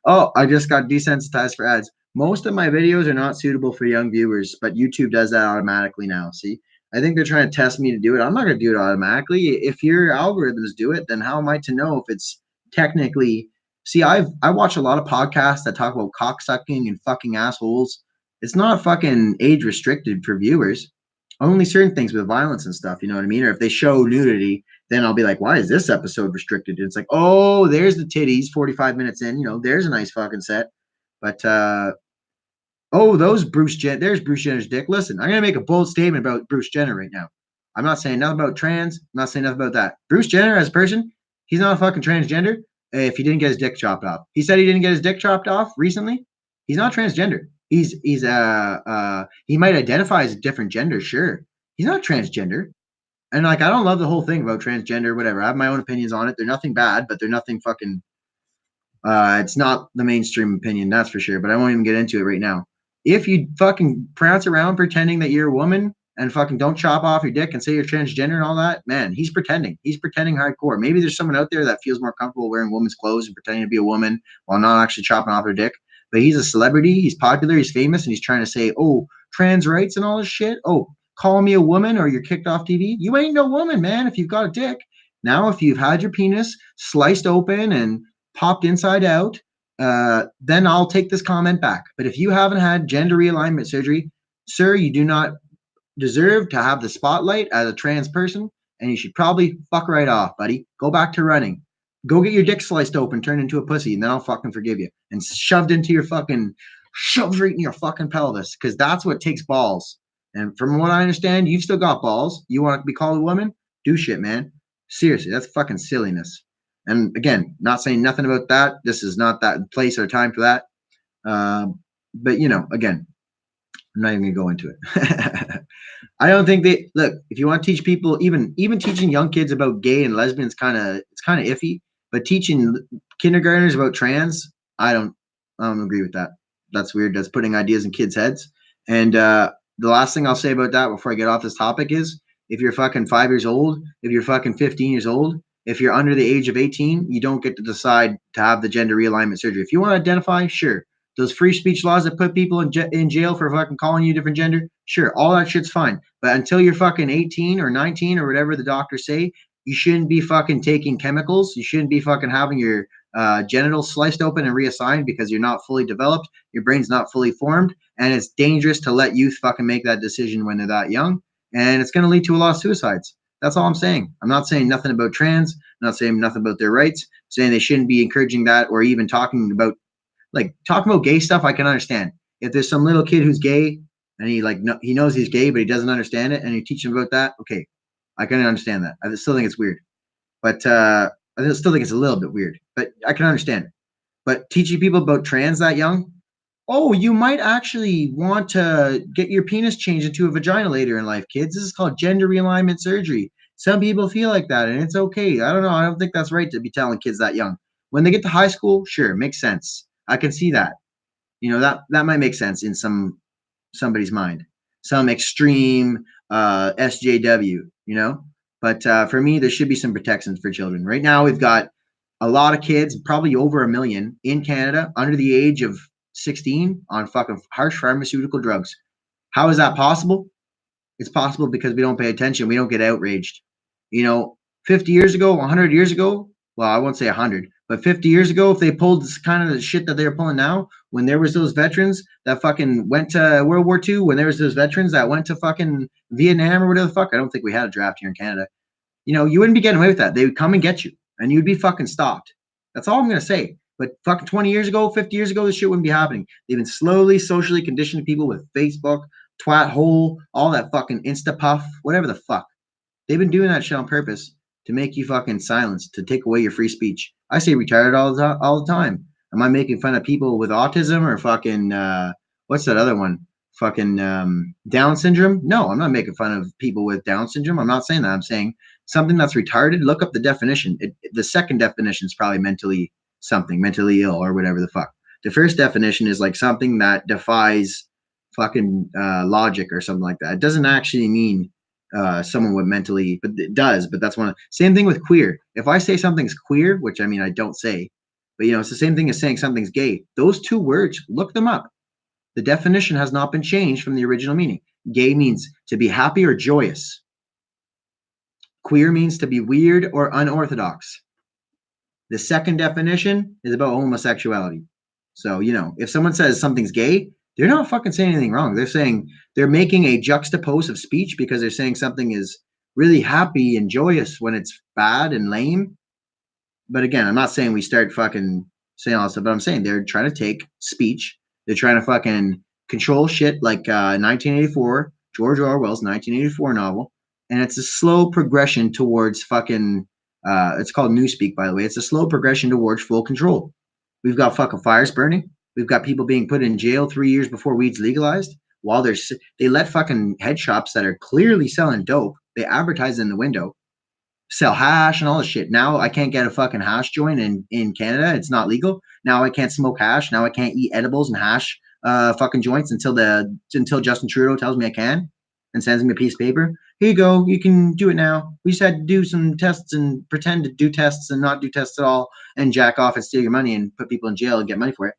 Oh, I just got desensitized for ads. Most of my videos are not suitable for young viewers, but YouTube does that automatically now. See, I think they're trying to test me to do it. I'm not going to do it automatically. If your algorithms do it, then how am I to know if it's technically? See, I watch a lot of podcasts that talk about cocksucking and fucking assholes. It's not fucking age restricted for viewers. Only certain things with violence and stuff, you know what I mean? Or if they show nudity, then I'll be like, why is this episode restricted? And it's like, oh, there's the titties 45 minutes in, there's a nice fucking set. But oh, there's Bruce Jenner's dick. Listen, I'm gonna make a bold statement about Bruce Jenner right now. I'm not saying nothing about trans, I'm not saying nothing about that. Bruce Jenner as a person, he's not a fucking transgender if he didn't get his dick chopped off. He said he didn't get his dick chopped off recently. He's not transgender. He might identify as a different gender, sure. He's not transgender. And like, I don't love the whole thing about transgender, whatever. I have my own opinions on it. They're nothing bad, but they're nothing fucking it's not the mainstream opinion, that's for sure. But I won't even get into it right now. If you fucking prance around pretending that you're a woman and fucking don't chop off your dick and say you're transgender and all that, man, he's pretending. He's pretending hardcore. Maybe there's someone out there that feels more comfortable wearing women's clothes and pretending to be a woman while not actually chopping off their dick. But he's a celebrity, he's popular, he's famous, and he's trying to say, oh, trans rights and all this shit. Oh, call me a woman or you're kicked off TV. You ain't no woman, man, if you've got a dick. Now, if you've had your penis sliced open and popped inside out, then I'll take this comment back. But if you haven't had gender realignment surgery, sir, you do not deserve to have the spotlight as a trans person, and you should probably fuck right off, buddy. Go back to running. Go get your dick sliced open, turned into a pussy, and then I'll fucking forgive you. And shoved right in your fucking pelvis, because that's what takes balls. And from what I understand, you've still got balls. You want to be called a woman? Do shit, man. Seriously, that's fucking silliness. And again, not saying nothing about that. This is not that place or time for that. But, again, I'm not even going to go into it. I don't think look, if you want to teach people, even teaching young kids about gay and lesbians, it's kind of iffy. But teaching kindergartners about trans, I don't agree with that. That's weird. That's putting ideas in kids' heads. And the last thing I'll say about that before I get off this topic is, if you're fucking 5 years old, if you're fucking 15 years old, if you're under the age of 18, you don't get to decide to have the gender realignment surgery. If you want to identify, sure. Those free speech laws that put people in jail for fucking calling you a different gender, sure, all that shit's fine. But until you're fucking 18 or 19 or whatever the doctors say, you shouldn't be fucking taking chemicals. You shouldn't be fucking having your genitals sliced open and reassigned because you're not fully developed. Your brain's not fully formed. And it's dangerous to let youth fucking make that decision when they're that young. And it's going to lead to a lot of suicides. That's all I'm saying. I'm not saying nothing about trans. I'm not saying nothing about their rights. I'm saying they shouldn't be encouraging that, or even talking about gay stuff. I can understand. If there's some little kid who's gay and he knows he's gay, but he doesn't understand it, and you teach him about that, okay, I can understand that. I still think it's weird. But I still think it's a little bit weird. But I can understand it. But teaching people about trans that young, oh, you might actually want to get your penis changed into a vagina later in life, kids. This is called gender realignment surgery. Some people feel like that, and it's okay. I don't know. I don't think that's right to be telling kids that young. When they get to high school, sure, makes sense. I can see that. That might make sense in somebody's mind. Some extreme SJW, But for me, there should be some protections for children. Right now, we've got a lot of kids, probably over 1 million in Canada, under the age of 16 on fucking harsh pharmaceutical drugs. How is that possible? It's possible because we don't pay attention. We don't get outraged. 50 years ago, 100 years ago, well, I won't say 100, but 50 years ago, if they pulled this kind of the shit that they're pulling now, when there was those veterans that fucking went to World War II, when there was those veterans that went to fucking Vietnam or whatever the fuck, I don't think we had a draft here in Canada. You wouldn't be getting away with that. They would come and get you, and you'd be fucking stopped. That's all I'm going to say. But fucking 20 years ago, 50 years ago, this shit wouldn't be happening. They've been slowly, socially conditioning people with Facebook, twat hole, all that fucking Insta puff, whatever the fuck. They've been doing that shit on purpose to make you fucking silence, to take away your free speech. I say retarded all the time. Am I making fun of people with autism or fucking, what's that other one? Fucking Down syndrome? No, I'm not making fun of people with Down syndrome. I'm not saying that. I'm saying something that's retarded. Look up the definition. The second definition is probably mentally ill or whatever the fuck. The first definition is like something that defies fucking logic or something like that. It doesn't actually mean someone with mentally, but it does. But that's same thing with queer. If I say something's queer, which I mean I don't say, but it's the same thing as saying something's gay. Those two words, look them up. The definition has not been changed from the original meaning. Gay means to be happy or joyous. Queer means to be weird or unorthodox. The second definition is about homosexuality. So, if someone says something's gay, they're not fucking saying anything wrong. They're making a juxtapose of speech because they're saying something is really happy and joyous when it's bad and lame. But again, I'm not saying we start fucking saying all this stuff, but I'm saying they're trying to take speech. They're trying to fucking control shit like 1984, George Orwell's 1984 novel. And it's a slow progression towards fucking, it's called Newspeak, by the way. It's a slow progression towards full control. We've got fucking fires burning. We've got people being put in jail 3 years before weed's legalized. While they let fucking head shops that are clearly selling dope, they advertise in the window, sell hash and all this shit. Now I can't get a fucking hash joint in Canada. It's not legal. Now I can't smoke hash. Now I can't eat edibles and hash fucking joints until Justin Trudeau tells me I can and sends me a piece of paper. Here you go. You can do it now. We just had to do some tests and pretend to do tests and not do tests at all and jack off and steal your money and put people in jail and get money for it.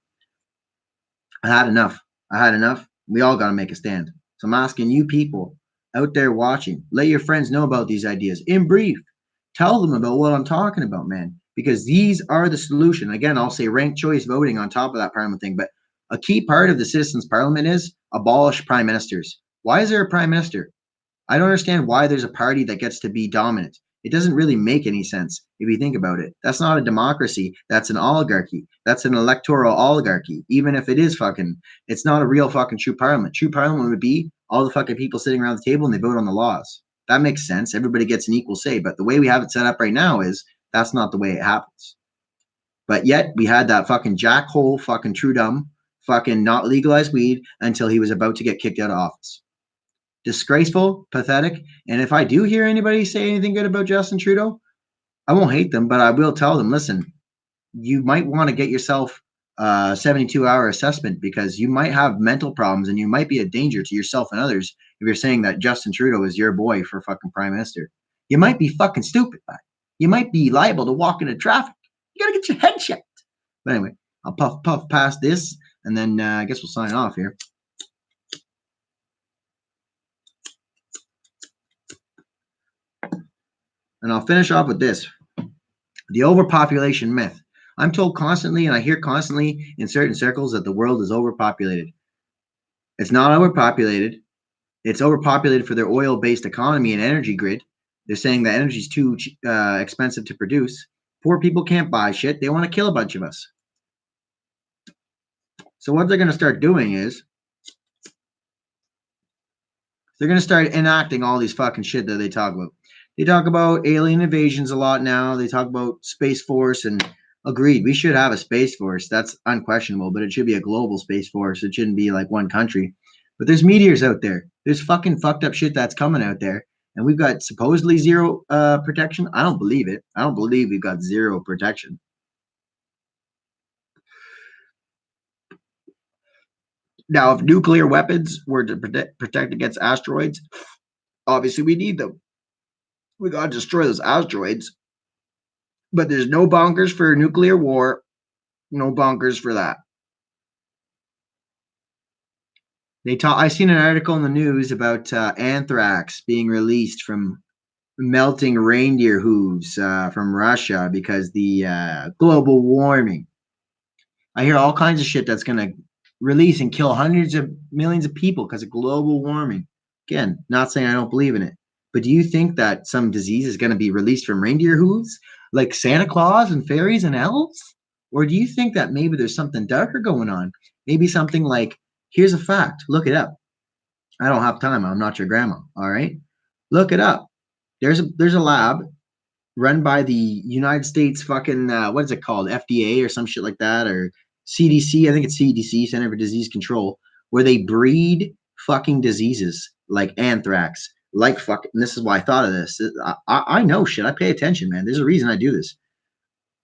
I had enough. We all got to make a stand. So I'm asking you people out there watching, let your friends know about these ideas. In brief, tell them about what I'm talking about, man, because these are the solution. Again, I'll say ranked choice voting on top of that parliament thing, but a key part of the citizens' parliament is abolish prime ministers. Why is there a prime minister? I don't understand why there's a party that gets to be dominant. It doesn't really make any sense if you think about it. That's not a democracy. That's an oligarchy. That's an electoral oligarchy. Even if it is fucking, it's not a real fucking true parliament. True parliament would be all the fucking people sitting around the table and they vote on the laws. That makes sense. Everybody gets an equal say. But the way we have it set up right now is that's not the way it happens. But yet we had that fucking jackhole fucking Trudeau fucking not legalized weed until he was about to get kicked out of office. Disgraceful, pathetic. And if I do hear anybody say anything good about Justin Trudeau, I won't hate them, but I will tell them, listen, you might want to get yourself a 72-hour assessment because you might have mental problems and you might be a danger to yourself and others if you're saying that Justin Trudeau is your boy for fucking prime minister. You might be fucking stupid, man. You might be liable to walk into traffic. You got to get your head checked. But anyway, I'll puff past this and then I guess we'll sign off here. And I'll finish off with this. The overpopulation myth. I'm told constantly, and I hear constantly in certain circles, that the world is overpopulated. It's not overpopulated. It's overpopulated for their oil-based economy and energy grid. They're saying that energy is too expensive to produce. Poor people can't buy shit. They want to kill a bunch of us. So what they're going to start doing is they're going to start enacting all these fucking shit that they talk about. They talk about alien invasions a lot now. They talk about Space Force, and agreed, we should have a Space Force. That's unquestionable, but it should be a global Space Force. It shouldn't be like one country. But there's meteors out there. There's fucking fucked up shit that's coming out there. and we've got supposedly zero protection. I don't believe it. I don't believe we've got zero protection. Now, if nuclear weapons were to protect against asteroids, obviously we need them. We got to destroy those asteroids. But there's no bonkers for nuclear war. No bonkers for that. I seen an article in the news about anthrax being released from melting reindeer hooves from Russia because the global warming. I hear all kinds of shit that's going to release and kill hundreds of millions of people because of global warming. Again, not saying I don't believe in it, but do you think that some disease is going to be released from reindeer hooves, like Santa Claus and fairies and elves? Or do you think that maybe there's something darker going on? Maybe something like, here's a fact, look it up. I don't have time. I'm not your grandma. All right. Look it up. There's a lab run by the United States fucking what is it called? FDA or some shit like that, or CDC. I think it's CDC, Center for Disease Control, where they breed fucking diseases like anthrax, like fucking. And this is why I thought of this. I know shit. I pay attention, man. There's a reason I do this.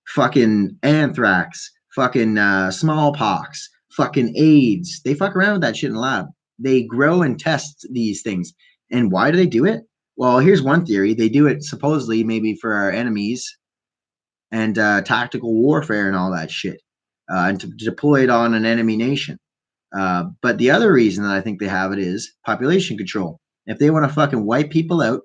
Fucking anthrax, fucking smallpox, fucking AIDS. They fuck around with that shit in the lab. They grow and test these things. And why do they do it? Well, here's one theory. They do it supposedly maybe for our enemies and tactical warfare and all that shit, and to deploy it on an enemy nation. But the other reason that I think they have it is population control. If they want to fucking wipe people out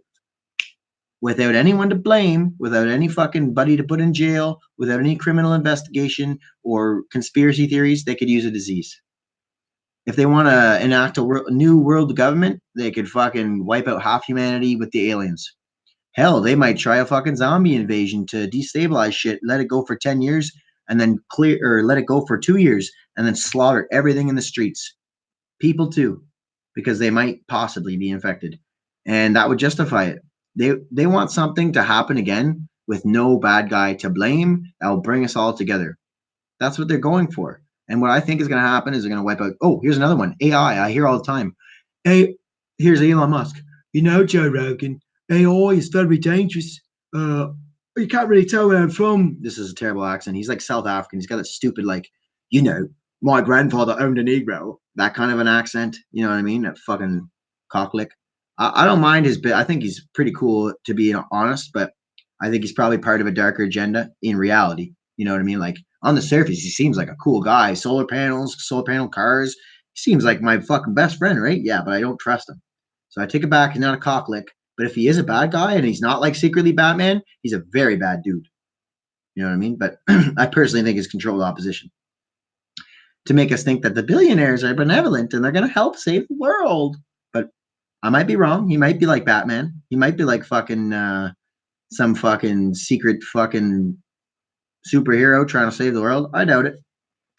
without anyone to blame, without any fucking buddy to put in jail, without any criminal investigation or conspiracy theories, they could use a disease. If they want to enact a new world government, they could fucking wipe out half humanity with the aliens. Hell, they might try a fucking zombie invasion to destabilize shit, let it go for 10 years, and then let it go for 2 years, and then slaughter everything in the streets. People too, because they might possibly be infected. And that would justify it. They want something to happen again with no bad guy to blame that will bring us all together. That's what they're going for. And what I think is going to happen is they're going to wipe out. Oh, here's another one. AI. I hear all the time. Hey, here's Elon Musk. You know, Joe Rogan, AI is very dangerous. You can't really tell where I'm from. This is a terrible accent. He's like South African. He's got that stupid, like, you know, my grandfather owned a Negro. That kind of an accent. You know what I mean? That fucking cocklick. I don't mind his bit. I think he's pretty cool, to be honest, but I think he's probably part of a darker agenda in reality. You know what I mean? Like, on the surface, he seems like a cool guy. Solar panel cars. He seems like my fucking best friend, right? Yeah, but I don't trust him. So I take it back. He's not a cocklick. But if he is a bad guy and he's not like secretly Batman, he's a very bad dude. You know what I mean? But I personally think it's controlled opposition to make us think that the billionaires are benevolent and they're going to help save the world. But I might be wrong. He might be like Batman. He might be like fucking some fucking secret fucking superhero trying to save the world. I doubt it.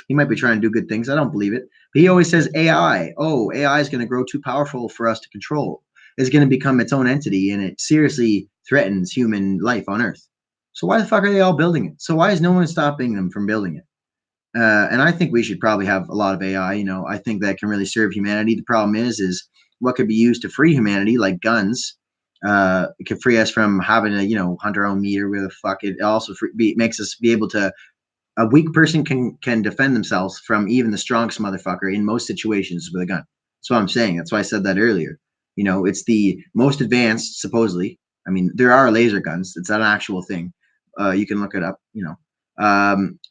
He might be trying to do good things. I don't believe it. But he always says AI. Oh, AI is going to grow too powerful for us to control. It's going to become its own entity, and it seriously threatens human life on Earth. So why the fuck are they all building it? So why is no one stopping them from building it? And I think we should probably have a lot of AI. You know, I think that can really serve humanity. The problem is what could be used to free humanity, like guns. It can free us from having to, you know, hunt our own meat or where the fuck. It also makes us be able to. A weak person can defend themselves from even the strongest motherfucker in most situations with a gun. That's what I'm saying. That's why I said that earlier. You know, it's the most advanced, supposedly. I mean, there are laser guns. It's an actual thing. You can look it up, you know.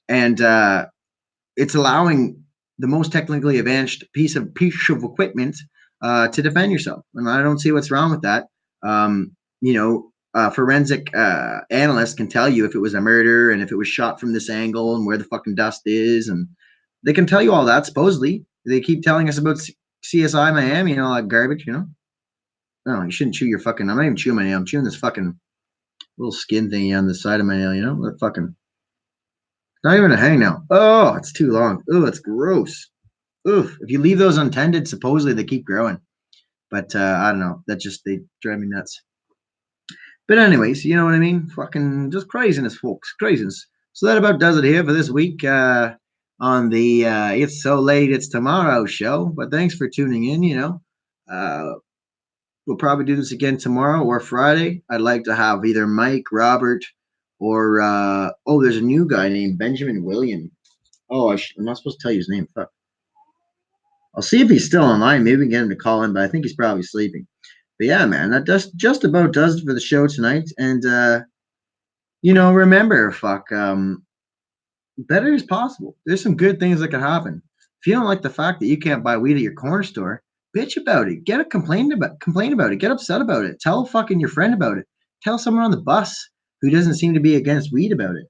And it's allowing the most technically advanced piece of equipment to defend yourself. And I don't see what's wrong with that. You know, forensic analysts can tell you if it was a murder and if it was shot from this angle and where the fucking dust is. And they can tell you all that, supposedly. They keep telling us about CSI Miami and all that garbage, you know. No, you shouldn't chew your fucking. I'm not even chewing my nail. I'm chewing this fucking little skin thingy on the side of my nail. You know, that fucking. Not even a hangnail. Oh, it's too long. Oh, it's gross. Oof. If you leave those untended, supposedly they keep growing. But I don't know. That just they drive me nuts. But anyways, you know what I mean. Fucking just craziness, folks. Craziness. So that about does it here for this week on the It's So Late It's Tomorrow show. But thanks for tuning in. You know. We'll probably do this again tomorrow or Friday. I'd like to have either Mike, Robert, or there's a new guy named Benjamin William. Oh, I'm not supposed to tell you his name. Fuck. I'll see if he's still online. Maybe we can get him to call in, but I think he's probably sleeping. But yeah, man, that just about does it for the show tonight. And remember, better is possible. There's some good things that can happen. If you don't like the fact that you can't buy weed at your corner store, bitch about it. Complain about it. Get upset about it. Tell fucking your friend about it. Tell someone on the bus who doesn't seem to be against weed about it.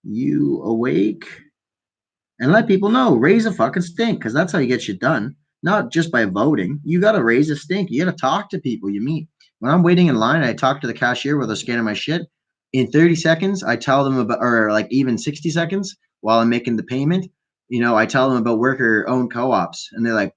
You awake? And let people know. Raise a fucking stink, because that's how you get shit done. Not just by voting. You got to raise a stink. You got to talk to people you meet. When I'm waiting in line, I talk to the cashier while they're scanning my shit. In 30 seconds, I tell them about, or like even 60 seconds while I'm making the payment, I tell them about worker-owned co-ops. And they're like,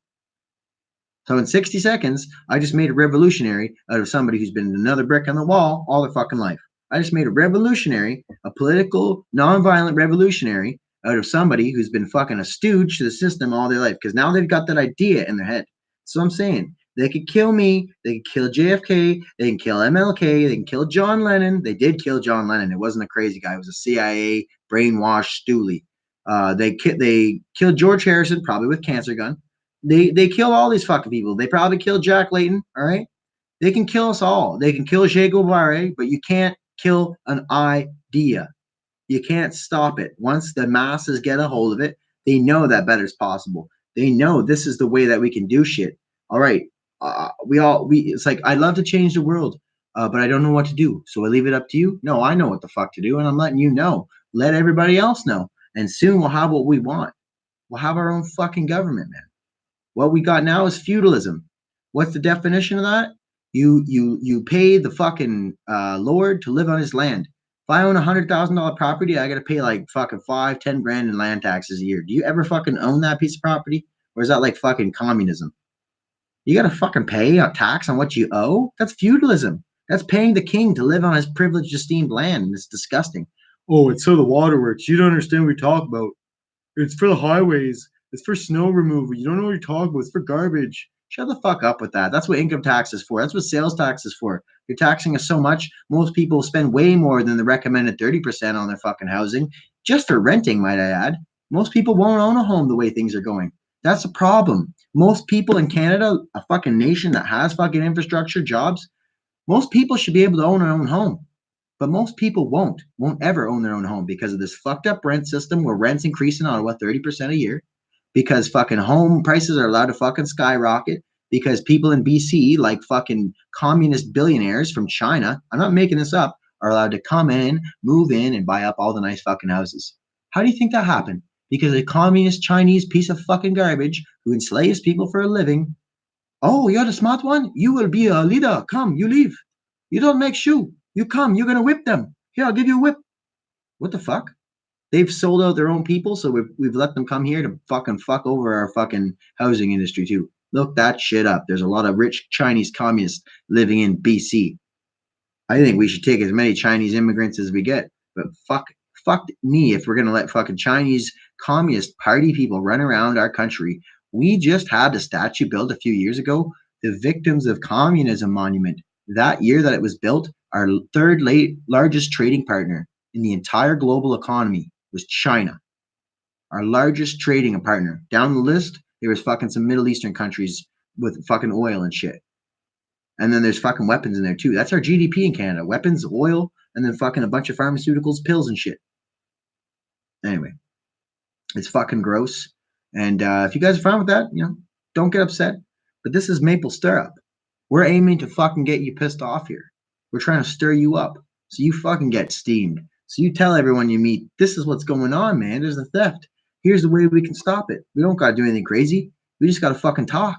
so in 60 seconds, I just made a revolutionary out of somebody who's been another brick on the wall all their fucking life. I just made a revolutionary, a political, nonviolent revolutionary out of somebody who's been fucking a stooge to the system all their life, because now they've got that idea in their head. So I'm saying they could kill me, they could kill JFK, they can kill MLK, they can kill John Lennon. They did kill John Lennon. It wasn't a crazy guy. It was a CIA brainwashed stoolie. They killed George Harrison, probably with cancer gun. They kill all these fucking people. They probably killed Jack Layton, all right? They can kill us all. They can kill Che Guevara, but you can't kill an idea. You can't stop it. Once the masses get a hold of it, they know that better is possible. They know this is the way that we can do shit. All right. It's like, I'd love to change the world, but I don't know what to do. So I leave it up to you. No, I know what the fuck to do, and I'm letting you know. Let everybody else know. And soon we'll have what we want. We'll have our own fucking government, man. What we got now is feudalism. What's the definition of that? You pay the fucking lord to live on his land. If I own $100,000 property, I got to pay like fucking $5-10 grand in land taxes a year. Do you ever fucking own that piece of property, or is that like fucking communism? You got to fucking pay a tax on what you owe. That's feudalism. That's paying the king to live on his privileged, esteemed land, and it's disgusting. Oh, it's so the waterworks. You don't understand what we talk about. It's for the highways. It's for snow removal. You don't know what you're talking about. It's for garbage. Shut the fuck up with that. That's what income tax is for. That's what sales tax is for. You're taxing us so much. Most people spend way more than the recommended 30% on their fucking housing, just for renting, might I add. Most people won't own a home the way things are going. That's a problem. Most people in Canada, a fucking nation that has fucking infrastructure, jobs, most people should be able to own their own home. But most people won't ever own their own home because of this fucked up rent system where rent's increasing on 30% a year, because fucking home prices are allowed to fucking skyrocket, because people in BC, like fucking communist billionaires from China, I'm not making this up, are allowed to come in, move in, and buy up all the nice fucking houses. How do you think that happened? Because a communist Chinese piece of fucking garbage who enslaves people for a living. Oh, you're the smart one? You will be a leader. Come, you leave. You don't make shoe. You come, you're going to whip them. Here, I'll give you a whip. What the fuck? They've sold out their own people, so we've let them come here to fucking fuck over our fucking housing industry too. Look that shit up. There's a lot of rich Chinese communists living in BC. I think we should take as many Chinese immigrants as we get. But fuck me if we're going to let fucking Chinese communist party people run around our country. We just had a statue built a few years ago, the Victims of Communism Monument. That year that it was built, our third largest trading partner in the entire global economy was China. Our largest trading partner. Down the list, there was fucking some Middle Eastern countries with fucking oil and shit. And then there's fucking weapons in there too. That's our GDP in Canada. Weapons, oil, and then fucking a bunch of pharmaceuticals, pills and shit. Anyway, it's fucking gross. And if you guys are fine with that, don't get upset. But this is maple stirrup. We're aiming to fucking get you pissed off here. We're trying to stir you up so you fucking get steamed. So you tell everyone you meet, this is what's going on, man. There's a theft. Here's the way we can stop it. We don't got to do anything crazy. We just got to fucking talk.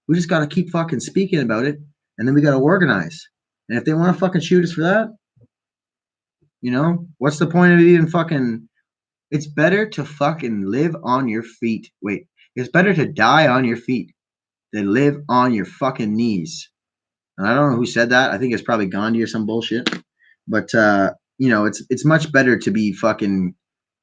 We just got to keep fucking speaking about it. And then we got to organize. And if they want to fucking shoot us for that, what's the point of even fucking... It's better to fucking live on your feet. Wait, it's better to die on your feet than live on your fucking knees. And I don't know who said that. I think it's probably Gandhi or some bullshit. But, it's much better to be fucking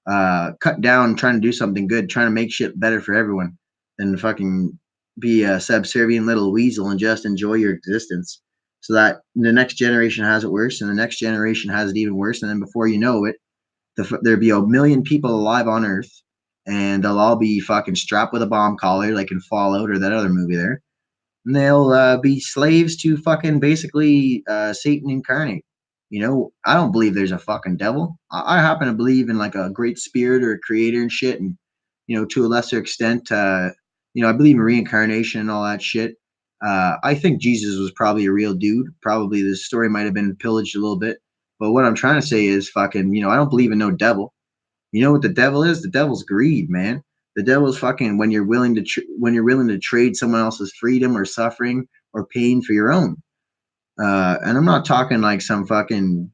cut down trying to do something good, trying to make shit better for everyone than fucking be a subservient little weasel and just enjoy your existence, so that the next generation has it worse, and the next generation has it even worse, and then before you know it, there'd be a million people alive on Earth, and they'll all be fucking strapped with a bomb collar, like in Fallout or that other movie there, and they'll be slaves to fucking basically Satan incarnate. You know, I don't believe there's a fucking devil. I happen to believe in like a great spirit or a creator and shit, and you know, to a lesser extent, you know, I believe in reincarnation and all that shit. I think Jesus was probably a real dude. Probably the story might have been pillaged a little bit, but what I'm trying to say is, fucking, you know, I don't believe in no devil. You know what the devil is? The devil's greed, man. The devil's fucking when you're willing to when you're willing to trade someone else's freedom or suffering or pain for your own. And I'm not talking like some fucking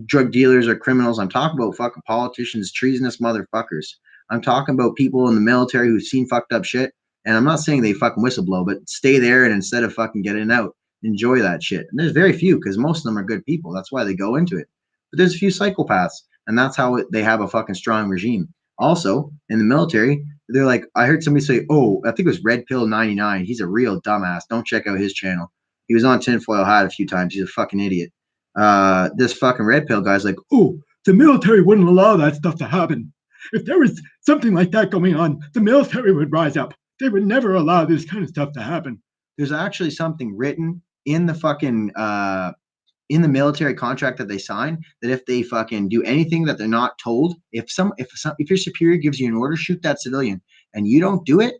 drug dealers or criminals. I'm talking about fucking politicians, treasonous motherfuckers. I'm talking about people in the military who've seen fucked up shit. And I'm not saying they fucking whistleblow, but stay there and instead of fucking getting out, enjoy that shit. And there's very few because most of them are good people. That's why they go into it. But there's a few psychopaths, and that's how they have a fucking strong regime. Also, in the military, they're like, I heard somebody say, oh, I think it was Red Pill 99. He's a real dumbass. Don't check out his channel. He was on Tinfoil Hat a few times. He's a fucking idiot. This fucking red pill guy's like, oh, the military wouldn't allow that stuff to happen. If there was something like that going on, the military would rise up. They would never allow this kind of stuff to happen. There's actually something written in the fucking in the military contract that they sign that if they fucking do anything that they're not told, if your superior gives you an order, shoot that civilian, and you don't do it,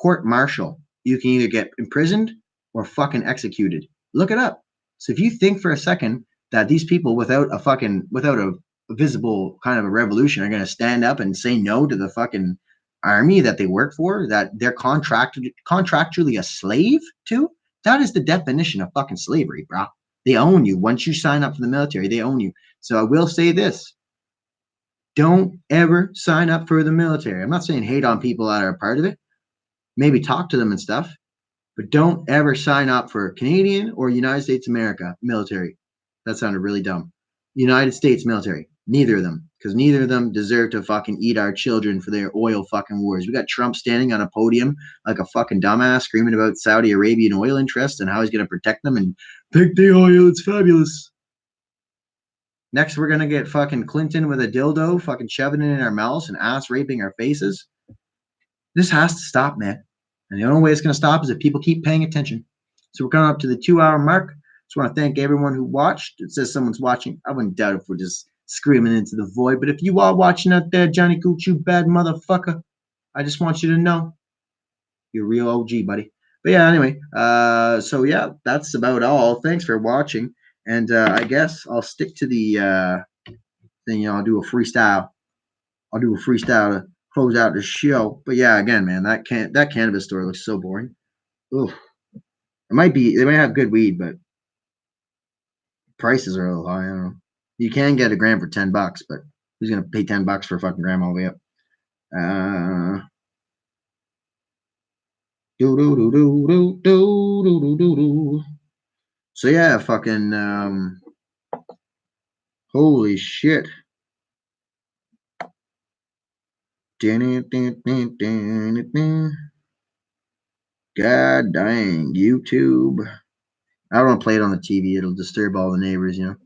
court martial. You can either get imprisoned or fucking executed. Look it up. So if you think for a second that these people without a visible kind of a revolution are going to stand up and say no to the fucking army that they work for, that they're contractually a slave to, that is the definition of fucking slavery, bro. They own you. Once you sign up for the military, they own you. So I will say this. Don't ever sign up for the military. I'm not saying hate on people that are a part of it. Maybe talk to them and stuff. But don't ever sign up for Canadian or United States America military. That sounded really dumb. United States military. Neither of them. Because neither of them deserve to fucking eat our children for their oil fucking wars. We got Trump standing on a podium like a fucking dumbass screaming about Saudi Arabian oil interests and how he's going to protect them and pick the oil. It's fabulous. Next, we're going to get fucking Clinton with a dildo fucking shoving it in our mouths and ass raping our faces. This has to stop, man. And the only way it's going to stop is if people keep paying attention. So we're coming up to the 2-hour mark. Just want to thank everyone who watched. It says someone's watching. I wouldn't doubt if we're just screaming into the void. But if you are watching out there, Johnny Gooch, you bad motherfucker, I just want you to know you're a real OG, buddy. But yeah, anyway. So yeah, that's about all. Thanks for watching. And I guess I'll stick to the thing. I'll do a freestyle. To close out the show. But yeah, again, man, that cannabis store looks so boring. Ugh. They might have good weed, but prices are a little high. I don't know. You can get a gram for $10, but who's gonna pay $10 for a fucking gram all the way up? So yeah, fucking holy shit. God dang, YouTube. I don't want to play it on the TV. It'll disturb all the neighbors, you know.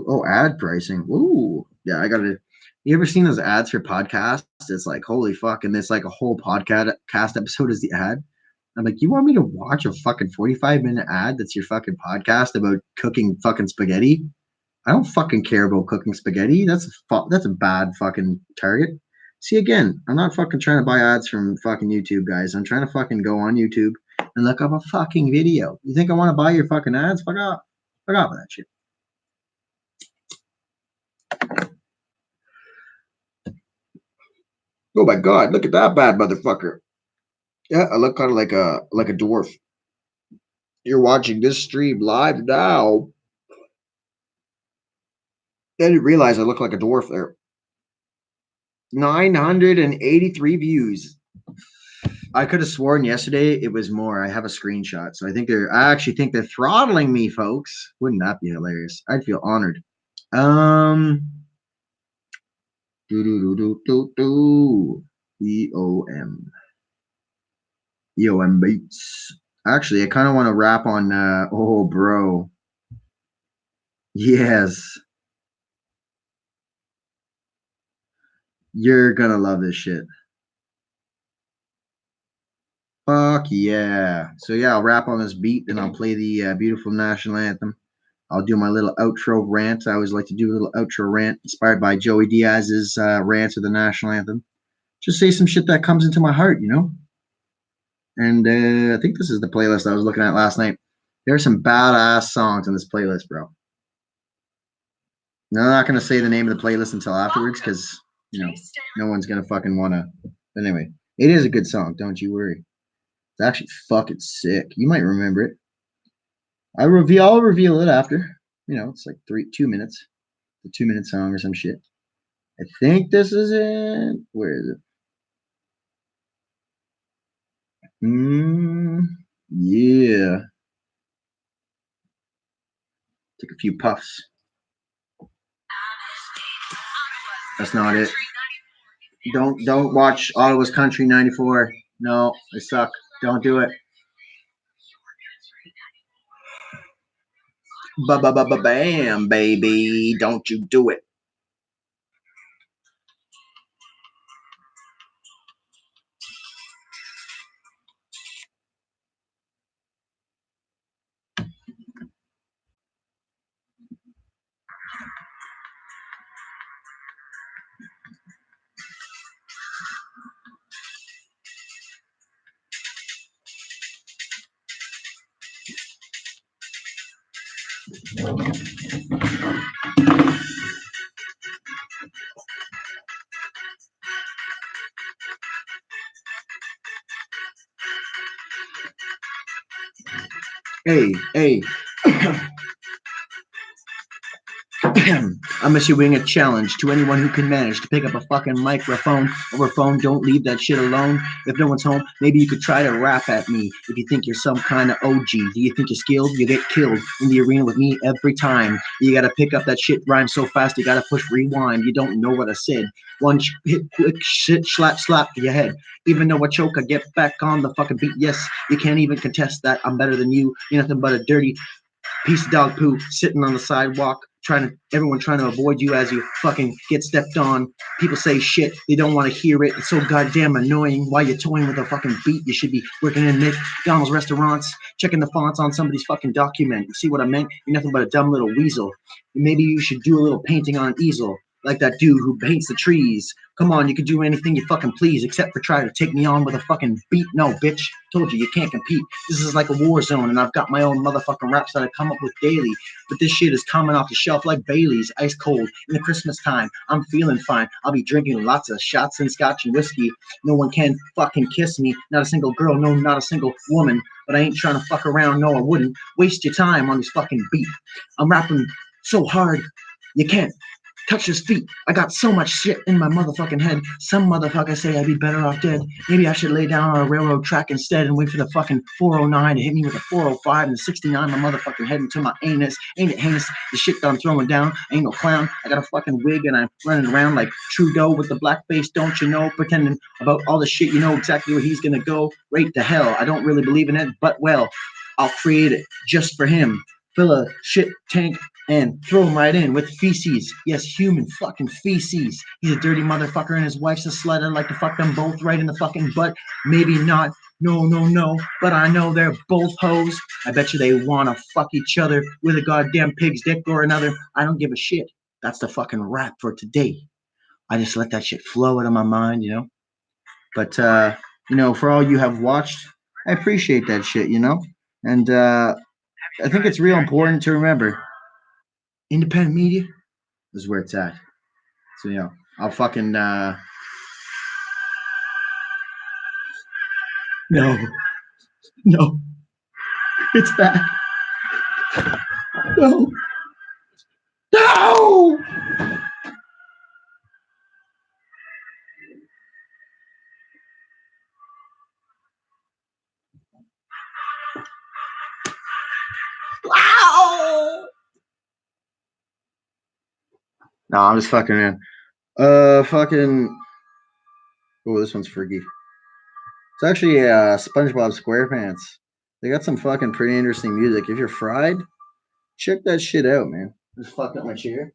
Oh, ad pricing. Ooh. Yeah, I gotta. You ever seen those ads for podcasts? It's like, holy fuck. And it's like a whole podcast episode is the ad. I'm like, you want me to watch a fucking 45-minute ad that's your fucking podcast about cooking fucking spaghetti? I don't fucking care about cooking spaghetti. That's a bad fucking target. See, again, I'm not fucking trying to buy ads from fucking YouTube, guys. I'm trying to fucking go on YouTube and look up a fucking video. You think I want to buy your fucking ads? Fuck off. Fuck off with that shit. Oh my god, look at that bad motherfucker. Yeah, I look kind of like a dwarf. You're watching this stream live now. I didn't realize I look like a dwarf there. 983 views. I could have sworn yesterday it was more. I have a screenshot, so I actually think they're throttling me, folks. Wouldn't that be hilarious? I'd feel honored. EOM. Yo, and beats. Actually, I kind of want to rap on. Oh, bro. Yes, you're gonna love this shit. Fuck yeah. So yeah, I'll rap on this beat, and I'll play the beautiful national anthem. I'll do my little outro rant. I always like to do a little outro rant inspired by Joey Diaz's rant of the national anthem. Just say some shit that comes into my heart, you know? And I think this is the playlist I was looking at last night. There are some badass songs on this playlist, bro. Now, I'm not going to say the name of the playlist until afterwards because, you know, no one's going to fucking want to. But anyway, it is a good song. Don't you worry. It's actually fucking sick. You might remember it. I'll reveal it after. You know, it's like 2 minutes. A 2 minute song or some shit. I think this is it. Where is it? Yeah. Take a few puffs. That's not it. Don't watch Ottawa's Country 94. No, they suck. Don't do it. Bam, baby. Don't you do it. Hey. I'm issuing a challenge to anyone who can manage to pick up a fucking microphone over phone. Don't leave that shit alone. If no one's home, maybe you could try to rap at me. If you think you're some kind of OG, do you think you're skilled? You get killed in the arena with me every time. You gotta pick up that shit rhyme so fast, you gotta push rewind. You don't know what I said. One hit, quick shit, slap to your head. Even though I choke, I get back on the fucking beat. Yes, you can't even contest that. I'm better than you. You're nothing but a dirty piece of dog poo sitting on the sidewalk, everyone trying to avoid you as you fucking get stepped on. People say shit, they don't want to hear it. It's so goddamn annoying. Why you toying with a fucking beat? You should be working in McDonald's restaurants, checking the fonts on somebody's fucking document. You see what I meant? You're nothing but a dumb little weasel. Maybe you should do a little painting on an easel, like that dude who paints the trees. Come on, you can do anything you fucking please, except for try to take me on with a fucking beat. No, bitch. Told you can't compete. This is like a war zone, and I've got my own motherfucking raps that I come up with daily. But this shit is coming off the shelf like Bailey's, ice cold in the Christmas time. I'm feeling fine. I'll be drinking lots of shots and scotch and whiskey. No one can fucking kiss me. Not a single girl, no, not a single woman. But I ain't trying to fuck around. No, I wouldn't waste your time on this fucking beat. I'm rapping so hard, you can't touch his feet. I got so much shit in my motherfucking head. Some motherfucker say I'd be better off dead. Maybe I should lay down on a railroad track instead and wait for the fucking 409 to hit me with a 405 and the 69 my motherfucking head into my anus. Ain't it heinous? The shit that I'm throwing down. I ain't no clown. I got a fucking wig and I'm running around like Trudeau with the black face, don't you know? Pretending about all the shit, you know exactly where he's gonna go. Right to hell. I don't really believe in it, but well, I'll create it just for him. Fill a shit tank and throw him right in with feces. Yes, human fucking feces. He's a dirty motherfucker and his wife's a slut. I'd like to fuck them both right in the fucking butt. Maybe not. No. But I know they're both hoes. I bet you they want to fuck each other with a goddamn pig's dick or another. I don't give a shit. That's the fucking rap for today. I just let that shit flow out of my mind, you know? But, you know, for all you have watched, I appreciate that shit, you know? And I think it's real important to remember independent media is where it's at. So, you know, I'll fucking, no. It's back. No. No, I'm just fucking in. Fucking. Oh, this one's freaky. It's actually SpongeBob SquarePants. They got some fucking pretty interesting music. If you're fried, check that shit out, man. Just fucked up my chair.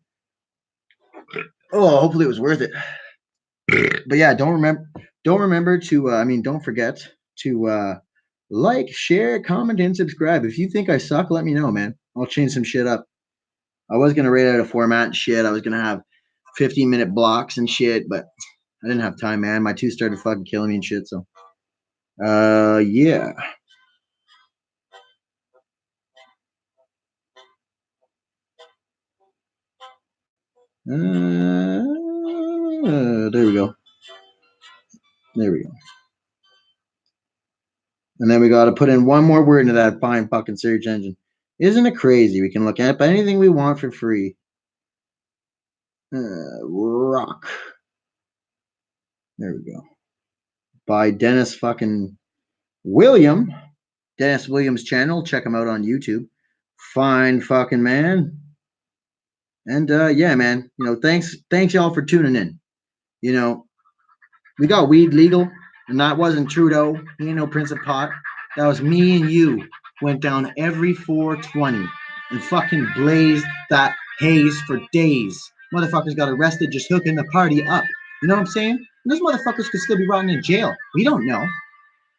Oh, hopefully it was worth it. But yeah, don't forget to like, share, comment, and subscribe. If you think I suck, let me know, man. I'll change some shit up. I was gonna rate out a format and shit. I was gonna have 15-minute blocks and shit, but I didn't have time, man. My tooth started fucking killing me and shit. So, yeah. There we go. There we go. And then we got to put in one more word into that fine fucking search engine. Isn't it crazy? We can look at anything we want for free. Rock. There we go. By Dennis fucking William. Dennis Williams' channel. Check him out on YouTube. Fine fucking man. And yeah, man. You know, thanks y'all for tuning in. You know, we got weed legal, and that wasn't Trudeau. He ain't no Prince of Pot. That was me and you went down every 420 and fucking blazed that haze for days. Motherfuckers got arrested just hooking the party up. You know what I'm saying? And those motherfuckers could still be rotting in jail. We don't know.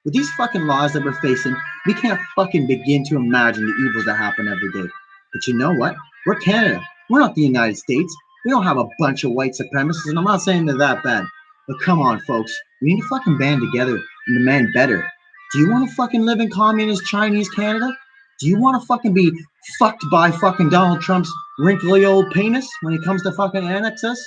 With these fucking laws that we're facing, we can't fucking begin to imagine the evils that happen every day. But you know what? We're Canada. We're not the United States. We don't have a bunch of white supremacists, and I'm not saying they're that bad. But come on, folks. We need to fucking band together and demand better. Do you want to fucking live in communist Chinese Canada? Do you want to fucking be fucked by fucking Donald Trump's wrinkly old penis when he comes to fucking annex us?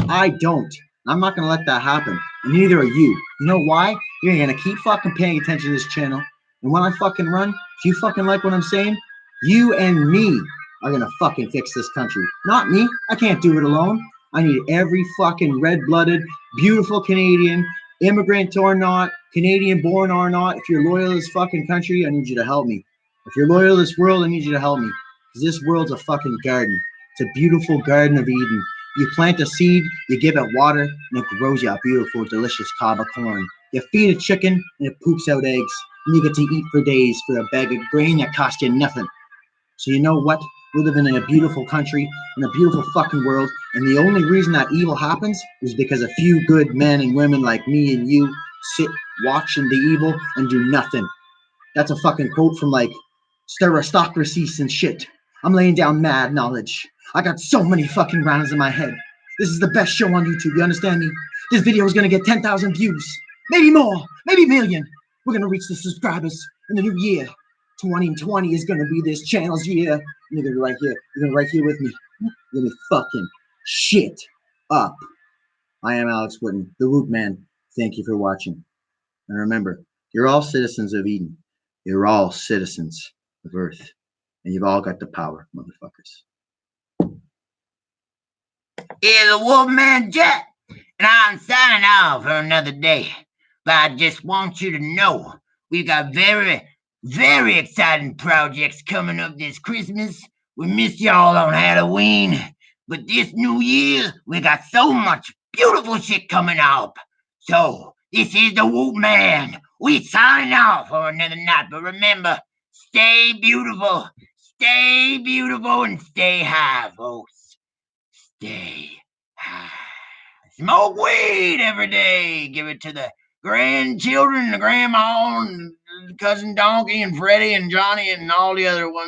I don't. I'm not gonna let that happen. And neither are you. You know why? You're gonna keep fucking paying attention to this channel. And when I fucking run, if you fucking like what I'm saying, you and me are gonna fucking fix this country. Not me. I can't do it alone. I need every fucking red-blooded, beautiful Canadian, immigrant or not, Canadian born or not. If you're loyal to this fucking country, I need you to help me. If you're loyal to this world, I need you to help me. Because this world's a fucking garden. It's a beautiful garden of Eden. You plant a seed, you give it water, and it grows you a beautiful, delicious cob of corn. You feed a chicken, and it poops out eggs, and you get to eat for days for a bag of grain that costs you nothing. So you know what? We're living in a beautiful country, in a beautiful fucking world, and the only reason that evil happens is because a few good men and women like me and you sit watching the evil and do nothing. That's a fucking quote from like aristocracies and shit. I'm laying down mad knowledge. I got so many fucking rounds in my head. This is the best show on YouTube, you understand me? This video is gonna get 10,000 views. Maybe more, maybe a million. We're gonna reach the subscribers in the new year. 2020 is gonna be this channel's year. You're gonna be right here. You're gonna be right here with me. You're gonna be fucking shit up. I am Alex Whitten, the WootMan. Thank you for watching. And remember, you're all citizens of Eden. You're all citizens of Earth. And you've all got the power, motherfuckers. It's the WootMan Jet, and I'm signing off for another day. But I just want you to know we've got very, very exciting projects coming up this Christmas. We missed y'all on Halloween, but this new year, we got so much beautiful shit coming up. So, this is the WootMan. We sign off for another night, but remember, stay beautiful, and stay high, folks. Stay high. Smoke weed every day. Give it to the grandchildren, the grandma, and cousin Donkey, and Freddie, and Johnny, and all the other ones.